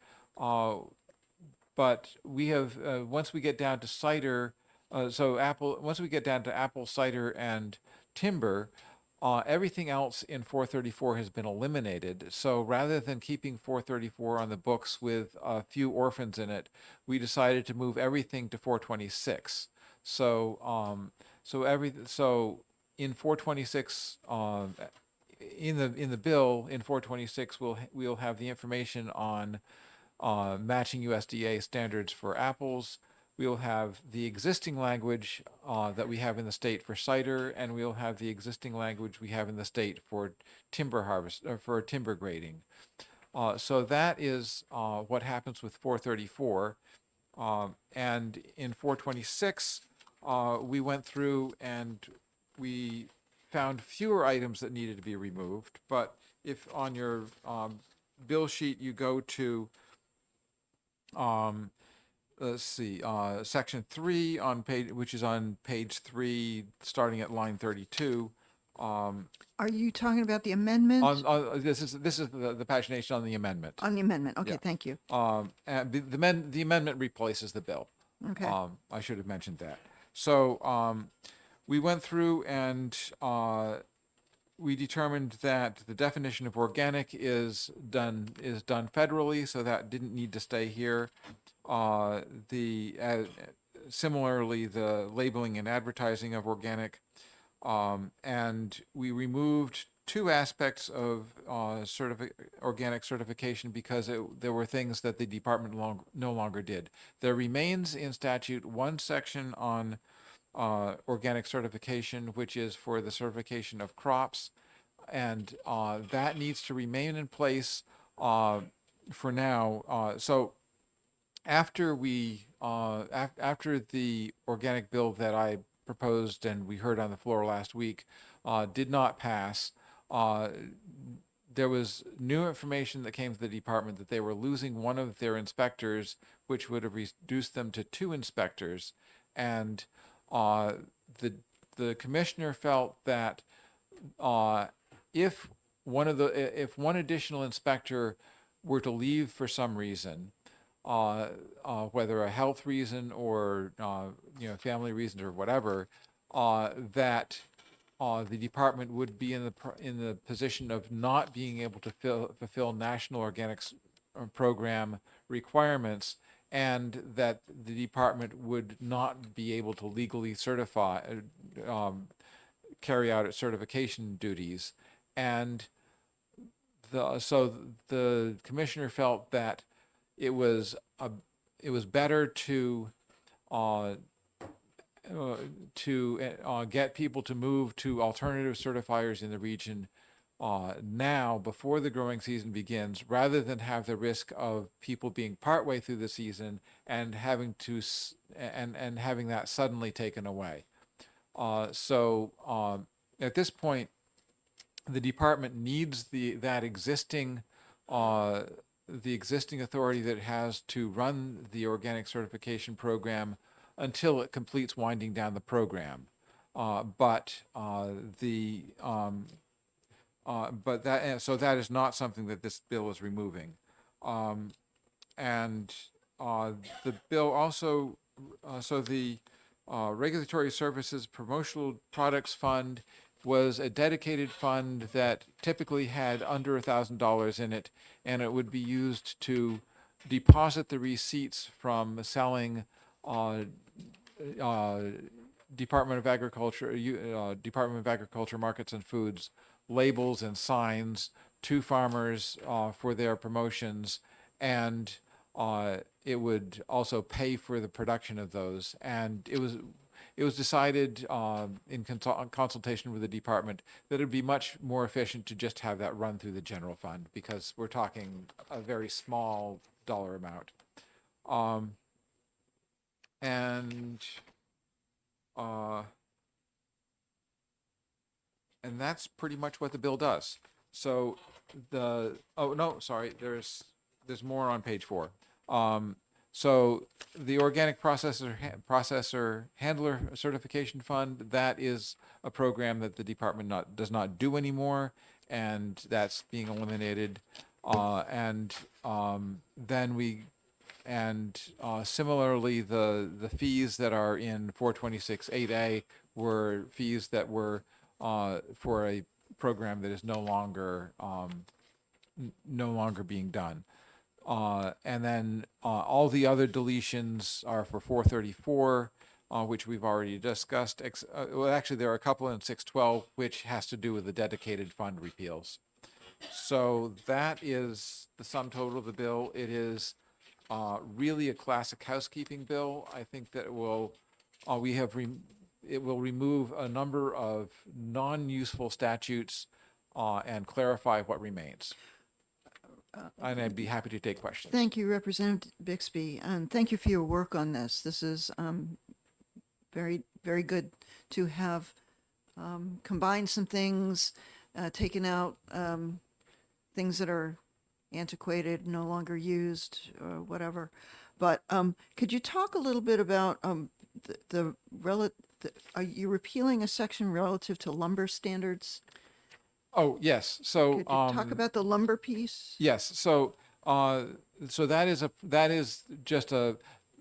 but we have once we get down to cider, once we get down to apple cider and timber, everything else in 434 has been eliminated. So rather than keeping 434 on the books with a few orphans in it, we decided to move everything to 426. So in 426, in the bill in 426, we'll have the information on matching USDA standards for apples. We'll have the existing language that we have in the state for cider, and we'll have the existing language we have in the state for timber harvest, or for timber grading. So that is what happens with 434. And in 426, we went through and we found fewer items that needed to be removed. But if on your bill sheet you go to let's see, section 3 on page, which is on page 3, starting at line 32. Are you talking about the amendment? This is the pagination on the amendment. On the amendment, okay, Yeah. thank you. And the amendment replaces the bill. Okay. I should have mentioned that. So we went through and we determined that the definition of organic is done federally, so that didn't need to stay here. Similarly, the labeling and advertising of organic, and we removed 2 aspects of organic certification because there were things that the department no longer did. There remains in statute 1 section on organic certification, which is for the certification of crops, that needs to remain in place for now. So after after the organic bill that I proposed and we heard on the floor last week did not pass, there was new information that came to the department that they were losing one of their inspectors, which would have reduced them to 2 inspectors. And the commissioner felt that if one additional inspector were to leave for some reason, whether a health reason or family reasons or whatever, that the department would be in the position of not being able to fulfill National Organics Program requirements, and that the department would not be able to legally certify, carry out its certification duties. And so the commissioner felt that it was better to get people to move to alternative certifiers in the region now before the growing season begins, rather than have the risk of people being partway through the season and having that suddenly taken away. So at this point, the department needs the existing authority that it has to run the organic certification program until it completes winding down the program. But that is not something that this bill is removing. And the bill also, the Regulatory Services Promotional Products Fund was a dedicated fund that typically had under $1,000 in it, and it would be used to deposit the receipts from selling Department of Agriculture Markets and Foods labels and signs to farmers for their promotions, and it would also pay for the production of those. And it was decided in consultation with the department that it would be much more efficient to just have that run through the general fund, because we're talking a very small dollar amount. And that's pretty much what the bill does. So there's more on page 4. So the Organic Processor Handler Certification Fund, that is a program that the department does not do anymore, and that's being eliminated. Similarly, the fees that are in 426.8A were fees that were for a program that is no longer being done. And then all the other deletions are for 434, which we've already discussed. Well, actually, there are a couple in 612, which has to do with the dedicated fund repeals. So that is the sum total of the bill. It is really a classic housekeeping bill. I think that it will remove a number of non-useful statutes and clarify what remains. And I'd be happy to take questions. Thank you, Representative Bixby, and thank you for your work on this. This is very, very good to have combined some things, taken out things that are antiquated, no longer used, or whatever. But could you talk a little bit about are you repealing a section relative to lumber standards? Oh, yes. So Could you talk about the lumber piece? Yes. So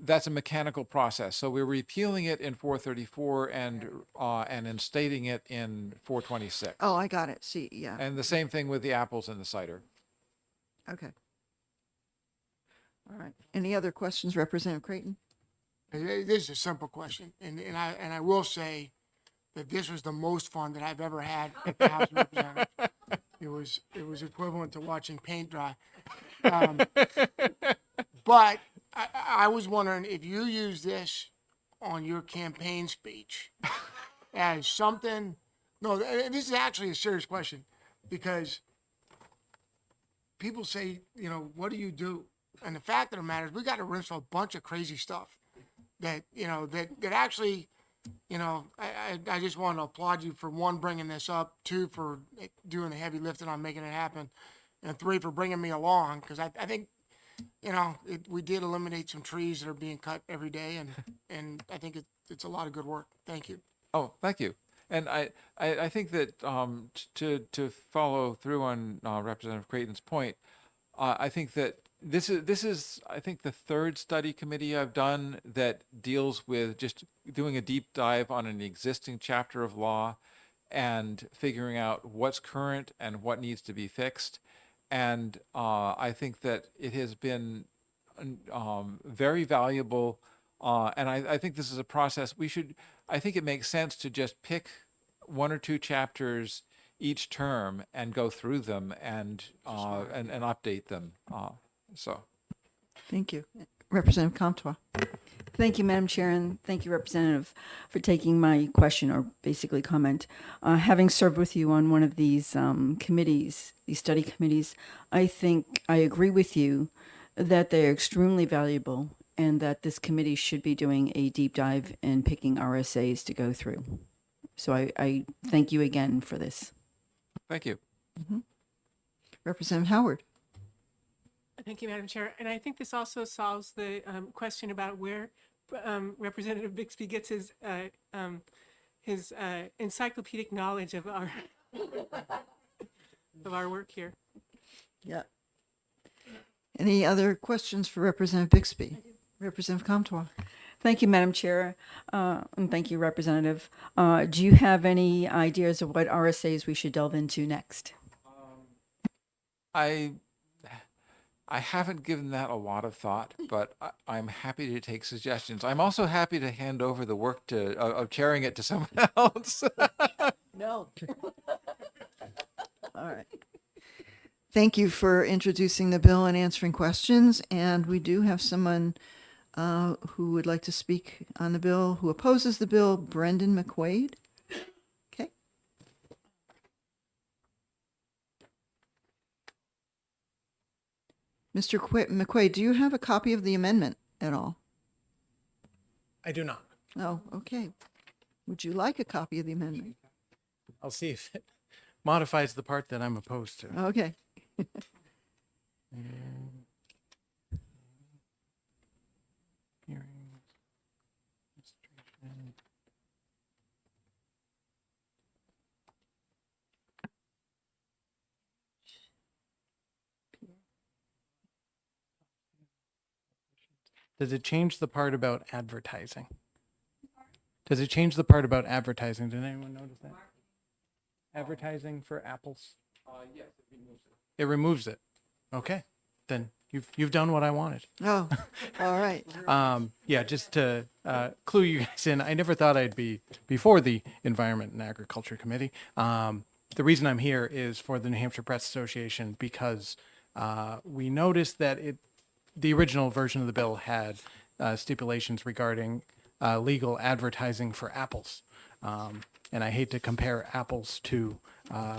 that's a mechanical process. So we're repealing it in 434 and instating it in 426. Oh, I got it. See, yeah. And the same thing with the apples and the cider. Okay. All right. Any other questions, Representative Creighton? This is a simple question, and I will say that this was the most fun that I've ever had at the House of Representatives. It was equivalent to watching paint dry. But I was wondering if you use this on your campaign speech as something. No, this is actually a serious question. because people say, you know, what do you do? And the fact of the matter is, we got to rinse a bunch of crazy stuff that, you know, that actually, you know, I just want to applaud you for one, bringing this up, two, for doing the heavy lifting on making it happen, and three, for bringing me along. Cause I think, you know, we did eliminate some trees that are being cut every day, and I think it's a lot of good work. Thank you. Oh, thank you. And I think that to follow through on Representative Creighton's point, I think that this is I think the third study committee I've done that deals with just doing a deep dive on an existing chapter of law and figuring out what's current and what needs to be fixed. And I think that it has been very valuable. And I think this is a process I think it makes sense to just pick one or two chapters each term and go through them and update them. So. Thank you. Representative Comtois. Thank you, Madam Chair, and thank you, Representative, for taking my question, or basically comment. Having served with you on one of these committees, these study committees, I think I agree with you that they are extremely valuable and that this committee should be doing a deep dive and picking RSAs to go through. So I thank you again for this. Thank you. Representative Howard. Thank you, Madam Chair. And I think this also solves the question about where Representative Bixby gets his encyclopedic knowledge of our of our work here. Yeah. Any other questions for Representative Bixby? Representative Comtois. Thank you, Madam Chair, and thank you, Representative. Do you have any ideas of what RSAs we should delve into next? I haven't given that a lot of thought, but I'm happy to take suggestions. I'm also happy to hand over the work of chairing it to someone else. No. All right. Thank you for introducing the bill and answering questions. And we do have someone who would like to speak on the bill, who opposes the bill, Brendan McQuaid. Okay. Mr. McQuaid, do you have a copy of the amendment at all? I do not. Oh, okay. Would you like a copy of the amendment? I'll see if it modifies the part that I'm opposed to. Okay. Does it change the part about advertising? Does it change the part about advertising? Did anyone notice that? Advertising for apples? Yes, it removes it. It removes it. Okay, then you've done what I wanted. Oh, all right. Yeah, just to clue you guys in, I never thought I'd be before the Environment and Agriculture Committee. The reason I'm here is for the New Hampshire Press Association because we noticed that the original version of the bill had stipulations regarding legal advertising for apples. And I hate to compare apples to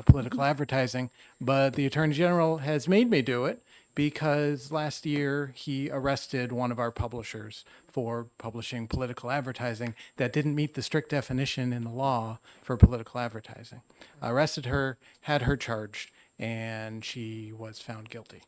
political advertising, but the Attorney General has made me do it because last year he arrested one of our publishers for publishing political advertising that didn't meet the strict definition in the law for political advertising. Arrested her, had her charged, and she was found guilty.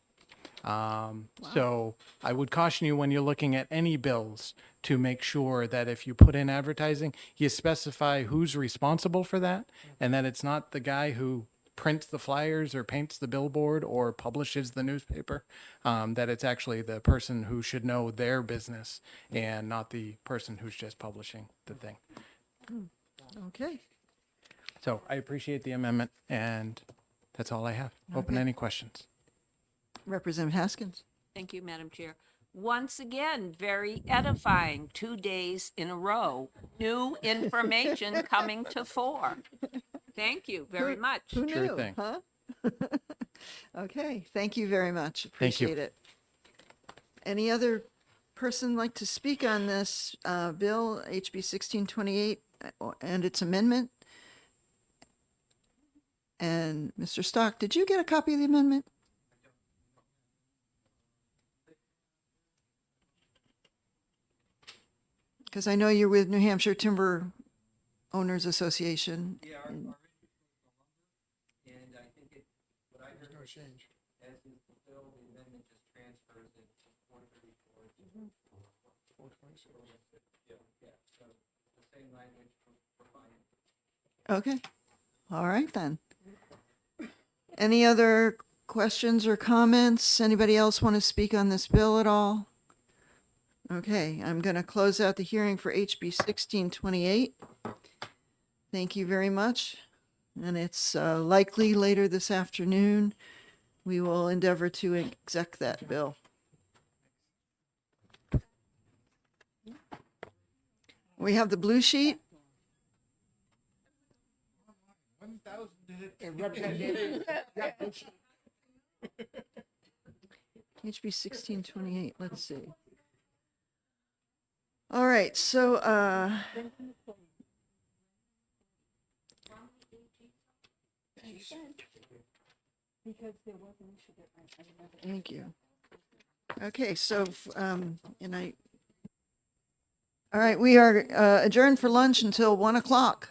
So I would caution you when you're looking at any bills to make sure that if you put in advertising, you specify who's responsible for that and that it's not the guy who prints the flyers or paints the billboard or publishes the newspaper, that it's actually the person who should know their business and not the person who's just publishing the thing. Okay. So I appreciate the amendment and that's all I have. Open Okay. any questions. Representative Haskins. Thank you, Madam Chair. Once again, very edifying, 2 days in a row, new information coming to fore. Thank you very much. Who Sure knew, thing. huh? Okay, thank you very much. Thank you. Appreciate it. Any other person like to speak on this bill, HB 1628, and its amendment? And Mr. Stock, did you get a copy of the amendment? Because I know you're with New Hampshire Timber Owners Association. Yeah, and- our and I think it, what I heard No change. as is fulfilled, the amendment just transfers it to 434. Yeah, so the same language for finance. Okay, all right then. Any other questions or comments? Anybody else want to speak on this bill at all? Okay, I'm going to close out the hearing for HB 1628. Thank you very much. And it's likely later this afternoon, we will endeavor to exec that bill. We have the blue sheet. And Representative, yeah, HB 1628, let's see. All right, so, thank you. Okay, so, all right, we are adjourned for lunch until 1 o'clock.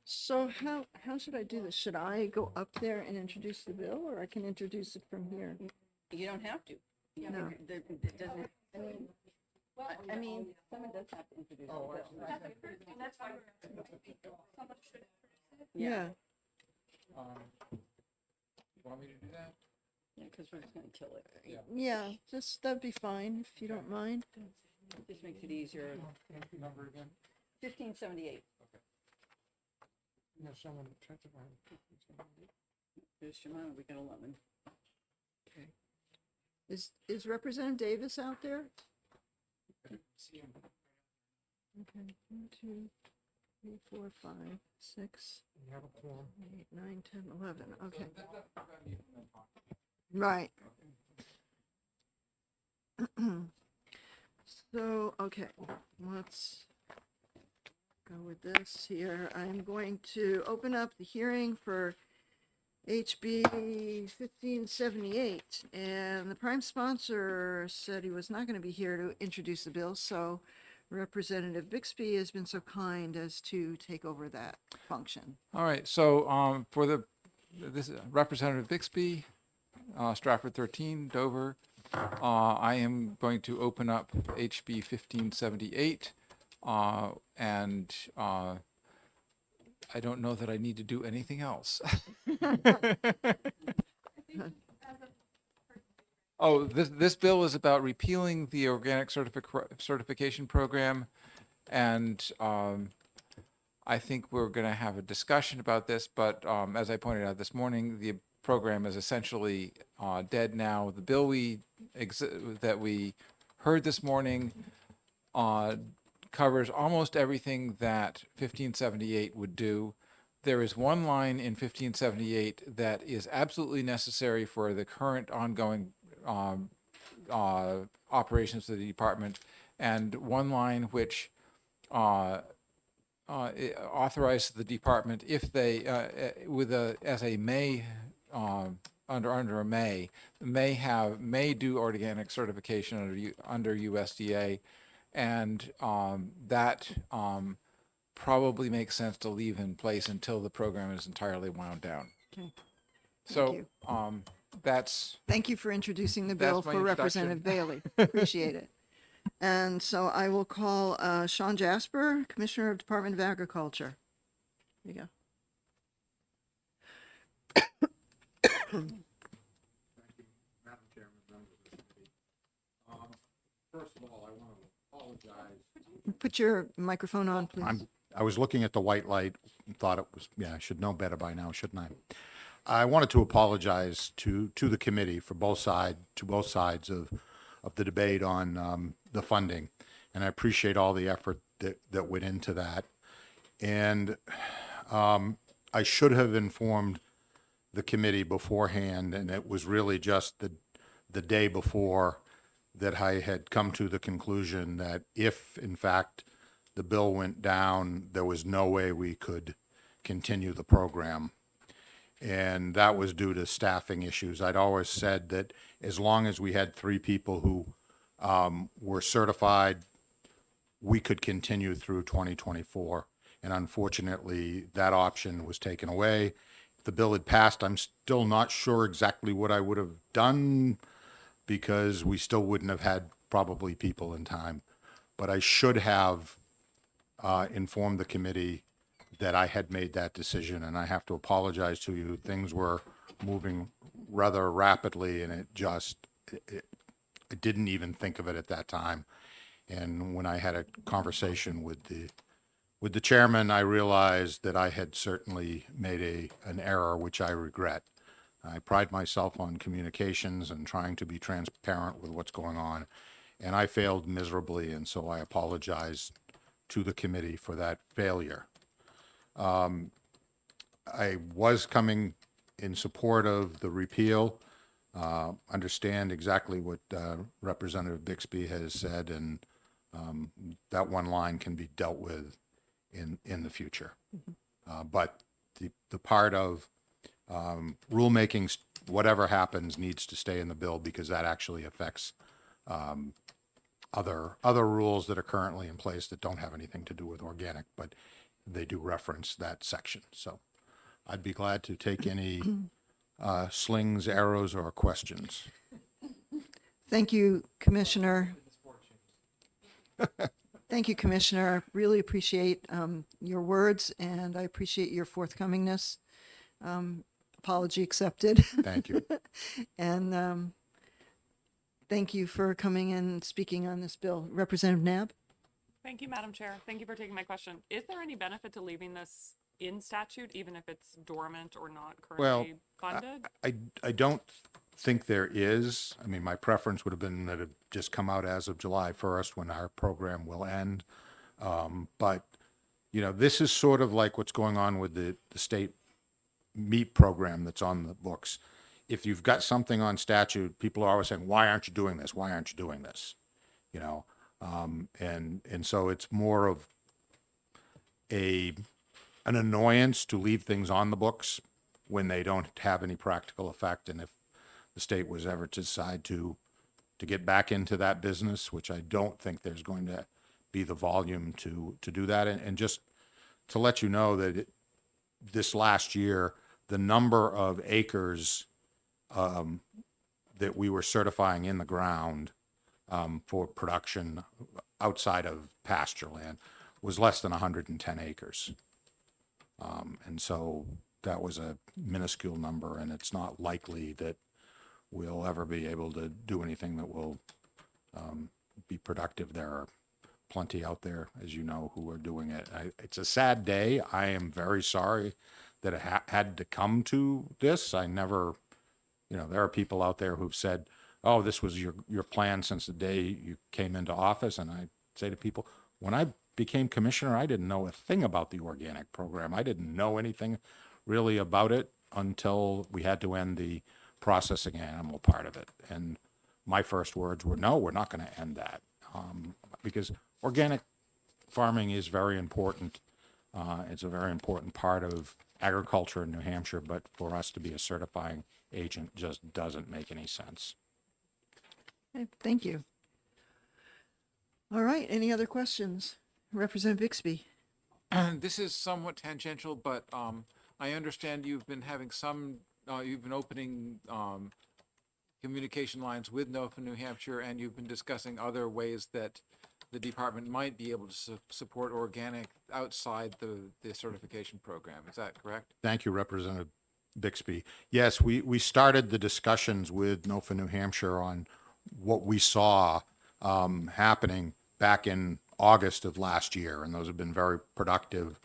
So how should I do this? Should I go up there and introduce the bill, or I can introduce it from here? You don't have to. No. It doesn't, I mean, someone does have to introduce the bill. Yeah. Want me to do that? Yeah, because we're just gonna kill it. Yeah, just, that'd be fine, if you don't mind. Just makes it easier. Number again? 1578. No, someone There's Shimano, we got 11. Is Representative Davis out there? Okay, 1, 2, 3, 4, 5, 6, You have a quorum. 8, 9, 10, 11, okay. Right. So, okay, let's go with this here. I'm going to open up the hearing for HB 1578, and the prime sponsor said he was not going to be here to introduce the bill, so Representative Bixby has been so kind as to take over that function. All right, so for this Representative Bixby, Stratford 13, Dover, I am going to open up HB 1578, and I don't know that I need to do anything else. Oh, this bill is about repealing the organic certification program, and I think we're going to have a discussion about this, but as I pointed out this morning, the program is essentially dead now. The bill that we heard this morning covers almost everything that 1578 would do. There is one line in 1578 that is absolutely necessary for the current ongoing operations of the department, and one line which authorizes the department, if they as a may under a may do organic certification under USDA, and that probably makes sense to leave in place until the program is entirely wound down. Okay. So you. that's Thank you for introducing the bill That's my for introduction. Representative Bailey. Appreciate it. And so I will call Sean Jasper, Commissioner of Department of Agriculture. There you go. Madam Chairman, members of the committee. First of all, I want to apologize. Put your microphone on, please. I was looking at the white light and thought it was, I should know better by now, shouldn't I? I wanted to apologize to the committee for both sides of the debate on the funding. And I appreciate all the effort that went into that. And I should have informed the committee beforehand, and it was really just the day before that I had come to the conclusion that if, in fact, the bill went down, there was no way we could continue the program. And that was due to staffing issues. I'd always said that as long as we had 3 people who were certified, we could continue through 2024. And unfortunately, that option was taken away. If the bill had passed, I'm still not sure exactly what I would have done, because we still wouldn't have had probably people in time. But I should have informed the committee that I had made that decision, and I have to apologize to you. Things were moving rather rapidly, and I didn't even think of it at that time. And when I had a conversation with the chairman, I realized that I had certainly made an error, which I regret. I pride myself on communications and trying to be transparent with what's going on, and I failed miserably, and so I apologize to the committee for that failure. I was coming in support of the repeal, understand exactly what Representative Bixby has said, and that one line can be dealt with. in the future. But the part of rulemaking, whatever happens, needs to stay in the bill because that actually affects other rules that are currently in place that don't have anything to do with organic, but they do reference that section. So I'd be glad to take any slings, arrows, or questions. Thank you, Commissioner. Thank you, Commissioner. Really appreciate your words, and I appreciate your forthcomingness. Apology accepted. Thank you. And thank you for coming and speaking on this bill. Representative Nab? Thank you, Madam Chair. Thank you for taking my question. Is there any benefit to leaving this in statute, even if it's dormant or not Well, currently funded? I don't think there is. I mean, my preference would have been that it just come out as of July 1st when our program will end. But, you know, this is sort of like what's going on with the state meat program that's on the books. If you've got something on statute, people are always saying, why aren't you doing this? Why aren't you doing this? You know, and so it's more of an annoyance to leave things on the books when they don't have any practical effect. And if the state was ever to decide to get back into that business, which I don't think there's going to be the volume to do that. And just to let you know that this last year, the number of acres that we were certifying in the ground for production outside of pasture land was less than 110 acres. And so that was a minuscule number, and it's not likely that we'll ever be able to do anything that will be productive. There are plenty out there, as you know, who are doing it. It's a sad day. I am very sorry that it had to come to this. I never, you know, there are people out there who've said, oh, this was your plan since the day you came into office. And I say to people, when I became commissioner, I didn't know a thing about the organic program. I didn't know anything really about it until we had to end the processing animal part of it. And my first words were, no, we're not going to end that, because organic farming is very important. It's a very important part of agriculture in New Hampshire, but for us to be a certifying agent just doesn't make any sense. Okay, thank you. All right, any other questions? Representative Bixby? This is somewhat tangential, but I understand you've been having you've been opening communication lines with NOFA New Hampshire, and you've been discussing other ways that the department might be able to support organic outside the certification program. Is that correct? Thank you, Representative Bixby. Yes, we started the discussions with NOFA New Hampshire on what we saw happening back in August of last year, and those have been very productive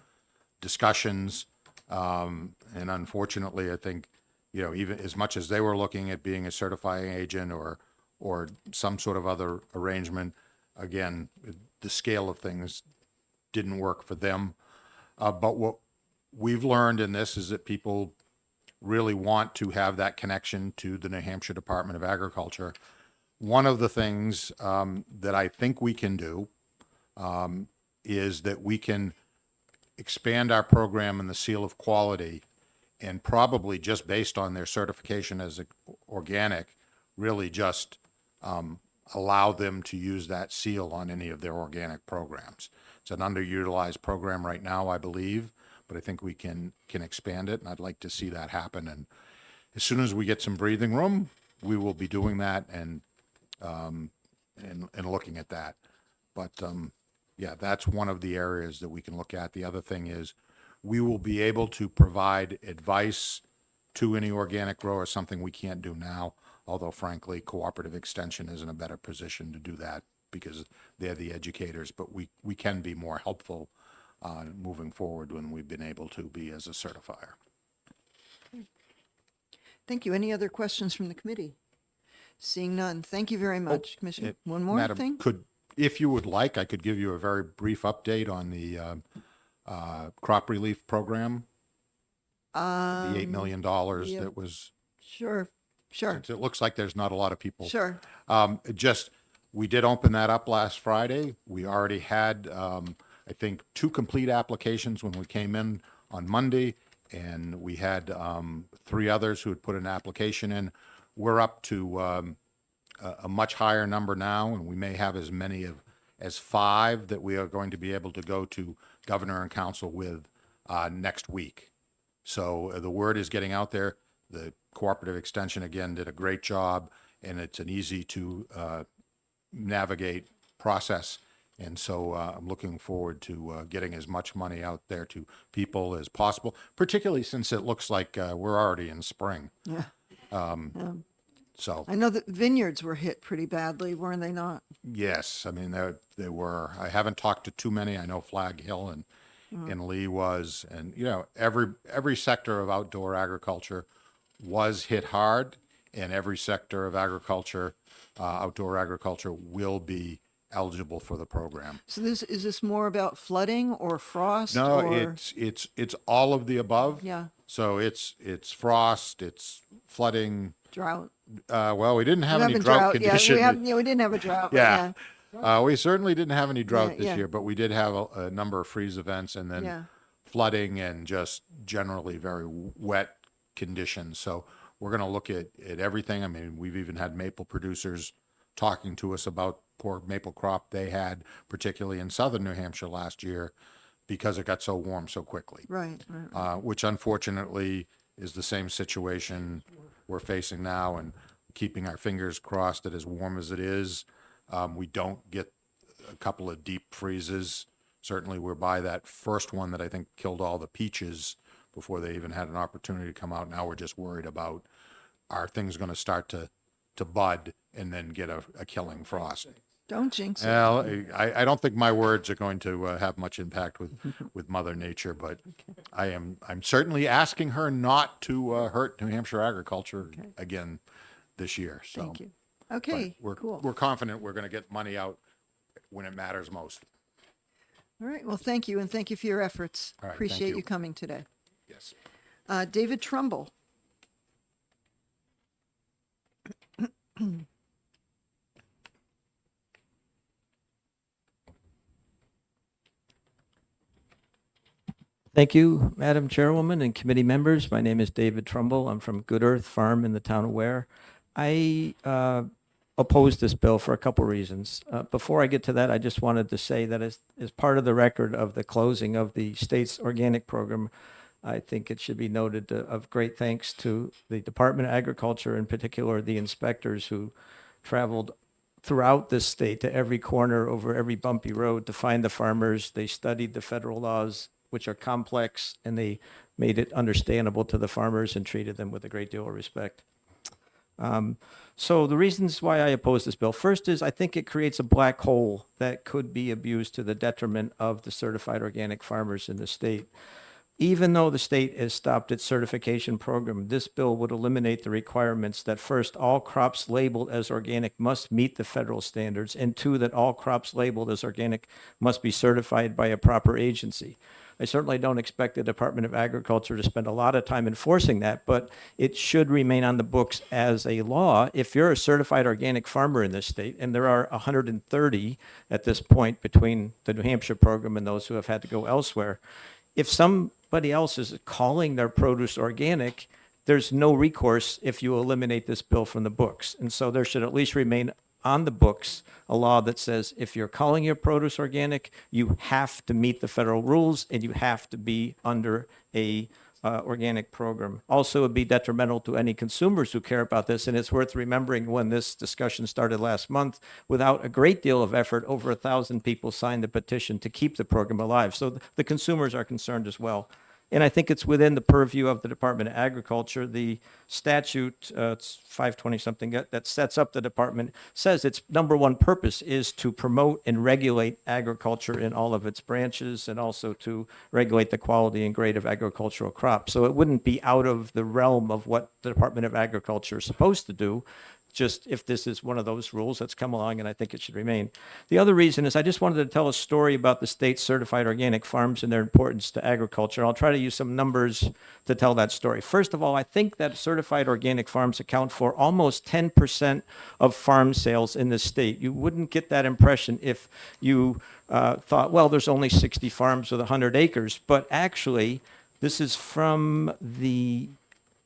discussions. And unfortunately, I think, you know, even as much as they were looking at being a certifying agent or some sort of other arrangement, again, the scale of things didn't work for them. But what we've learned in this is that people really want to have that connection to the New Hampshire Department of Agriculture. One of the things that I think we can do is that we can expand our program in the seal of quality, and probably just based on their certification as organic, really just allow them to use that seal on any of their organic programs. It's an underutilized program right now, I believe, but I think we can expand it, and I'd like to see that happen. And as soon as we get some breathing room, we will be doing that and looking at that. But yeah, that's one of the areas that we can look at. The other thing is we will be able to provide advice to any organic grower, something we can't do now, although frankly, Cooperative Extension is in a better position to do that because they're the educators, but we can be more helpful moving forward when we've been able to be as a certifier. Thank you. Any other questions from the committee? Seeing none. Thank you very much, Commissioner. One more Madam, thing? If you would like, I could give you a very brief update on the crop relief program, the $8 million yeah. that was. Sure. It looks like there's not a lot of people. Sure. We did open that up last Friday. We already had a I think, 2 complete applications when we came in on Monday, and we had 3 others who had put an application in. We're up to a much higher number now, and we may have as many as 5 that we are going to be able to go to governor and council with next week. So the word is getting out there. The Cooperative Extension, again, did a great job, and it's an easy to navigate process. And so I'm looking forward to getting as much money out there to people as possible, particularly since it looks like we're already in spring. Yeah. So, I know that vineyards were hit pretty badly, weren't they not? yes, I mean, they were. I haven't talked to too many. I know Flag Hill and Lee was, and, you know, every sector of outdoor agriculture was hit hard, and every sector of agriculture, outdoor agriculture, will be eligible for the program. So is this more about flooding or frost? No, or... it's all of the above. Yeah, So it's frost, it's flooding. drought. Well, we didn't have We any haven't drought condition. we didn't have a drought. But Yeah. We certainly didn't have any drought this yeah. year, but we did have a number of freeze events and then Yeah. flooding and just generally very wet conditions. So we're going to look at everything. I mean, we've even had maple producers talking to us about poor maple crop they had, particularly in southern New Hampshire last year, because it got so warm so quickly. Right. Which unfortunately is the same situation we're facing now, and keeping our fingers crossed that as warm as it is, we don't get a couple of deep freezes. Certainly we're by that first one that I think killed all the peaches before they even had an opportunity to come out. Now we're just worried about, are things going to start to bud and then get a killing frost? Don't jinx it. Well, I don't think my words are going to have much impact with Mother Nature, but I'm certainly asking her not to hurt New Hampshire agriculture again this year. So Thank you. Okay, we're cool. we're confident we're going to get money out when it matters most. All right. Well, thank you, and thank you for your efforts. All right, thank Appreciate you. you coming today. Yes. David Trumbull. Thank you, Madam Chairwoman and committee members. My name is David Trumbull. I'm from Good Earth Farm in the town of Ware. I oppose this bill for a couple reasons. Before I get to that, I just wanted to say that as part of the record of the closing of the state's organic program, I think it should be noted of great thanks to the Department of Agriculture, in particular the inspectors who traveled throughout this state to every corner, over every bumpy road to find the farmers. They studied the federal laws, which are complex, and they made it understandable to the farmers and treated them with a great deal of respect. So the reasons why I oppose this bill, first is I think it creates a black hole that could be abused to the detriment of the certified organic farmers in the state. Even though the state has stopped its certification program, this bill would eliminate the requirements that first, all crops labeled as organic must meet the federal standards, and two, that all crops labeled as organic must be certified by a proper agency. I certainly don't expect the Department of Agriculture to spend a lot of time enforcing that, but it should remain on the books as a law. If you're a certified organic farmer in this state, and there are 130 at this point between the New Hampshire program and those who have had to go elsewhere, if somebody else is calling their produce organic, there's no recourse if you eliminate this bill from the books. And so there should at least remain on the books a law that says if you're calling your produce organic, you have to meet the federal rules and you have to be under a organic program. Also, it would be detrimental to any consumers who care about this. And it's worth remembering when this discussion started last month, without a great deal of effort, over 1,000 people signed the petition to keep the program alive. So the consumers are concerned as well. And I think it's within the purview of the Department of Agriculture. The statute, it's 520-something, that sets up the department, says its number one purpose is to promote and regulate agriculture in all of its branches, and also to regulate the quality and grade of agricultural crops. So it wouldn't be out of the realm of what the Department of Agriculture is supposed to do, just if this is one of those rules that's come along, and I think it should remain. The other reason is I just wanted to tell a story about the state certified organic farms and their importance to agriculture. I'll try to to use some numbers to tell that story. First of all, I think that certified organic farms account for almost 10% of farm sales in the state. You wouldn't get that impression if you thought, well, there's only 60 farms with 100 acres. But actually, this is from the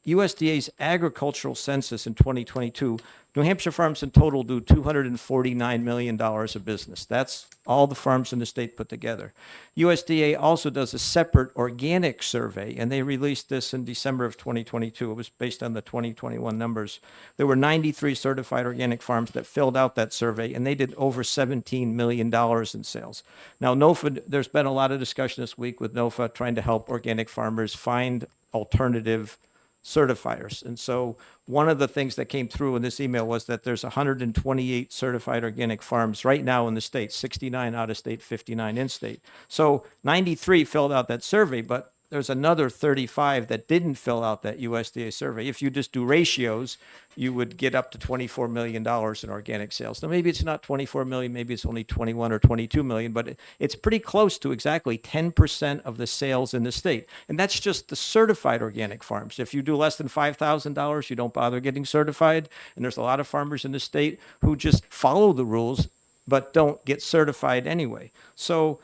USDA's agricultural census in 2022. New Hampshire farms in total do $249 million of business. That's all the farms in the state put together. USDA also does a separate organic survey, and they released this in December of 2022. It was based on the 2021 numbers. There were 93 certified organic farms that filled out that survey, and they did over $17 million in sales. Now, NOFA, there's been a lot of discussion this week with NOFA trying to help organic farmers find alternative certifiers. And so one of the things that came through in this email was that there's 128 certified organic farms right now in the state, 69 out of state, 59 in state. So 93 filled out that survey, but there's another 35 that didn't fill out that USDA survey. If you just do ratios, you would get up to $24 million in organic sales. Now, maybe it's not 24 million, maybe it's only 21 or 22 million, but it's pretty close to exactly 10% of the sales in the state. And that's just the certified organic farms. If you do less than $5,000, you don't bother getting certified. And there's a lot of farmers in the state who just follow the rules, but don't get certified anyway. So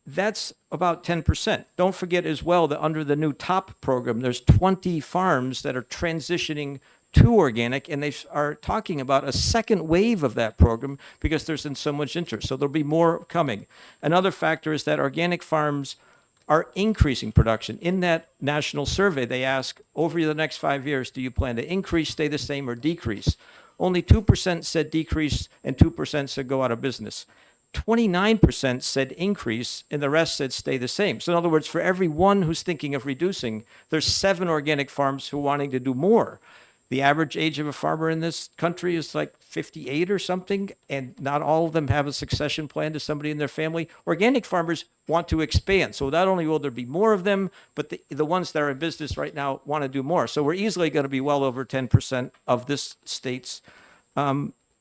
that's about 10%. Don't forget as well that under the new TOP program, there's 20 farms that are transitioning to organic, and they are talking about a second wave of that program because there's been so much interest. So there'll be more coming. Another factor is that organic farms are increasing production. In that national survey, they ask, over the next 5 years, do you plan to increase, stay the same, or decrease? Only 2% said decrease, and 2% said go out of business. 29% said increase, and the rest said stay the same. So in other words, for every one who's thinking of reducing, there's 7 organic farms who are wanting to do more. The average age of a farmer in this country is like 58 or something, and not all of them have a succession plan to somebody in their family. Organic farmers want to expand. So not only will there be more of them, but the ones that are in business right now want to do more. So we're easily going to be well over 10% of this state's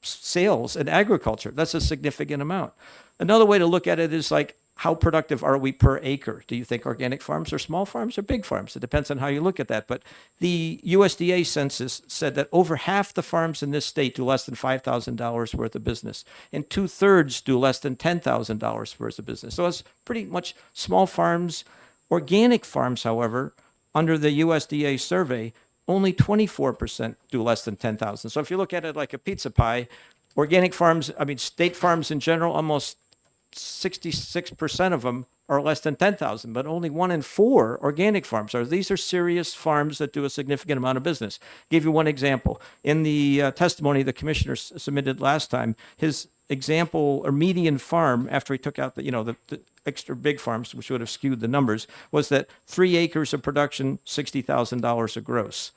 sales in agriculture. That's a significant amount. Another way to look at it is like, how productive are we per acre? Do you think organic farms are small farms or big farms? It depends on how you look at that. But the USDA census said that over half the farms in this state do less than $5,000 worth of business, and 2/3 do less than $10,000 worth of business. So it's pretty much small farms. Organic farms, however, under the USDA survey, only 24% do less than 10,000. So if you look at it like a pizza pie, organic farms, I mean, state farms in general, almost 66% of them are less than 10,000, but only 1 in 4 organic farms are. These are serious farms that do a significant amount of business. Give you one example. In the testimony the commissioner submitted last time, his example or median farm, after he took out the extra big farms, which would have skewed the numbers, was that 3 acres of production, $60,000 a gross.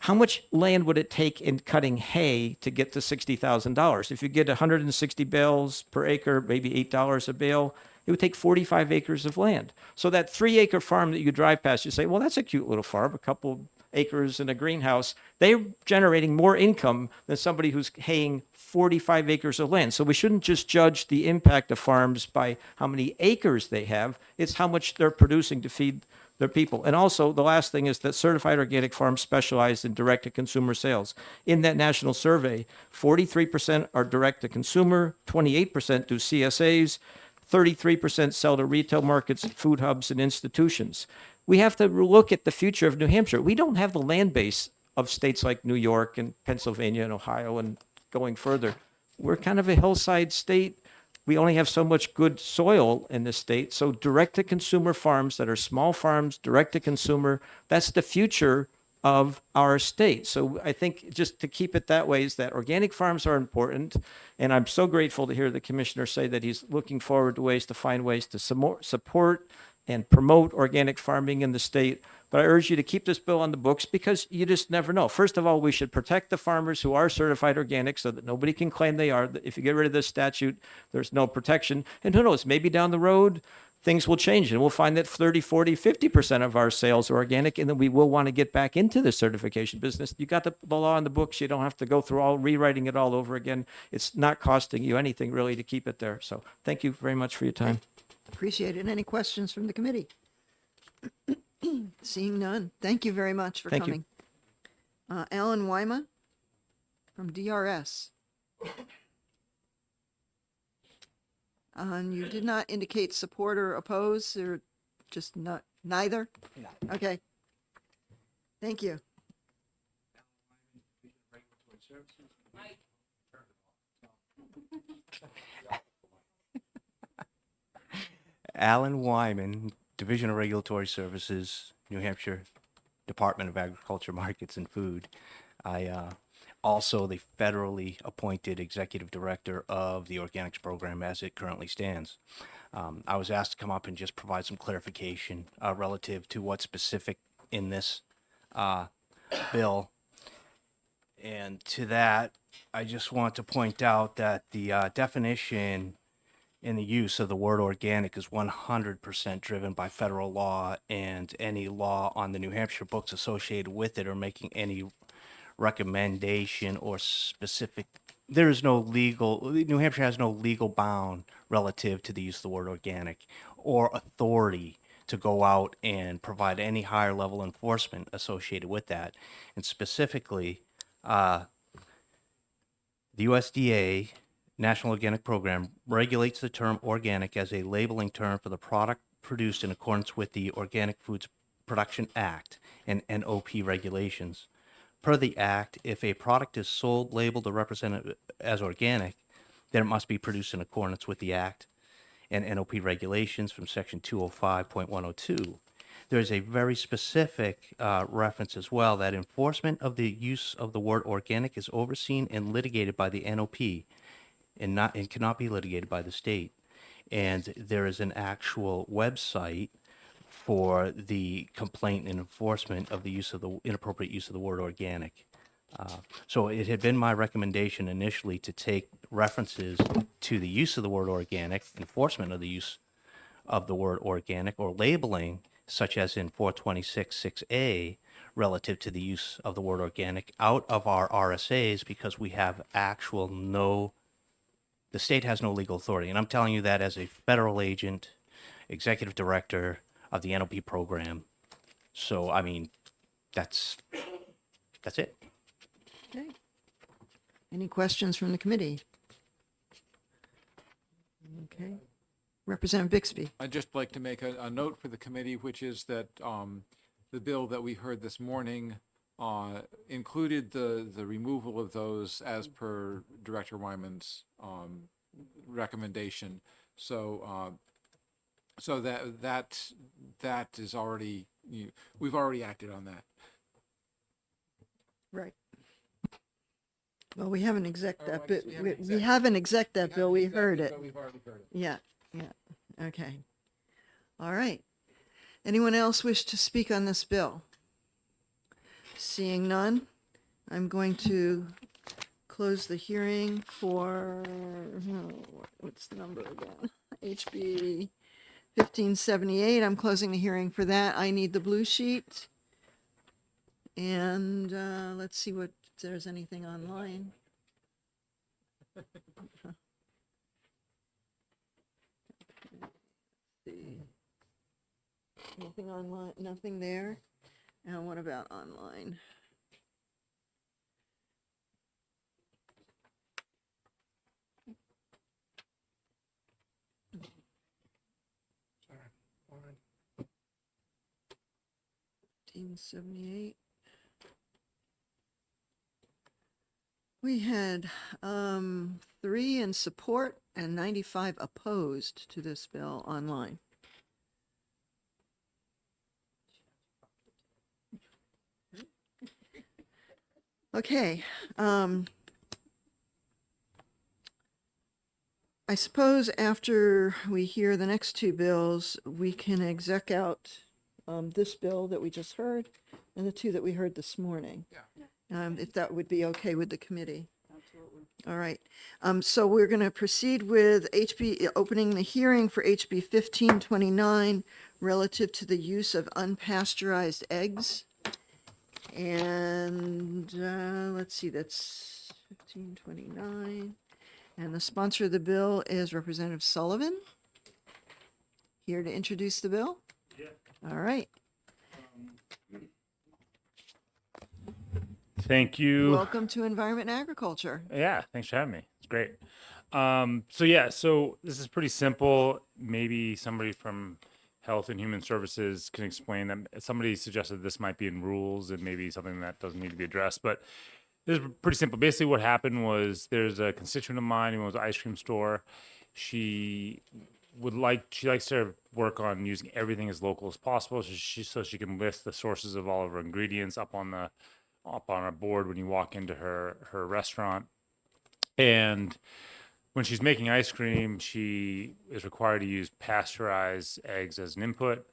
How much land would it take in cutting hay to get to $60,000? If you get 160 bales per acre, maybe $8 a bale, it would take 45 acres of land. So that 3-acre farm that you drive past, you say, well, that's a cute little farm, a couple acres in a greenhouse. They're generating more income than somebody who's haying 45 acres of land. So we shouldn't just judge the impact of farms by how many acres they have. It's how much they're producing to feed their people. And also, the last thing is that certified organic farms specialize in direct-to-consumer sales. In that national survey, 43% are direct-to-consumer, 28% do CSAs, 33% sell to retail markets, food hubs, and institutions. We have to look at the future of New Hampshire. We don't have the land base of states like New York and Pennsylvania and Ohio and going further. We're kind of a hillside state. We only have so much good soil in this state. So direct-to-consumer farms that are small farms, direct-to-consumer, that's the future of our state. So I think just to keep it that way is that organic farms are important. And I'm so grateful to hear the commissioner say that he's looking forward to ways to find ways to support and promote organic farming in the state. But I urge you to keep this bill on the books because you just never know. First of all, we should protect the farmers who are certified organic so that nobody can claim they are. If you get rid of this statute, there's no protection. And who knows, maybe down the road, things will change and we'll find that 30, 40, 50% of our sales are organic, and then we will want to get back into the certification business. You got the law on the books. You don't have to go through rewriting it all over again. It's not costing you anything really to keep it there. So thank you very much for your time. Appreciate it. Any questions from the committee? Seeing none. Thank you very much for Thank you. coming. Alan Wyma from DRS. And you did not indicate support or oppose, or just not, neither? Okay. Thank you. Alan Wyman, Division of Regulatory Services, New Hampshire Department of Agriculture, Markets and Food. I also the federally appointed executive director of the organics program as it currently stands. I was asked to come up and just provide some clarification relative to what's specific in this bill. And to that, I just want to point out that the definition in the use of the word organic is 100% driven by federal law, and any law on the New Hampshire books associated with it or making any recommendation or specific, there is no legal, New Hampshire has no legal bound relative to the use of the word organic or authority to go out and provide any higher level enforcement associated with that. And specifically, the USDA National Organic Program regulates the term organic as a labeling term for the product produced in accordance with the Organic Foods Production Act and NOP regulations. Per the Act, if a product is sold, labeled, or represented as organic, then it must be produced in accordance with the Act and NOP regulations from Section 205.102. There is a very specific reference as well that enforcement of the use of the word organic is overseen and litigated by the NOP and cannot be litigated by the state. And there is an actual website for the complaint and enforcement of the use of the inappropriate use of the word organic. So it had been my recommendation initially to take references to the use of the word organic, enforcement of the use of the word organic, or labeling, such as in 426.6a, relative to the use of the word organic, out of our RSAs, because we have the state has no legal authority. And I'm telling you that as a federal agent, executive director of the NOP program. So, I mean, that's it. Okay. Any questions from the committee? Okay. Representative Bixby. I'd just like to make a note for the committee, which is that the bill that we heard this morning included the removal of those as per Director Wyman's recommendation. So so that is already, we've already acted on that. Right. Well, we haven't exec that, but we haven't exec that bill. We heard it. We've already heard it. Yeah, yeah. Okay. All right. Anyone else wish to speak on this bill? Seeing none, I'm going to close the hearing for, what's the number again? HB 1578. I'm closing the hearing for that. I need the blue sheet. And let's see if there's anything online. See. Anything online? Nothing there. And what about online? Sorry. 1578. We had 3 in support and 95 opposed to this bill online. Okay. I suppose after we hear the next 2 bills, we can exec out this bill that we just heard and the 2 that we heard this morning. Yeah. If that would be okay with the committee. Absolutely. All right. So we're going to proceed with opening the hearing for HB 1529 relative to the use of unpasteurized eggs. And let's see, that's 1529. And the sponsor of the bill is Representative Sullivan. Here to introduce the bill? Yeah. All right. Thank you. Welcome to Environment and Agriculture. Yeah, thanks for having me. It's great. So this is pretty simple. Maybe somebody from Health and Human Services can explain them. Somebody suggested this might be in rules and maybe something that doesn't need to be addressed, but this is pretty simple. Basically, what happened was there's a constituent of mine who owns an ice cream store. She likes to work on using everything as local as possible, so she can list the sources of all of her ingredients up on a board when you walk into her restaurant. And when she's making ice cream, she is required to use pasteurized eggs as an input,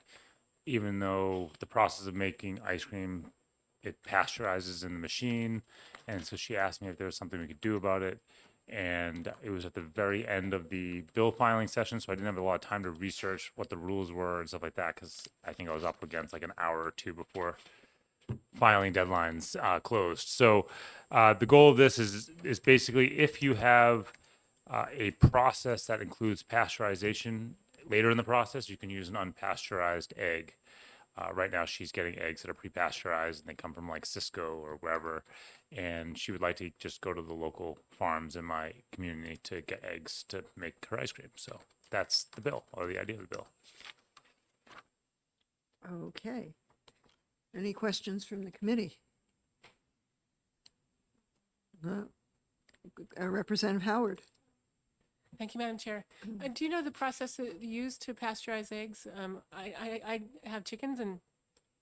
even though the process of making ice cream, it pasteurizes in the machine. And so she asked me if there was something we could do about it. And it was at the very end of the bill filing session, so I didn't have a lot of time to research what the rules were and stuff like that, because I think I was up against like an hour or two before filing deadlines closed. So the goal of this is basically if you have a process that includes pasteurization later in the process, you can use an unpasteurized egg. Right now, she's getting eggs that are pre-pasteurized, and they come from like Cisco or wherever. And she would like to just go to the local farms in my community to get eggs to make her ice cream. So that's the bill, or the idea of the bill. Okay. Any questions from the committee? No. Representative Howard. Thank you, Madam Chair. Do you know the process that you use to pasteurize eggs? I have chickens, and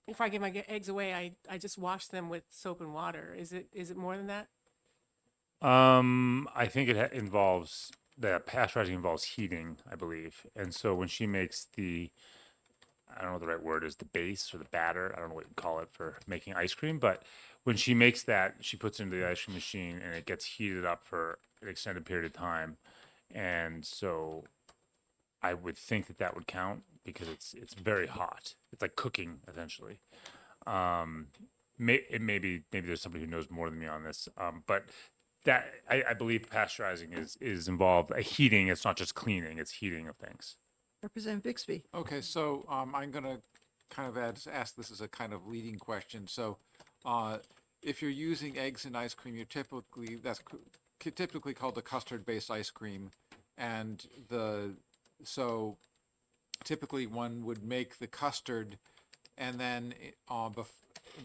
before I give my eggs away, I just wash them with soap and water. Is it more than that? I think it involves pasteurizing involves heating, I believe. And so when she makes I don't know what the right word is, the base or the batter, I don't know what you call it for making ice cream, but when she makes that, she puts it into the ice cream machine and it gets heated up for an extended period of time. And so I would think that would count because it's very hot. It's like cooking essentially. Maybe there's somebody who knows more than me on this, but that I believe pasteurizing is involved heating. It's not just cleaning; it's heating of things. Representative Bixby. Okay, so I'm going to kind of ask this as a kind of leading question. So if you're using eggs in ice cream, that's typically called a custard-based ice cream. And so typically one would make the custard and then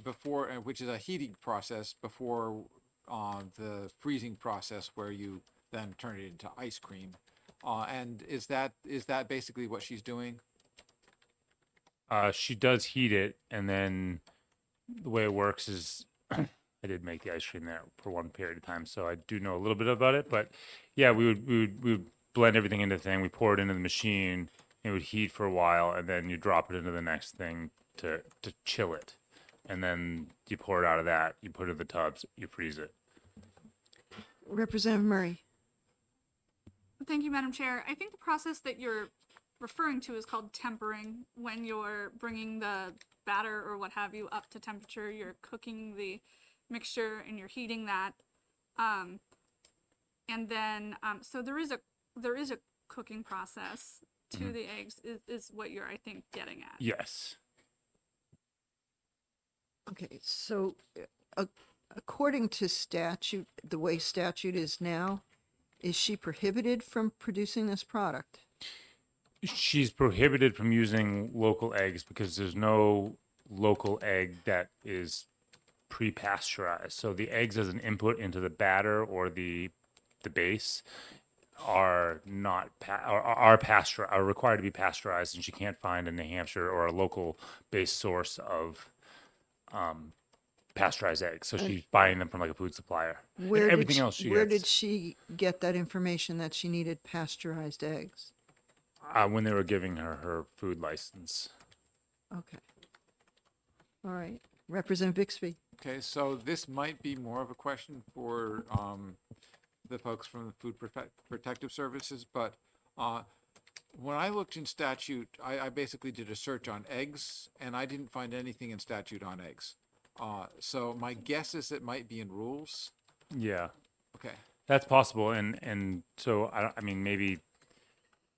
before, which is a heating process before the freezing process where you then turn it into ice cream. And is that basically what she's doing? She does heat it, and then the way it works is I did make the ice cream there for one period of time, so I do know a little bit about it. But yeah, we would blend everything into the thing. We pour it into the machine. It would heat for a while, and then you drop it into the next thing to chill it, and then you pour it out of that. You put it in the tubs. You freeze it. Representative Murray. Thank you, Madam Chair. I think the process that you're referring to is called tempering. When you're bringing the batter or what have you up to temperature, you're cooking the mixture and you're heating that. And then, so there is a cooking process to the eggs is what you're, I think, getting at. Yes. Okay, so according to statute, the way statute is now, is she prohibited from producing this product? She's prohibited from using local eggs because there's no local egg that is pre-pasteurized. So the eggs as an input into the batter or the base are not are required to be pasteurized, and she can't find a New Hampshire or a local based source of pasteurized eggs. So she's buying them from like a food supplier. Where Where did she get that information that she needed pasteurized eggs? When they were giving her food license. Okay. All right. Representative Bixby. Okay, so this might be more of a question for the folks from the Food Protective Services, but when I looked in statute, I basically did a search on eggs, and I didn't find anything in statute on eggs. So my guess is it might be in rules. Yeah. Okay. That's possible, and so I mean maybe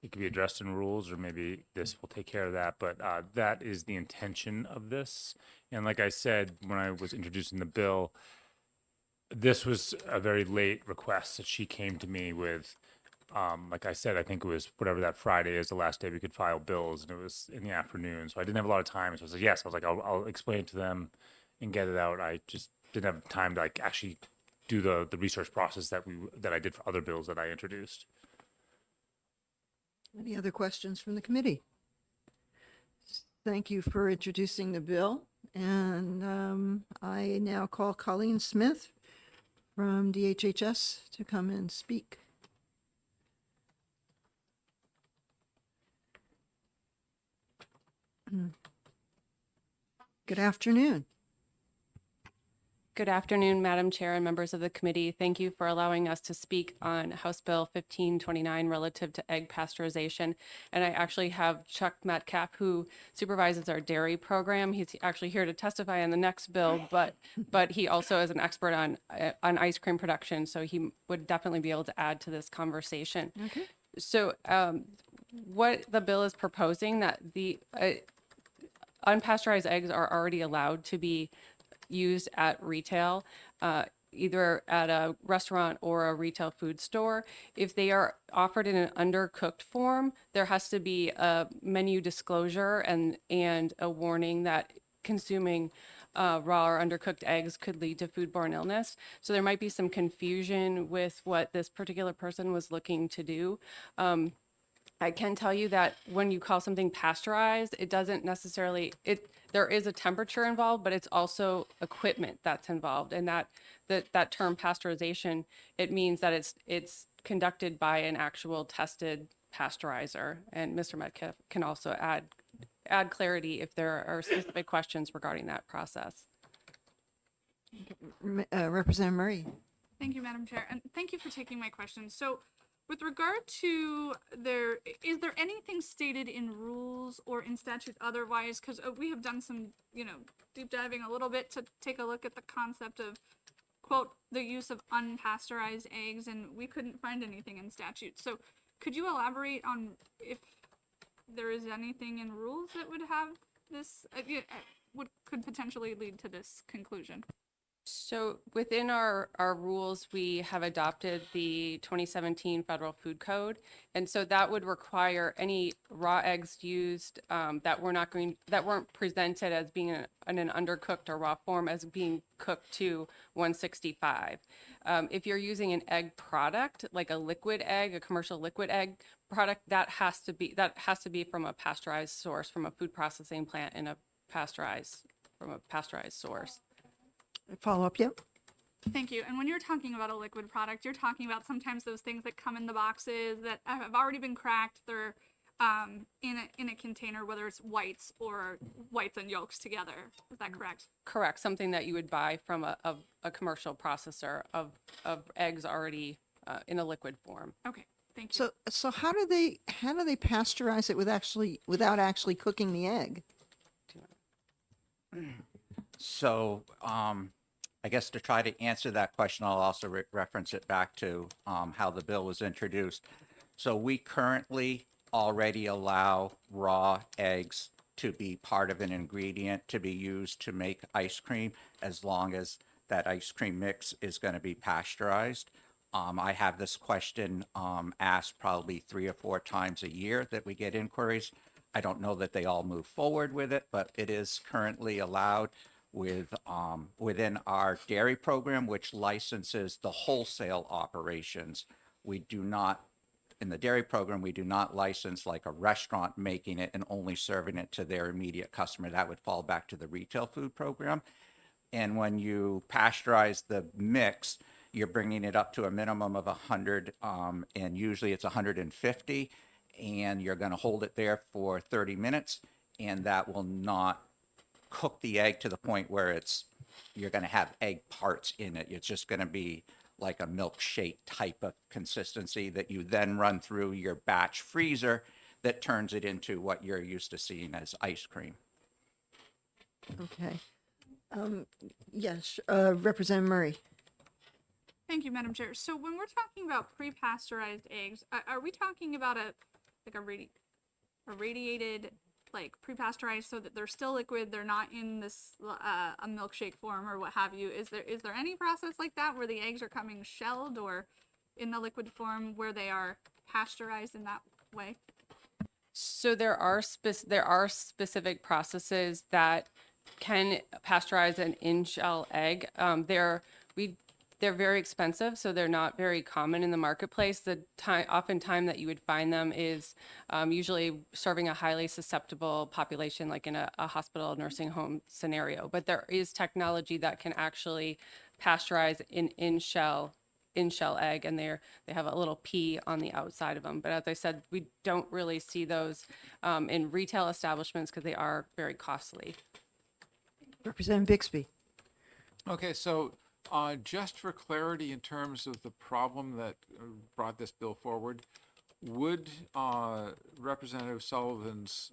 it could be addressed in rules, or maybe this will take care of that. But that is the intention of this. And like I said, when I was introducing the bill, this was a very late request that she came to me with. Like I said, I think it was whatever that Friday is, the last day we could file bills, and it was in the afternoon. So I didn't have a lot of time. So I was like, yes, I was like, I'll explain it to them and get it out. I just didn't have time to like actually do the research process that I did for other bills that I introduced. Any other questions from the committee? Thank you for introducing the bill. And I now call Colleen Smith from DHHS to come and speak. Good afternoon. Good afternoon, Madam Chair and members of the committee. Thank you for allowing us to speak on House Bill 1529 relative to egg pasteurization. And I actually have Chuck Metcalf, who supervises our dairy program. He's actually here to testify on the next bill, but he also is an expert on ice cream production, so he would definitely be able to add to this conversation. Okay. So what the bill is proposing, that the unpasteurized eggs are already allowed to be used at retail, either at a restaurant or a retail food store. If they are offered in an undercooked form, there has to be a menu disclosure and a warning that consuming raw or undercooked eggs could lead to foodborne illness. So there might be some confusion with what this particular person was looking to do. I can tell you that when you call something pasteurized, it doesn't necessarily, there is a temperature involved, but it's also equipment that's involved. And that term pasteurization, it means that it's conducted by an actual tested pasteurizer. And Mr. Metcalf can also add clarity if there are specific questions regarding that process. Representative Murray. Thank you, Madam Chair, and thank you for taking my question. So with regard to is there anything stated in rules or in statute otherwise? Because we have done some, deep diving a little bit to take a look at the concept of, quote, the use of unpasteurized eggs, and we couldn't find anything in statute. So could you elaborate on if there is anything in rules that would have this, could potentially lead to this conclusion? So within our rules, we have adopted the 2017 Federal Food Code. And so that would require any raw eggs used that weren't presented as being in an undercooked or raw form as being cooked to 165. If you're using an egg product, like a liquid egg, a commercial liquid egg product, that has to be from a pasteurized source, from a food processing plant from a pasteurized source. Follow up, yep. Thank you. And when you're talking about a liquid product, you're talking about sometimes those things that come in the boxes that have already been cracked. They're in a container, whether it's whites or whites and yolks together. Is that correct? Correct. Something that you would buy from a commercial processor of eggs already in a liquid form. Okay. Thank you. So how do they pasteurize it without actually cooking the egg? So I guess to try to answer that question, I'll also reference it back to how the bill was introduced. So we currently already allow raw eggs to be part of an ingredient to be used to make ice cream, as long as that ice cream mix is going to be pasteurized. I have this question asked probably 3 or 4 times a year that we get inquiries. I don't know that they all move forward with it, but it is currently allowed within our dairy program, which licenses the wholesale operations. We do not, in the dairy program, we do not license like a restaurant making it and only serving it to their immediate customer. That would fall back to the retail food program. And when you pasteurize the mix, you're bringing it up to a minimum of 100, and usually it's 150, and you're going to hold it there for 30 minutes, and that will not cook the egg to the point where you're going to have egg parts in it. It's just going to be like a milkshake type of consistency that you then run through your batch freezer that turns it into what you're used to seeing as ice cream. Okay. Yes, Representative Murray. Thank you, Madam Chair. So when we're talking about pre-pasteurized eggs, are we talking about like a radiated, like pre-pasteurized, so that they're still liquid, they're not in this a milkshake form or what have you. Is there any process like that where the eggs are coming shelled or in the liquid form where they are pasteurized in that way? So there are specific processes that can pasteurize an in-shell egg. They're very expensive, so they're not very common in the marketplace. The time that you would find them is usually serving a highly susceptible population, like in a hospital nursing home scenario. But there is technology that can actually pasteurize an in-shell egg, and they have a little P on the outside of them. But as I said, we don't really see those in retail establishments because they are very costly. Representative Bixby. Okay, so just for clarity in terms of the problem that brought this bill forward, would Representative Sullivan's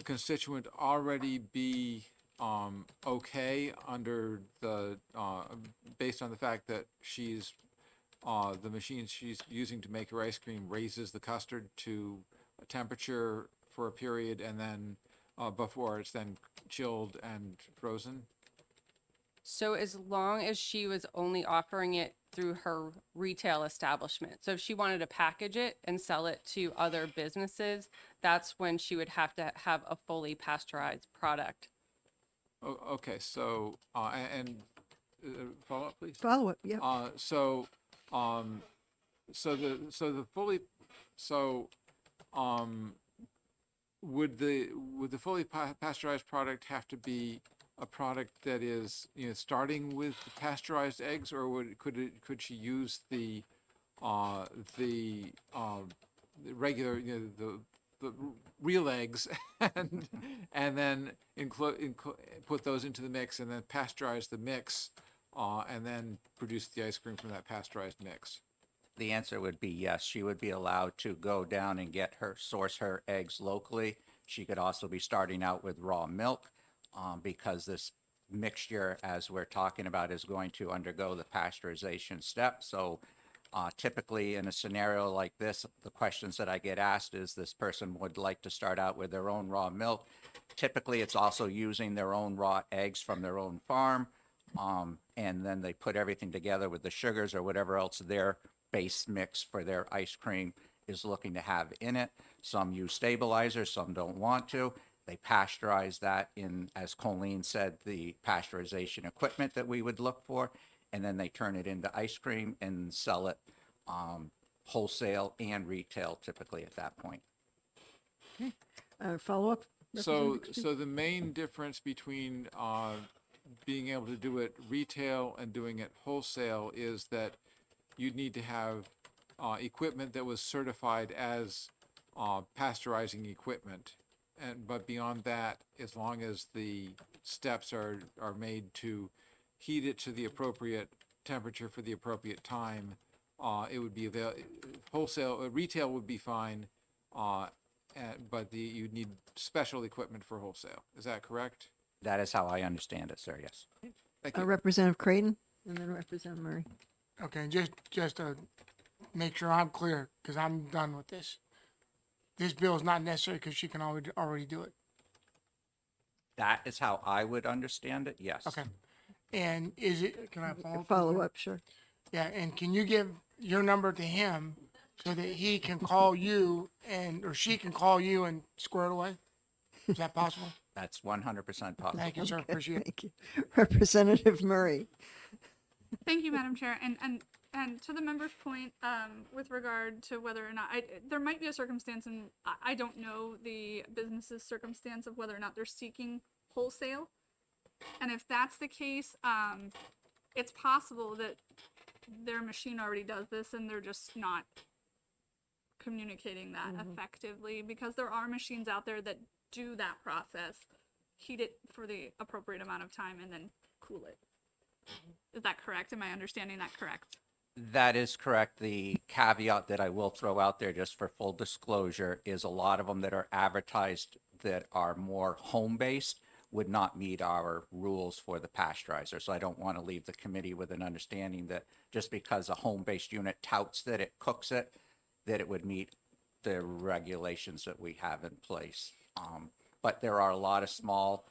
constituent already be okay under the based on the fact that she's the machine she's using to make her ice cream raises the custard to a temperature for a period and then before it's then chilled and frozen? So as long as she was only offering it through her retail establishment. So if she wanted to package it and sell it to other businesses, that's when she would have to have a fully pasteurized product. Okay, so and follow up, please. Follow up, yeah. So the fully would the fully pasteurized product have to be a product that is, you know, starting with the pasteurized eggs, or could she use the regular, you know, the real eggs and then put those into the mix and then pasteurize the mix and then produce the ice cream from that pasteurized mix? The answer would be yes. She would be allowed to go down and source her eggs locally. She could also be starting out with raw milk because this mixture, as we're talking about, is going to undergo the pasteurization step. So typically in a scenario like this, the questions that I get asked is this person would like to start out with their own raw milk. Typically, it's also using their own raw eggs from their own farm. And then they put everything together with the sugars or whatever else their base mix for their ice cream is looking to have in it. Some use stabilizers, some don't want to. They pasteurize that in, as Colleen said, the pasteurization equipment that we would look for, and then they turn it into ice cream and sell it wholesale and retail typically at that point. Follow up. So the main difference between being able to do it retail and doing it wholesale is that you'd need to have equipment that was certified as pasteurizing equipment. But beyond that, as long as the steps are made to heat it to the appropriate temperature for the appropriate time, it would be retail would be fine, but you'd need special equipment for wholesale. Is that correct? That is how I understand it, sir, yes. Thank you. Representative Creighton, and then Representative Murray. Okay, just to make sure I'm clear, because I'm done with this. This bill is not necessary because she can already do it. That is how I would understand it, yes. Okay. And is it, can I follow up? Follow up, sure. Yeah, and can you give your number to him so that he can call you or she can call you and square it away? Is that possible? That's 100% possible. Thank you, sir. Appreciate it. Thank you. Representative Murray. Thank you, Madam Chair. And to the member's point, with regard to whether or not there might be a circumstance, and I don't know the business's circumstance of whether or not they're seeking wholesale. And if that's the case, it's possible that their machine already does this and they're just not communicating that effectively, because there are machines out there that do that process, heat it for the appropriate amount of time, and then cool it. Is that correct? Am I understanding that correct? That is correct. The caveat that I will throw out there just for full disclosure is a lot of them that are advertised that are more home-based would not meet our rules for the pasteurizer. So I don't want to leave the committee with an understanding that just because a home-based unit touts that it cooks it, that it would meet the regulations that we have in place. But there are a lot of small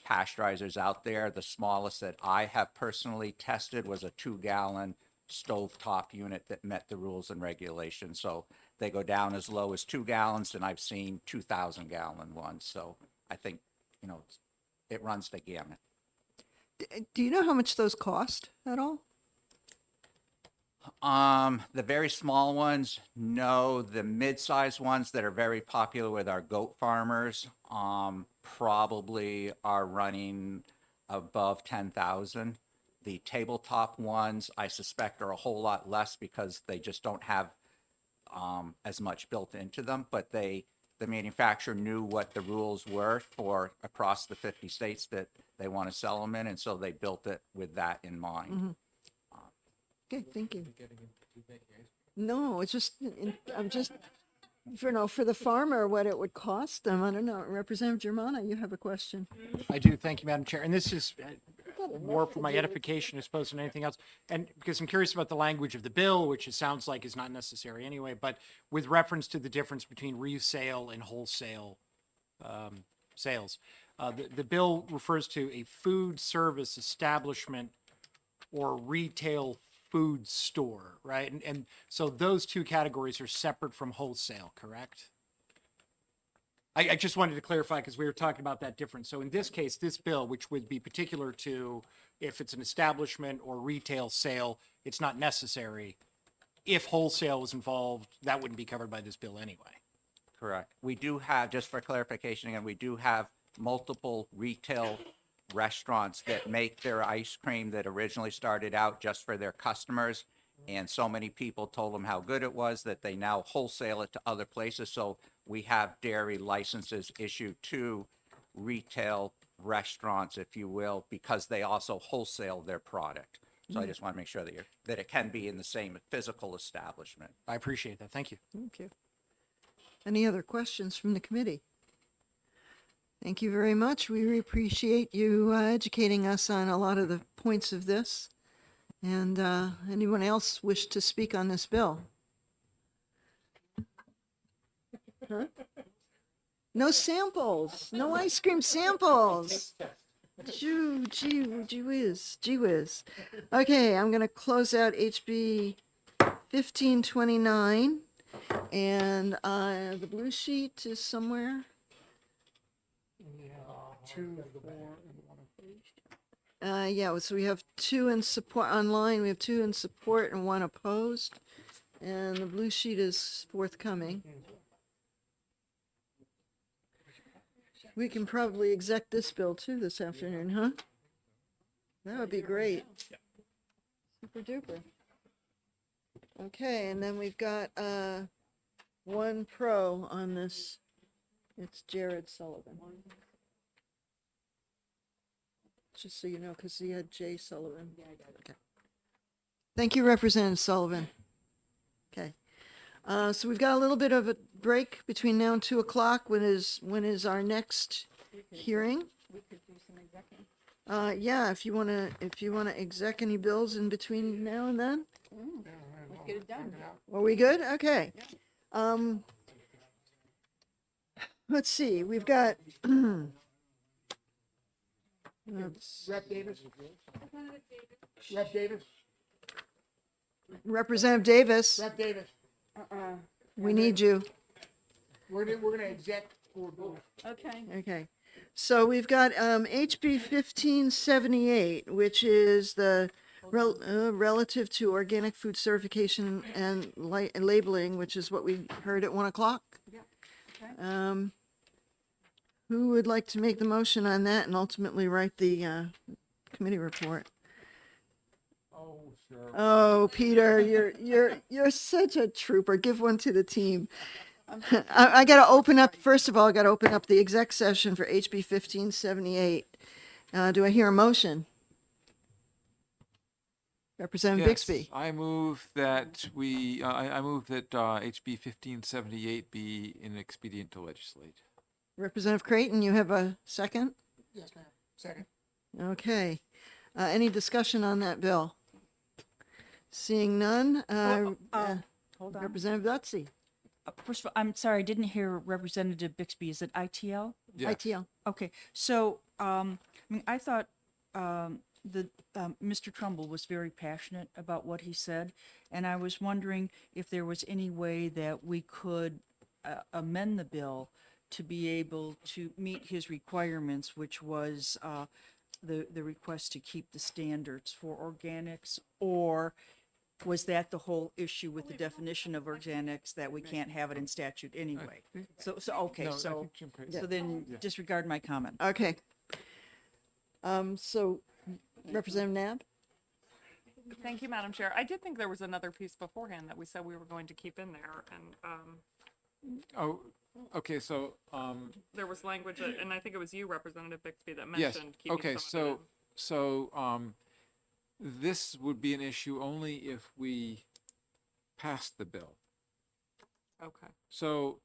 pasteurizers out there. The smallest that I have personally tested was a 2-gallon stovetop unit that met the rules and regulations. So they go down as low as 2 gallons, and I've seen 2,000-gallon ones. So I think, it runs the gamut. Do you know how much those cost at all? The very small ones, no. The mid-sized ones that are very popular with our goat farmers, probably are running above 10,000. The tabletop ones, I suspect, are a whole lot less because they just don't have as much built into them. But the manufacturer knew what the rules were for across the 50 states that they want to sell them in, and so they built it with that in mind. Mhm. Okay, thank you. No, it's just, I'm just, for the farmer, what it would cost them. I don't know. Representative Germana, you have a question. I do. Thank you, Madam Chair. And this is more for my edification, I suppose, than anything else. And because I'm curious about the language of the bill, which it sounds like is not necessary anyway, but with reference to the difference between resale and wholesale sales. The bill refers to a food service establishment or retail food store, right? And so those two categories are separate from wholesale, correct? I just wanted to clarify because we were talking about that difference. So in this case, this bill, which would be particular to if it's an establishment or retail sale, it's not necessary. If wholesale was involved, that wouldn't be covered by this bill anyway. Correct. We do have, just for clarification again, we do have multiple retail restaurants that make their ice cream that originally started out just for their customers. And so many people told them how good it was that they now wholesale it to other places. So we have dairy licenses issued to retail restaurants, if you will, because they also wholesale their product. So I just want to make sure that it can be in the same physical establishment. I appreciate that. Thank you. Thank you. Any other questions from the committee? Thank you very much. We really appreciate you educating us on a lot of the points of this. And anyone else wish to speak on this bill? Huh? No samples. No ice cream samples. Gee whiz. Okay, I'm going to close out HB 1529. And the blue sheet is somewhere. Yeah, so we have 2 in support online. We have 2 in support and 1 opposed. And the blue sheet is forthcoming. We can probably exec this bill too this afternoon, huh? That would be great. Super duper. Okay, and then we've got 1 pro on this. It's Jared Sullivan. Just so you know, because he had Jay Sullivan. Okay. Thank you, Representative Sullivan. Okay. So we've got a little bit of a break between now and 2 o'clock. When is our next hearing? We could do some executing. Yeah, if you wanna exec any bills in between now and then. Let's get it done. Are we good? Okay. Let's see, we've got. Rep Davis? Rep Davis? Representative Davis, Rep Davis, we need you. we're gonna exec for both. Okay. Okay. So we've got HB 1578, which is the relative to organic food certification and labeling, which is what we heard at 1 o'clock. Yeah. Okay. Who would like to make the motion on that and ultimately write the committee report? Oh, sure. Oh, Peter, you're such a trooper. Give one to the team. I got to open up. First of all, I got to open up the exec session for HB 1578. Do I hear a motion? Representative Bixby. I move that I move that HB 1578 be an expedient to legislate. Representative Creighton, you have a second? Yes, ma'am. Second. Okay. Any discussion on that bill? Seeing none. Hold on. Representative Dutzy. First of all, I'm sorry, I didn't hear Representative Bixby. Is it ITL? Yes. ITL. Okay, so, I mean, I thought, Mr. Trumbull was very passionate about what he said, and I was wondering if there was any way that we could amend the bill to be able to meet his requirements, which was, the request to keep the standards for organics, or was that the whole issue with the definition of organics, that we can't have it in statute anyway? So, okay, No, I so, think Jim Craig- so then disregard my comment. Okay. So Representative Nab? Thank you, Madam Chair. I did think there was another piece beforehand that we said we were going to keep in there, and Oh, okay, so, there was language, and I think it was you, Representative Bixby, that yes, mentioned keeping okay, some of it so, this would be an issue only if we passed the bill. in. Okay. So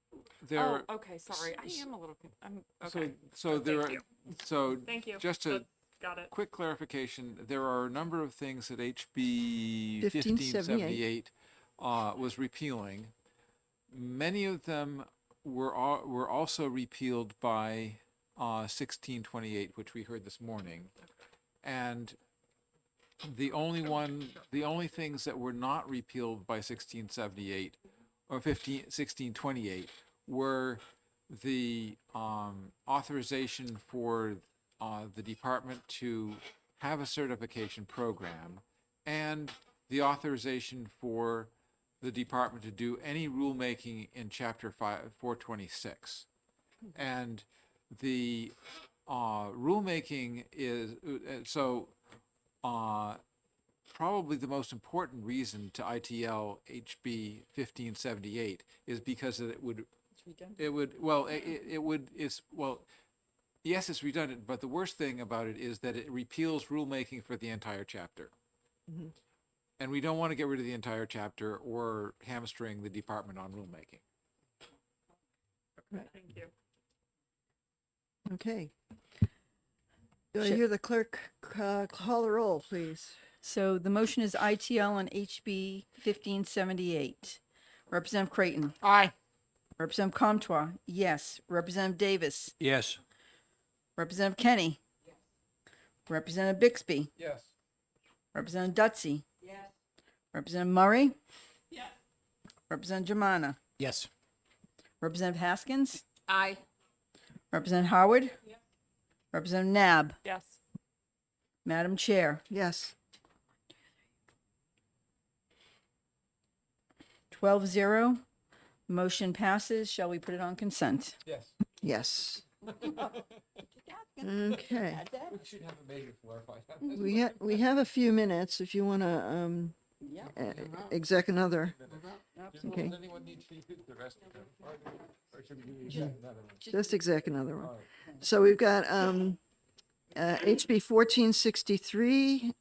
there. Oh, okay, sorry. I am a little, I'm, So, okay. so there are, Thank you. so Thank you. just to That's- Got it. quick clarification, there are a number of things that HB 1578 1578 was repealing. Many of them were also repealed by 1628, which we heard this morning. And the only things that were not repealed by 1678 or 1628 were the authorization for the department to have a certification program and the authorization for the department to do any rulemaking in Chapter 426. And the rulemaking is, probably the most important reason to ITL HB 1578 is because it would, yes, it's redundant, but the worst thing about it is that it repeals rulemaking for the entire chapter. Mhm. And we don't want to get rid of the entire chapter or hamstring the department on rulemaking. Thank you. Okay. Do I hear the clerk call the roll, please? So the motion is ITL on HB 1578. Representative Creighton. Aye. Representative Comtois, yes. Representative Davis. Yes. Representative Kenny. Representative Bixby. Yes. Representative Dutsey. Yes. Representative Murray. Representative Germana. Yes. Representative Haskins. Aye. Representative Howard. Representative Nab. Yes. Madam Chair. Yes. 12-0. Motion passes. Shall we put it on consent? Yes. Yes. Okay. We should have a measure for We have a few minutes if you want to exec another. Okay. Does anyone need to use the rest of them? Or should we use another one? Just exec another one. So we've got HB 1463.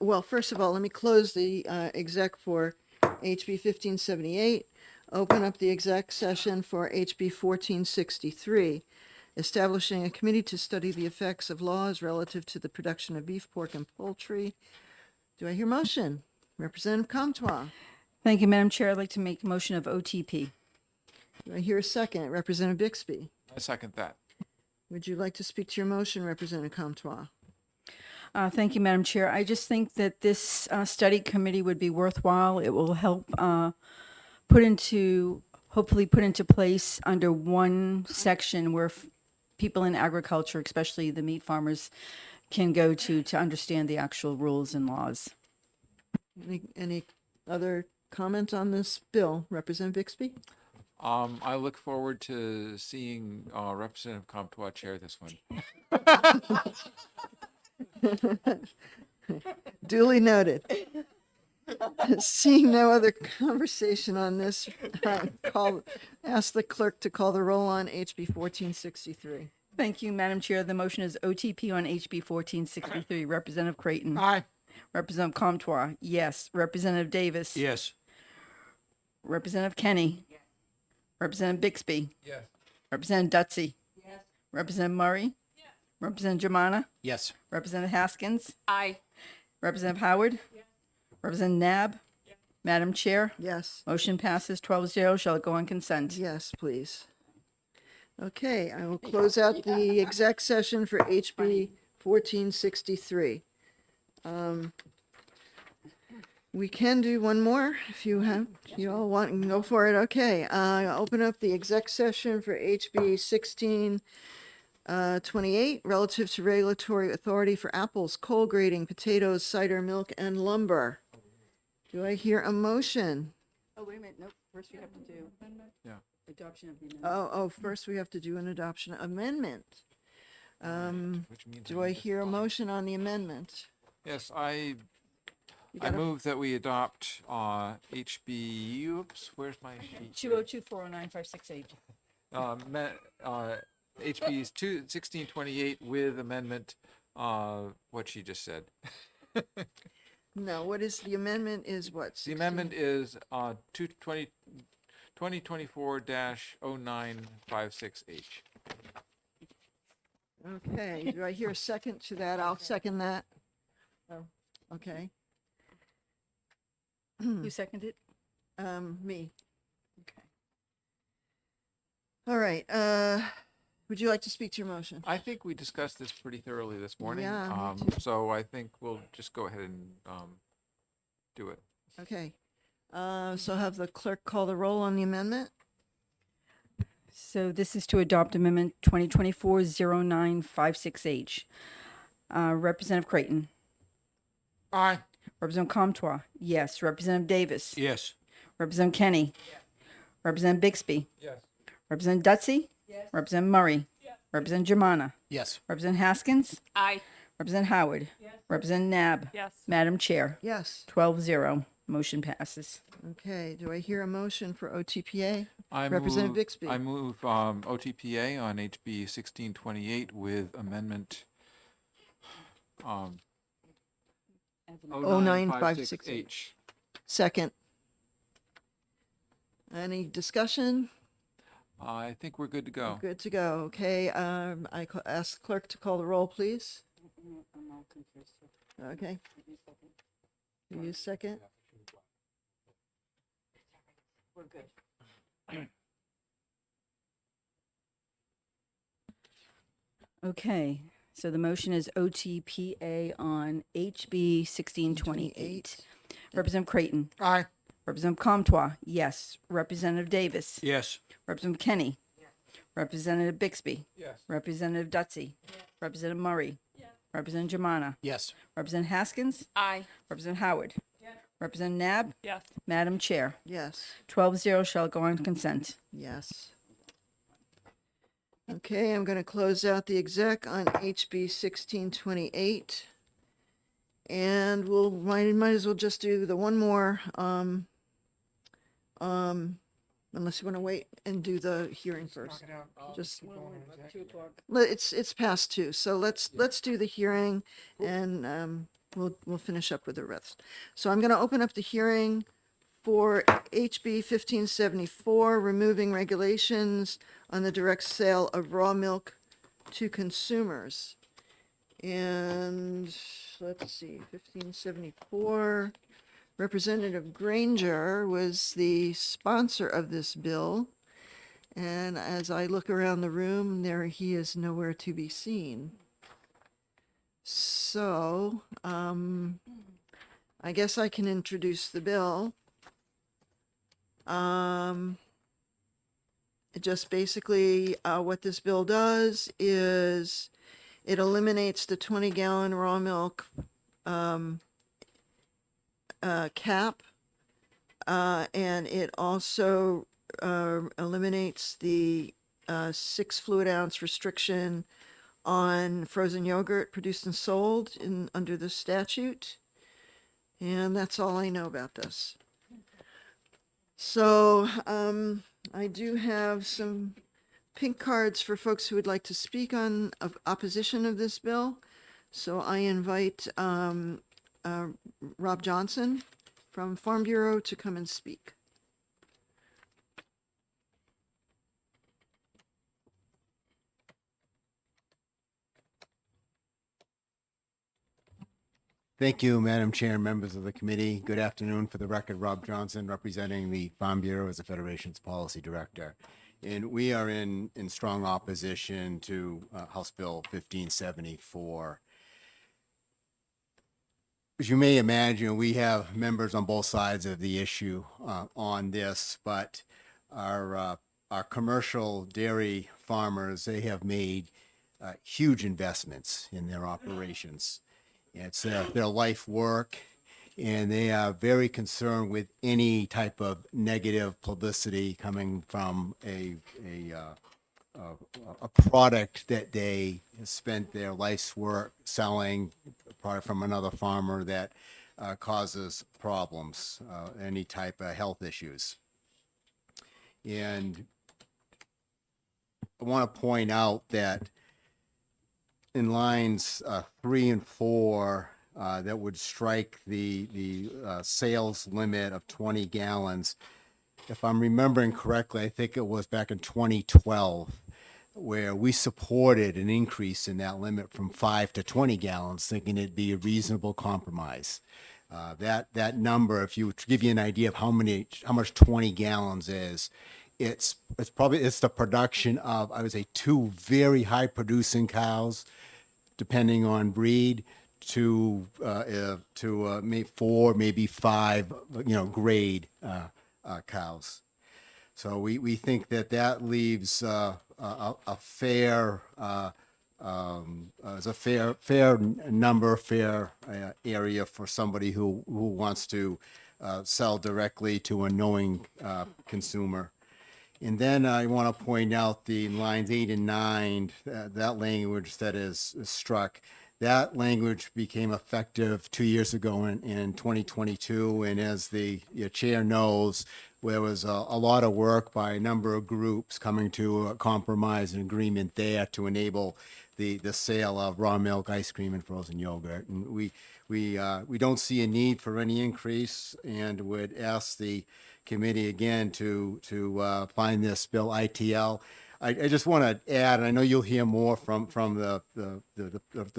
Well, first of all, let me close the exec for HB 1578. Open up the exec session for HB 1463. Establishing a committee to study the effects of laws relative to the production of beef, pork, and poultry. Do I hear motion? Representative Comtois. Thank you, Madam Chair. I'd like to make a motion of OTP. Do I hear a second? Representative Bixby. I second that. Would you like to speak to your motion, Representative Comtois? Thank you, Madam Chair. I just think that this study committee would be worthwhile. It will help hopefully put into place under one section where people in agriculture, especially the meat farmers, can go to understand the actual rules and laws. Any other comment on this bill, Representative Bixby? I look forward to seeing Representative Comtois chair this one. Duly noted. Seeing no other conversation on this, ask the clerk to call the roll on HB 1463. Thank you, Madam Chair. The motion is OTP on HB 1463. Representative Creighton. Aye. Representative Comtois, yes. Representative Davis. Yes. Representative Kenny. Representative Bixby. Yes. Representative Dutsey. Yes. Representative Murray. Representative Germana. Yes. Representative Haskins. Aye. Representative Howard. Representative Nab. Madam Chair, Yes. motion passes 12-0. Shall it go on consent? Yes, please. Okay, I will close out the exec session for HB 1463. We can do one more if you have, you all want, and go for it. Okay, open up the exec session for HB 1628 relative to regulatory authority for apples, coal grading, potatoes, cider, milk, and lumber. Do I hear a motion? Oh, wait a minute, nope, first we have to do. Yeah. Adoption of the amendment. Oh, first we have to do an adoption amendment. Which means Do I hear a motion on the amendment? Yes, I gotta- move that we adopt HB, oops, where's my sheet? 202-409-568. HB's 1628 with amendment, what she just said. No, what is, the amendment is what? The amendment is 2024-0956H. Okay, do I hear a second to that? I'll second that. Oh, okay. You seconded? Me. Okay. All right, would you like to speak to your motion? I think we discussed this pretty thoroughly this morning. Yeah, me So I think we'll just go ahead and do it. Okay, so have the clerk call the roll on the amendment? So this is to adopt Amendment 2024-0956H. Representative Creighton. Aye. Representative Comtois. Yes. Representative Davis. Yes. Representative Kenny. Representative Bixby. Yes. Representative Dutsey. Yes. Representative Murray. Yes. Representative Germana. Yes. Representative Haskins. Aye. Representative Howard. Yes. Representative Nab. Yes. Madam Chair. Yes. 12-0. Motion passes. Okay, do I hear a motion for OTPA? I Representative move- Bixby. I move OTPA on HB 1628 with amendment 09568. 0956H. Second. Any discussion? I think we're good to go. Good to go. Okay, ask the clerk to call the roll, please. I'm all confused. Okay. Do you second? We're good. Okay, so the motion is OTPA on HB 1628. Representative Creighton. Aye. Representative Comtois, yes. Representative Davis. Yes. Representative Kenny. Representative Bixby. Yes. Representative Dutsey. Representative Murray. Representative Germana. Yes. Representative Haskins. Aye. Representative Howard. Representative Nab. Yes. Madam Chair. Yes. 12-0 shall go on consent. Yes. Okay, I'm going to close out the exec on HB 1628. And we'll, might as well just do the one more, unless you want to wait and do the hearing first. Knock it out. Just, Keep going in exec. 2 o'clock. it's past 2, so let's do the hearing and we'll finish up with the rest. So I'm going to open up the hearing for HB 1574, removing regulations on the direct sale of raw milk to consumers. And let's see, 1574, Representative Granger was the sponsor of this bill. And as I look around the room, there he is nowhere to be seen. So, I guess I can introduce the bill. Just basically, what this bill does is it eliminates the 20-gallon raw milk cap, and it also eliminates the 6 fluid ounce restriction on frozen yogurt produced and sold under the statute. And that's all I know about this. So I do have some pink cards for folks who would like to speak on opposition of this bill. So I invite Rob Johnson from Farm Bureau to come and speak. Thank you, Madam Chair and members of the committee. Good afternoon. For the record, Rob Johnson, representing the Farm Bureau as the Federation's Policy Director. And we are in strong opposition to House Bill 1574. As you may imagine, we have members on both sides of the issue on this, but our commercial dairy farmers, they have made huge investments in their operations. It's their life work, and they are very concerned with any type of negative publicity coming from a product that they spent their life's work selling, a product from another farmer that causes problems, any type of health issues. And I want to point out that in lines 3 and 4, that would strike the sales limit of 20 gallons. If I'm remembering correctly, I think it was back in 2012, where we supported an increase in that limit from 5 to 20 gallons, thinking it'd be a reasonable compromise. That number, if you to give you an idea of how much 20 gallons is, it's the production of, I would say, 2 very high producing cows, depending on breed, to maybe 4, maybe 5, grade cows. So we think that leaves a fair number, fair area for somebody who wants to sell directly to a knowing consumer. And then I want to point out the lines 8 and 9, that language that is struck. That language became effective 2 years ago in 2022. And as the chair knows, there was a lot of work by a number of groups coming to a compromise and agreement there to enable the sale of raw milk, ice cream, and frozen yogurt. And we don't see a need for any increase, and would ask the committee again to find this bill ITL. I just want to add, and I know you'll hear more from the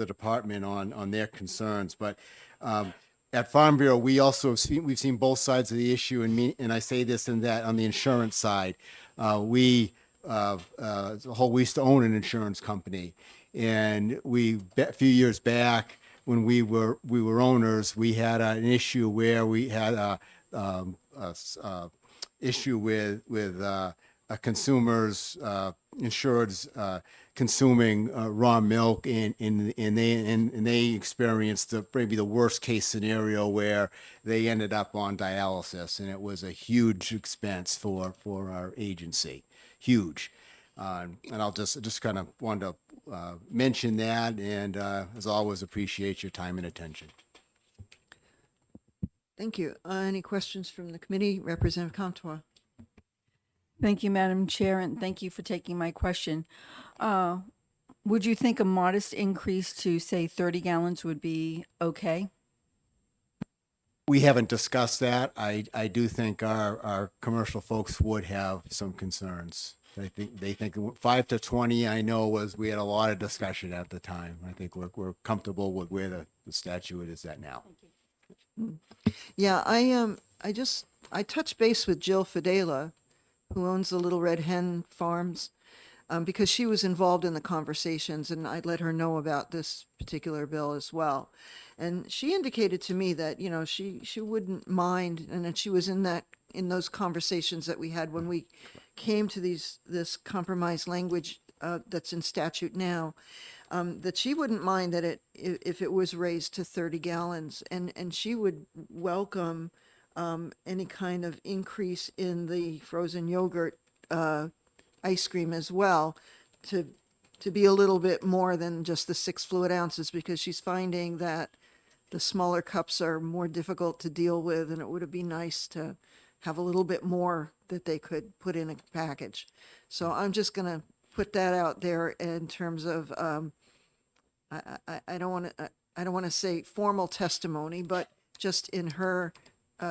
department on their concerns, but at Farm Bureau, we've seen both sides of the issue, and I say this and that on the insurance side. We used to own an insurance company, and a few years back when we were owners, we had an issue where we had a issue with consumers, insureds consuming raw milk, and they experienced maybe the worst case scenario where they ended up on dialysis, and it was a huge expense for our agency, huge. And I'll just kind of want to mention that, and as always, appreciate your time and attention. Thank you. Any questions from the committee? Representative Comtois. Thank you, Madam Chair, and thank you for taking my question. Would you think a modest increase to, say, 30 gallons would be okay? We haven't discussed that. I do think our commercial folks would have some concerns. They think 5 to 20, I know, we had a lot of discussion at the time. I think we're comfortable with where the statute is at now. Yeah, I touched base with Jill Fidela, who owns the Little Red Hen Farms, because she was involved in the conversations, and I let her know about this particular bill as well. And she indicated to me that, she wouldn't mind, and that she was in those conversations that we had when we came to this compromise language that's in statute now, that she wouldn't mind that if it was raised to 30 gallons, and she would welcome any kind of increase in the frozen yogurt ice cream as well, to be a little bit more than just the 6 fluid ounces, because she's finding that the smaller cups are more difficult to deal with, and it would be nice to have a little bit more that they could put in a package. So I'm just going to put that out there in terms of I don't want to say formal testimony, but just in her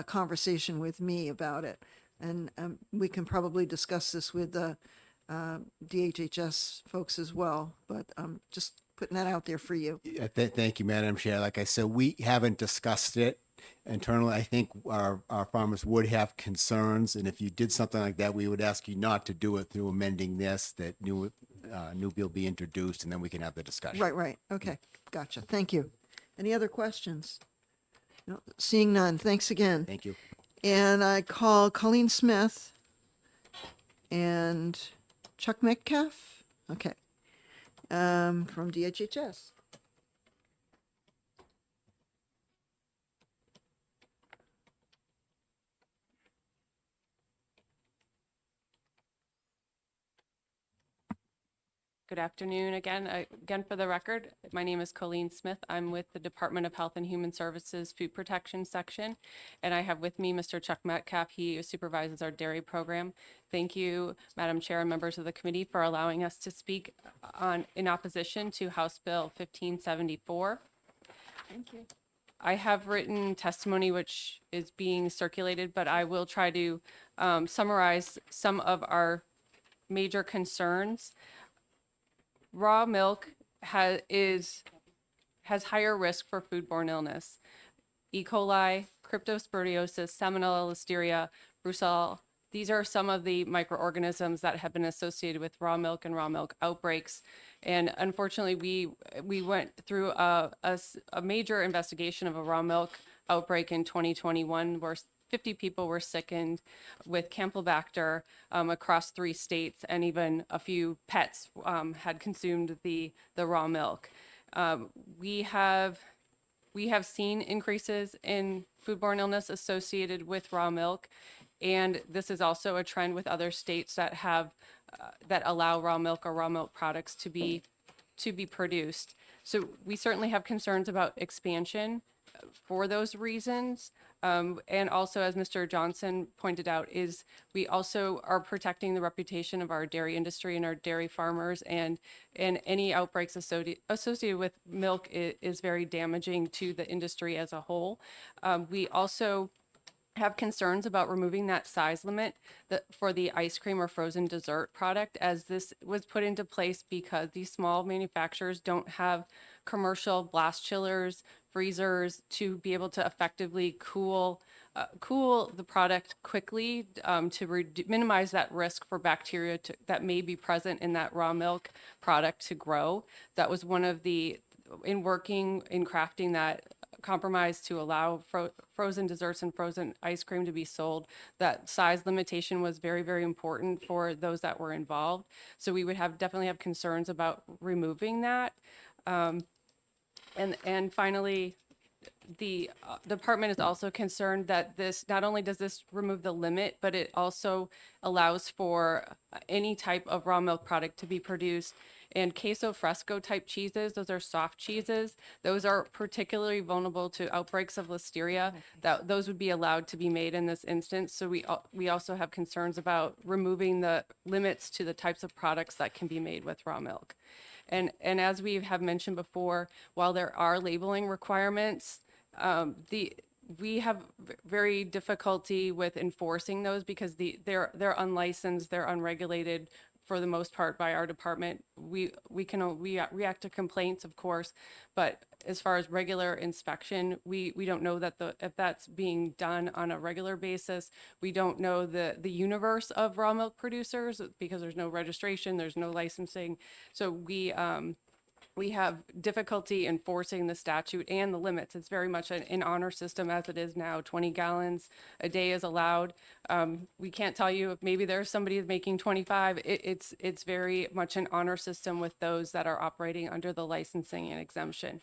conversation with me about it. And we can probably discuss this with the DHHS folks as well, but just putting that out there for you. Yeah, thank you, Madam Chair. Like I said, we haven't discussed it internally. I think our farmers would have concerns, and if you did something like that, we would ask you not to do it through amending this, that new bill be introduced, and then we can have the discussion. Right. Okay, gotcha. Thank you. Any other questions? No, seeing none. Thanks again. Thank you. And I call Colleen Smith and Chuck Metcalf. Okay. From DHHS. Good afternoon again. Again, for the record, my name is Colleen Smith. I'm with the Department of Health and Human Services Food Protection Section, and I have with me Mr. Chuck Metcalf. He supervises our dairy program. Thank you, Madam Chair and members of the committee, for allowing us to speak in opposition to House Bill 1574. Thank you. I have written testimony which is being circulated, but I will try to summarize some of our major concerns. Raw milk has higher risk for foodborne illness. E. coli, cryptosporidiosis, Salmonella, Listeria, Brucella. These are some of the microorganisms that have been associated with raw milk and raw milk outbreaks. And unfortunately, we went through a major investigation of a raw milk outbreak in 2021 where 50 people were sickened with Campylobacter across 3 states, and even a few pets had consumed the raw milk. We have seen increases in foodborne illness associated with raw milk, and this is also a trend with other states that have that allow raw milk or raw milk products to be produced. So we certainly have concerns about expansion for those reasons. And also, as Mr. Johnson pointed out, is we also are protecting the reputation of our dairy industry and our dairy farmers, and any outbreaks associated with milk is very damaging to the industry as a whole. We also have concerns about removing that size limit for the ice cream or frozen dessert product, as this was put into place because these small manufacturers don't have commercial blast chillers, freezers to be able to effectively cool the product quickly to minimize that risk for bacteria that may be present in that raw milk product to grow. That was one of in crafting that compromise to allow frozen desserts and frozen ice cream to be sold. That size limitation was very, very important for those that were involved. So we would definitely have concerns about removing that. And finally, the department is also concerned that this not only does this remove the limit, but it also allows for any type of raw milk product to be produced. And queso fresco type cheeses, those are soft cheeses. Those are particularly vulnerable to outbreaks of Listeria. Those would be allowed to be made in this instance. So we also have concerns about removing the limits to the types of products that can be made with raw milk. And as we have mentioned before, while there are labeling requirements, we have very difficulty with enforcing those because they're unlicensed, they're unregulated for the most part by our department. We can react to complaints, of course, but as far as regular inspection, we don't know that if that's being done on a regular basis. We don't know the universe of raw milk producers because there's no registration, there's no licensing. So we have difficulty enforcing the statute and the limits. It's very much an honor system as it is now. 20 gallons a day is allowed. We can't tell you if maybe there's somebody who's making 25. It's very much an honor system with those that are operating under the licensing and exemption.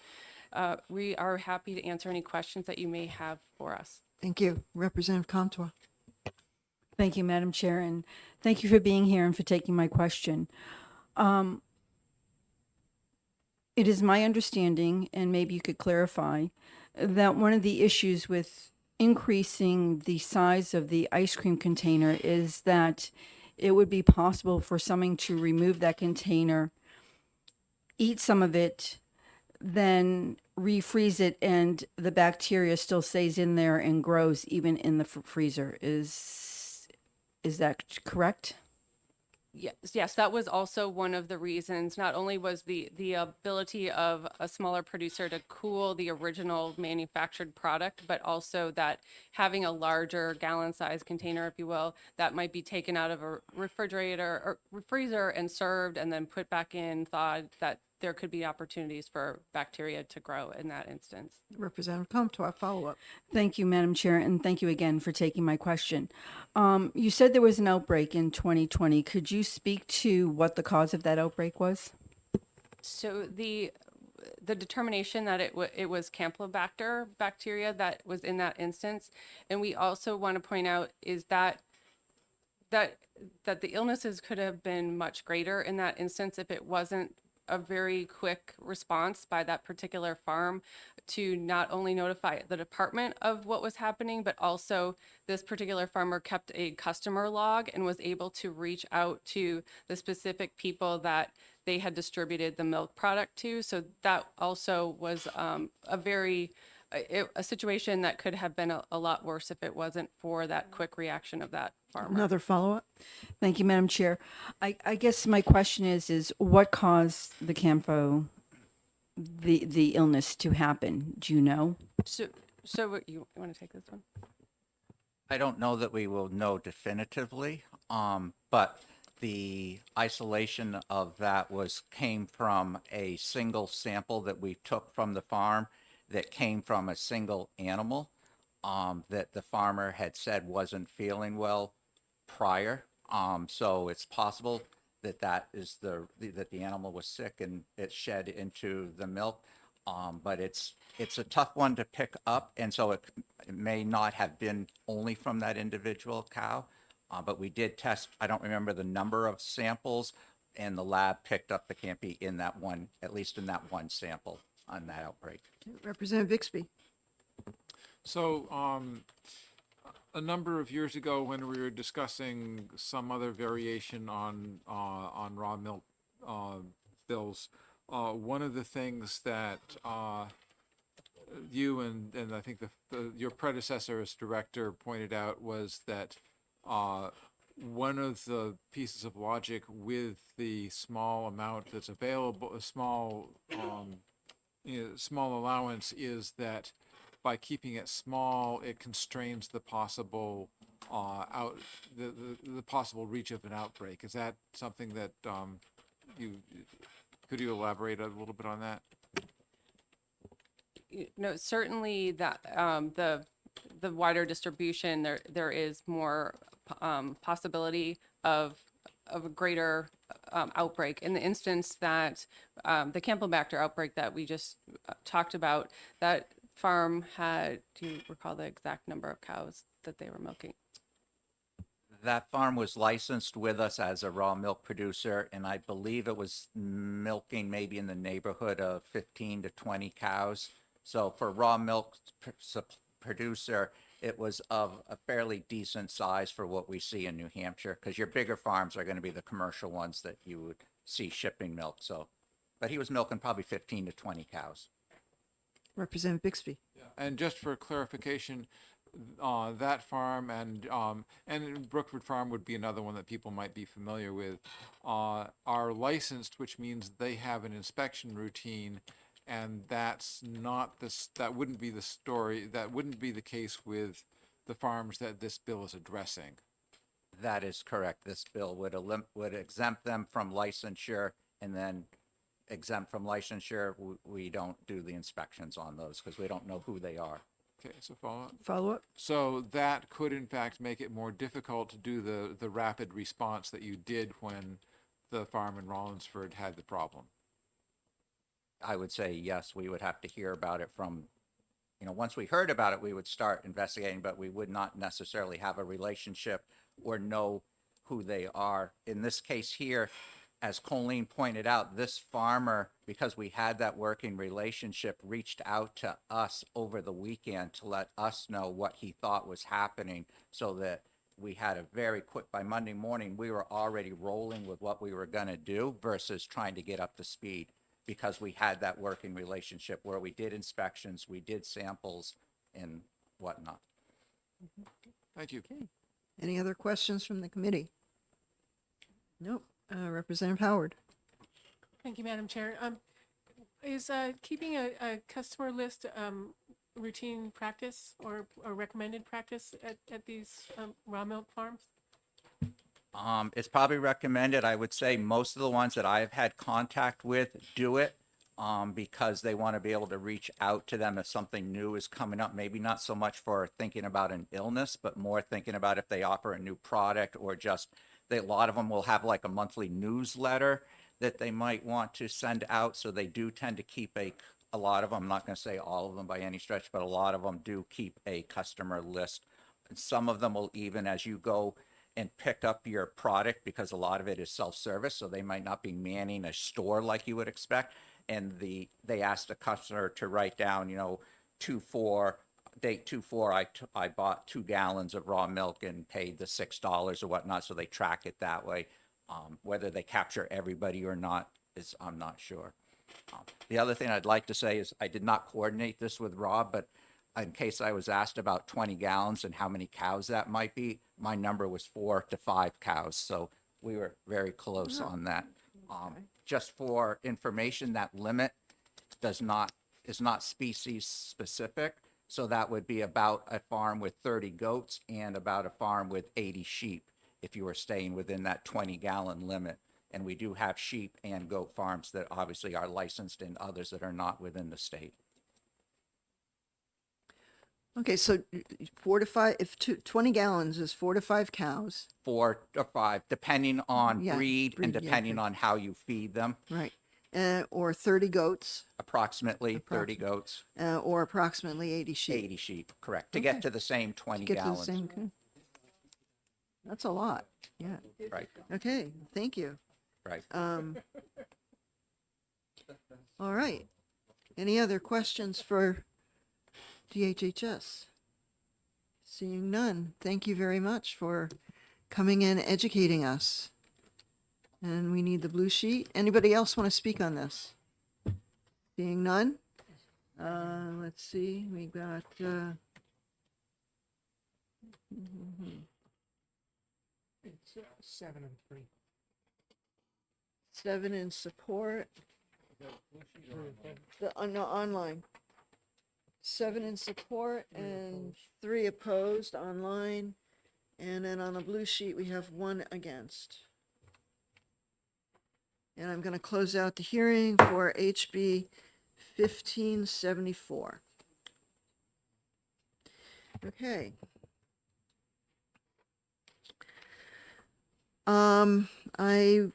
We are happy to answer any questions that you may have for us. Thank you. Representative Comtois. Thank you, Madam Chair, and thank you for being here and for taking my question. It is my understanding, and maybe you could clarify, that one of the issues with increasing the size of the ice cream container is that it would be possible for someone to remove that container, eat some of it, then refreeze it, and the bacteria still stays in there and grows even in the freezer. Is that correct? Yes, that was also one of the reasons. Not only was the ability of a smaller producer to cool the original manufactured product, but also that having a larger gallon size container, if you will, that might be taken out of a refrigerator or freezer and served and then put back in, thawed, that there could be opportunities for bacteria to grow in that instance. Representative Comtois, follow-up. Thank you, Madam Chair, and thank you again for taking my question. You said there was an outbreak in 2020. Could you speak to what the cause of that outbreak was? So the determination that it was Campylobacter bacteria that was in that instance, and we also want to point out is that the illnesses could have been much greater in that instance if it wasn't a very quick response by that particular farm to not only notify the department of what was happening, but also this particular farmer kept a customer log and was able to reach out to the specific people that they had distributed the milk product to. So that also was a situation that could have been a lot worse if it wasn't for that quick reaction of that farmer. Another follow-up. Thank you, Madam Chair. I guess my question is what caused the CAMFO, the illness to happen? Do you know? So what, you want to take this one? I don't know that we will know definitively, but the isolation of that came from a single sample that we took from the farm that came from a single animal that the farmer had said wasn't feeling well prior. So it's possible that that the animal was sick and it shed into the milk. But it's a tough one to pick up, and so it may not have been only from that individual cow. But we did test, I don't remember the number of samples, and the lab picked up the Campy in that one, at least in that one sample on that outbreak. Representative Bixby. So, a number of years ago, when we were discussing some other variation on raw milk bills, one of the things that you and I think your predecessor as director pointed out was that one of the pieces of logic with the small amount that's available, a small allowance, is that by keeping it small, it constrains the possible the possible reach of an outbreak. Is that something that could you elaborate a little bit on that? No, certainly that the wider distribution, there is more possibility of a greater outbreak. In the instance that the Campylobacter outbreak that we just talked about, that farm had, do you recall the exact number of cows that they were milking? That farm was licensed with us as a raw milk producer, and I believe it was milking maybe in the neighborhood of 15 to 20 cows. So for raw milk producer, it was of a fairly decent size for what we see in New Hampshire, because your bigger farms are going to be the commercial ones that you would see shipping milk. So, but he was milking probably 15 to 20 cows. Representative Bixby. And just for clarification, that farm and Brookford Farm would be another one that people might be familiar with, are licensed, which means they have an inspection routine, and that's not this. That wouldn't be the story. That wouldn't be the case with the farms that this bill is addressing. That is correct. This bill would exempt them from licensure, and then exempt from licensure, we don't do the inspections on those because we don't know who they are. Okay, so follow-up. Follow-up. So that could in fact make it more difficult to do the rapid response that you did when the farm in Rollinsford had the problem. I would say yes, we would have to hear about it from, once we heard about it, we would start investigating, but we would not necessarily have a relationship or know who they are. In this case here, as Colleen pointed out, this farmer, because we had that working relationship, reached out to us over the weekend to let us know what he thought was happening, so that we had a very quick, by Monday morning, we were already rolling with what we were going to do versus trying to get up to speed, because we had that working relationship where we did inspections, we did samples and whatnot. Thank you. Any other questions from the committee? Nope. Representative Howard. Thank you, Madam Chair. Is keeping a customer list routine practice or recommended practice at these raw milk farms? It's probably recommended. I would say most of the ones that I've had contact with do it because they want to be able to reach out to them if something new is coming up. Maybe not so much for thinking about an illness, but more thinking about if they offer a new product or just a lot of them will have like a monthly newsletter that they might want to send out. So they do tend to keep a lot of them, I'm not going to say all of them by any stretch, but a lot of them do keep a customer list. And some of them will even, as you go and pick up your product, because a lot of it is self-service, so they might not be manning a store like you would expect. And they ask the customer to write down, you know, date 2/4, I bought 2 gallons of raw milk and paid the $6 or whatnot, so they track it that way. Whether they capture everybody or not is, I'm not sure. The other thing I'd like to say is I did not coordinate this with Rob, but in case I was asked about 20 gallons and how many cows that might be, my number was 4 to 5 cows. So we were very close on that. Just for information, that limit is not species specific. So that would be about a farm with 30 goats and about a farm with 80 sheep if you were staying within that 20-gallon limit. And we do have sheep and goat farms that obviously are licensed and others that are not within the state. Okay, so 4 to 5, 20 gallons is 4 to 5 cows. 4 or 5, depending on Yeah, breed and breed, yeah, depending breed. on how you feed them. Right. Or 30 goats, Approximately 30 goats, or approximately 80 sheep. 80 sheep, correct, to get Okay. to the same 20 Get to the gallons. same. That's a lot. Yeah. Right, Okay, thank you. right. All right. Any other questions for DHHS? Seeing none, thank you very much for coming in, educating us. And we need the blue sheet. Anybody else want to speak on this? Seeing none? Let's see, we got, It's 7 and 3. 7 in support. No, online. 7 in support and 3 opposed online. And then on the blue sheet, we have 1 against. And I'm going to close out the hearing for HB 1574. Okay. I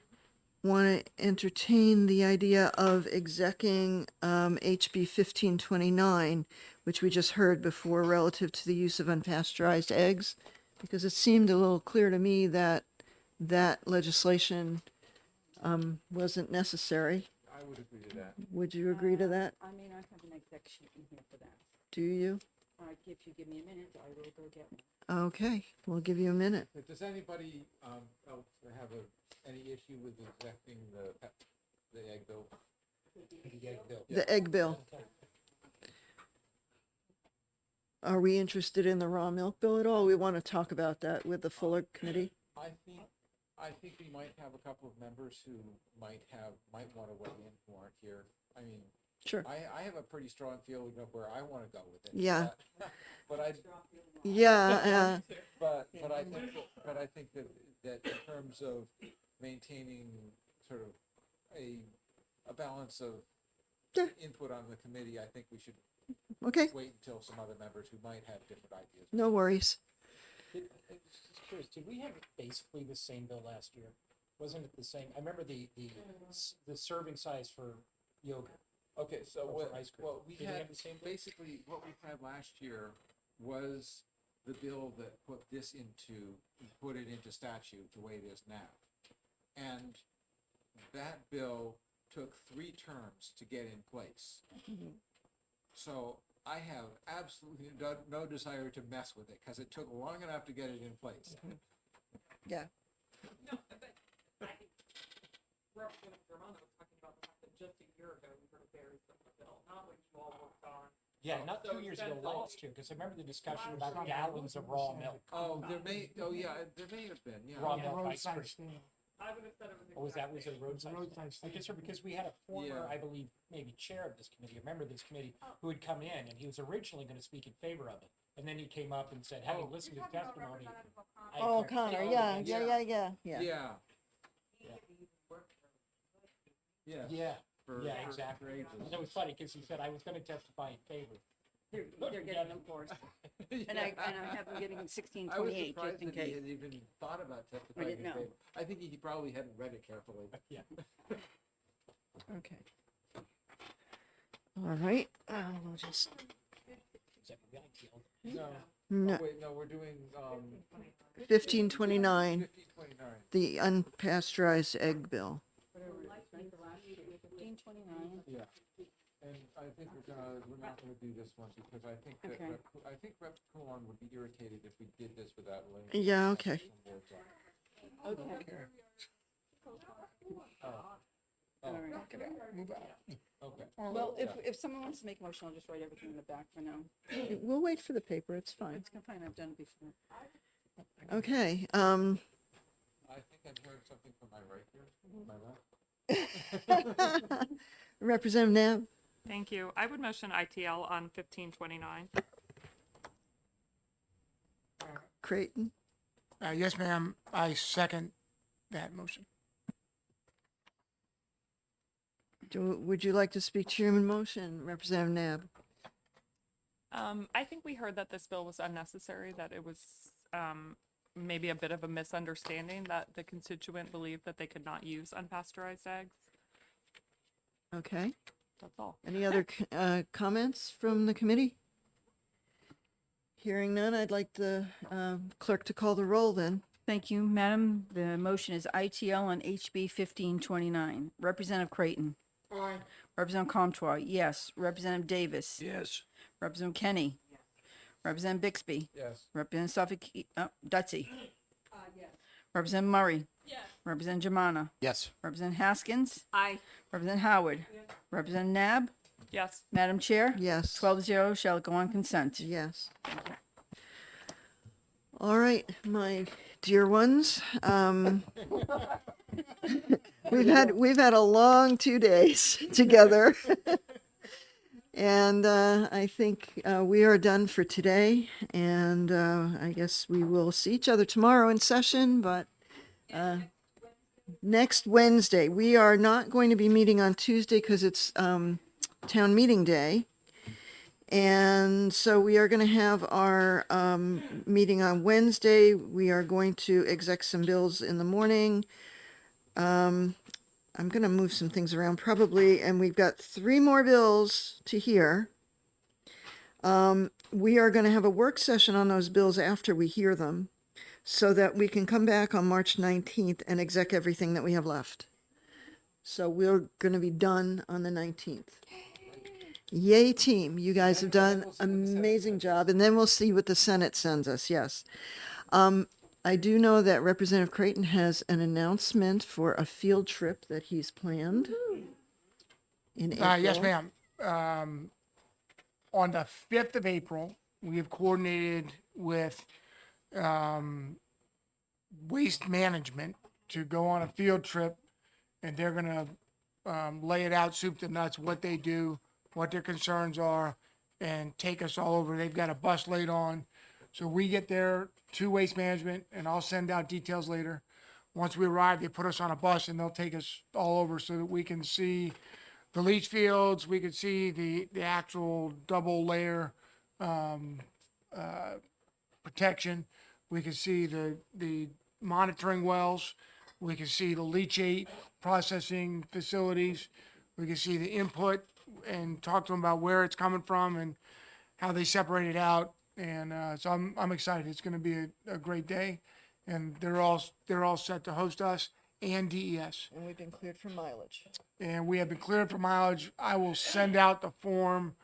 want to entertain the idea of execing HB 1529, which we just heard before, relative to the use of unpasteurized eggs, because it seemed a little clear to me that that legislation wasn't necessary. I would agree to that. Would you agree to that? I may not have an exec sheet in here for that. Do you? If you give me a minute, I will go get one. Okay, we'll give you a minute. But does anybody else have any issue with accepting the egg bill? The egg bill. The egg bill. Are we interested in the raw milk bill at all? We want to talk about that with the Fuller Committee. I think we might have a couple of members who might want to weigh in who aren't here. I mean, Sure. I have a pretty strong feeling of where I want to go with it. Yeah. But I. Yeah. But I think that in terms of maintaining sort of a balance of Yeah. input on the committee, I think we should Okay, wait until some other members who might have different ideas. no worries. Just curious, did we have basically the same bill last year? Wasn't it the same? I remember the serving size for yogurt. Okay, so Or for ice cream. what we Did we had, have the same bill? basically, what we had last year was the bill that put it into statute the way it is now. And that bill took 3 terms to get in place. So I have absolutely no desire to mess with it because it took long enough to get it in place. Yeah. No, but I think Representative Germano was talking about the fact that just a year ago, we heard of Barry's bill, not what you all worked on. Yeah, not So 2 years since ago, then- last year, because I remember the discussion about gallons of raw milk. Oh, there may have been, yeah. Raw milk ice cream. I would have said it was. Or was that, was it a roadside? Roadside I guess, because we had a former, Yeah. I believe, maybe chair of this committee, a member of this committee, who had come in, and he was originally gonna speak in favor of it. And then he came up and said, having listened to the testimony. I Oh, correct- Connor, Oh, yeah, okay, yeah. Yeah. Yes. Yeah, For- yeah, for exactly. ages. And it was funny, because he said, I was gonna testify in favor. They're getting them for us. And I have them getting I was 1628, just surprised in that he case. had even thought about testifying in didn't know. favor. I think he probably hadn't read it carefully. Yeah. Okay. All right, we'll just, Is that the ideal? No. no, Oh, wait, no, we're doing, 1529, 1529. the unpasteurized egg bill. 1529. Yeah. And I think we're not gonna do this one because I think that, Okay. I think Rep. Coulon would be irritated if we did this without laying. Yeah, okay. some words on it. Okay. Oh. All right. Knock it out, move out. Okay. Well, if someone wants to make a motion, I'll just write everything in the back for now. We'll wait for the paper, it's fine. It's fine, I've done it before. Okay, I think I've heard something from my right here, my left. Representative Nab, Thank you. I would motion ITL on 1529. Creighton, Yes, ma'am. I second that motion. would you like to speak to your motion, Representative Nab? I think we heard that this bill was unnecessary, that it was maybe a bit of a misunderstanding that the constituent believed that they could not use unpasteurized eggs. Okay, That's all. any other comments from the committee? Hearing none, I'd like the clerk to call the roll then. Thank you, Madam. The motion is ITL on HB 1529. Representative Creighton. Aye. Representative Comtois, yes. Representative Davis. Yes. Representative Kenny. Representative Bixby. Yes. Representative Suffolk, Dutzy. Yes. Representative Murray. Yes. Representative Jamana. Yes. Representative Haskins. Aye. Representative Howard. Representative Nab. Yes. Madam Chair. Yes. 12-0 shall go on consent. Yes. All right, my dear ones. We've had a long 2 days together. And I think we are done for today. And I guess we will see each other tomorrow in session, but next Wednesday, we are not going to be meeting on Tuesday because it's town meeting day. And so we are going to have our meeting on Wednesday. We are going to exec some bills in the morning. I'm going to move some things around probably, and we've got 3 more bills to hear. We are going to have a work session on those bills after we hear them so that we can come back on March 19th and exec everything that we have left. So we're going to be done on the 19th. Yay, team. You guys have done an amazing job. And then we'll see what the Senate sends us. Yes. I do know that Representative Creighton has an announcement for a field trip that he's planned in April. Yes, ma'am. On the 5th of April, we have coordinated with Waste Management to go on a field trip, and they're going to lay it out, soup to nuts, what they do, what their concerns are, and take us all over. They've got a bus laid on. So we get there to Waste Management, and I'll send out details later. Once we arrive, they put us on a bus, and they'll take us all over so that we can see the leach fields, we can see the actual double layer protection. We can see the monitoring wells. We can see the leachate processing facilities. We can see the input and talk to them about where it's coming from and how they separate it out. And so I'm excited. It's going to be a great day, and they're all set to host us and DES. And we've been cleared for mileage. And we have been cleared for mileage. I will send out the form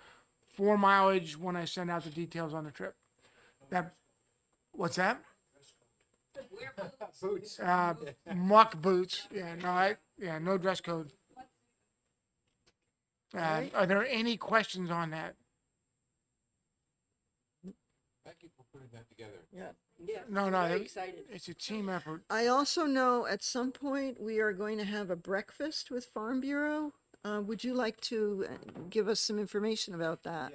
for mileage when I send out the details on the trip. What's that? Boots. Muck boots. No dress code. Are there any questions on that? Thank you for putting that together. Yeah. Yes, No, I'm no, very it- excited. it's a team effort. I also know at some point we are going to have a breakfast with Farm Bureau. Would you like to give us some information about that?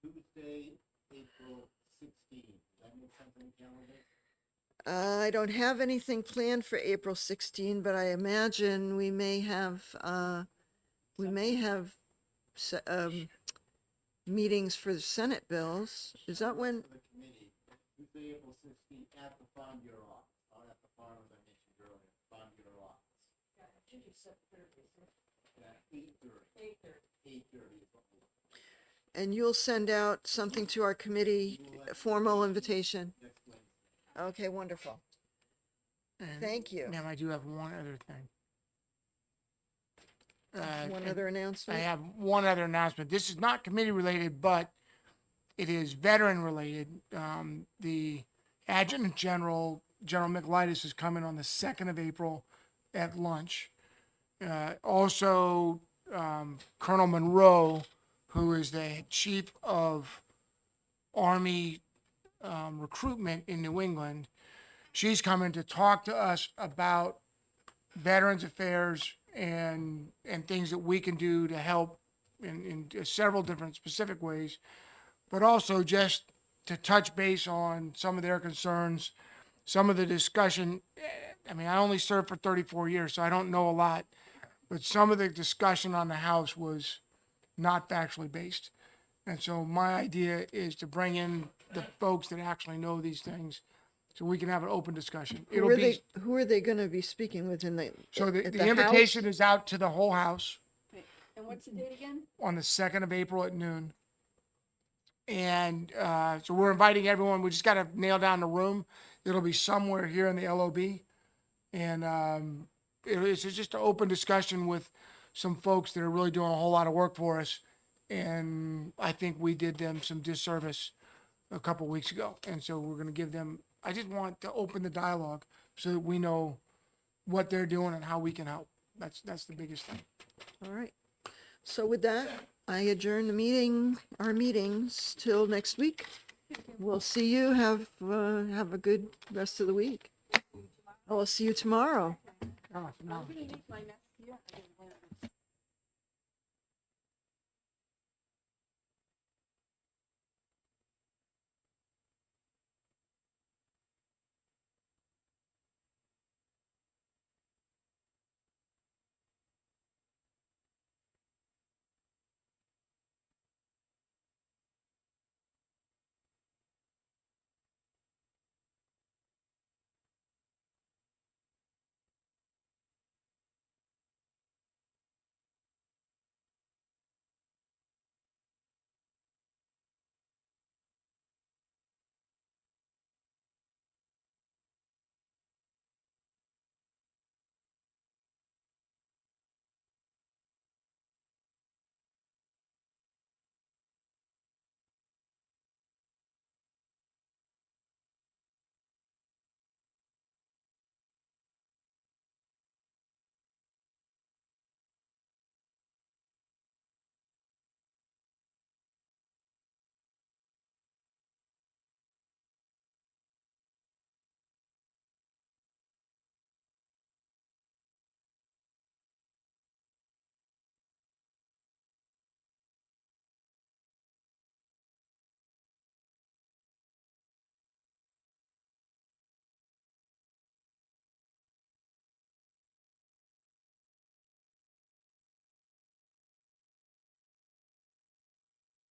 Tuesday, April 16th. Does that make sense on the calendar? I don't have anything planned for April 16, but I imagine we may have se- meetings for the Senate bills. Is that when? For the committee, Tuesday, April 16th, at the Farm Bureau office, out at the farm, as I mentioned earlier, Farm Bureau office. At 8:30. 8:30 is what we're And you'll send out something to our committee, a formal invitation? next Wednesday. Okay, wonderful. And, Thank you. Ma'am, I do have one other thing. One and other I announcement? have one other announcement. This is not committee related, but it is veteran related. The Adjutant General, General Michaelitis, is coming on the 2nd of April at lunch. Also, Colonel Monroe, who is the chief of Army recruitment in New England, she's coming to talk to us about Veterans Affairs and things that we can do to help in several different specific ways, but also just to touch base on some of their concerns, some of the discussion. I mean, I only served for 34 years, so I don't know a lot, but some of the discussion on the House was not factually based. And so my idea is to bring in the folks that actually know these things so we can have an open discussion. Who are they going to be speaking with in the, So at the House? invitation is out to the whole House And what's the date again? on the 2nd of April at noon. And so we're inviting everyone. We just got to nail down the room. It'll be somewhere here in the LOB. And it's just an open discussion with some folks that are really doing a whole lot of work for us. And I think we did them some disservice a couple weeks ago. And so we're going to give them, I just want to open the dialogue so that we know what they're doing and how we can help. That's the biggest thing. All right. So with that, I adjourn the meeting, our meetings till next week. We'll see you. Have a good rest of the week. I'll see you tomorrow. Oh, no.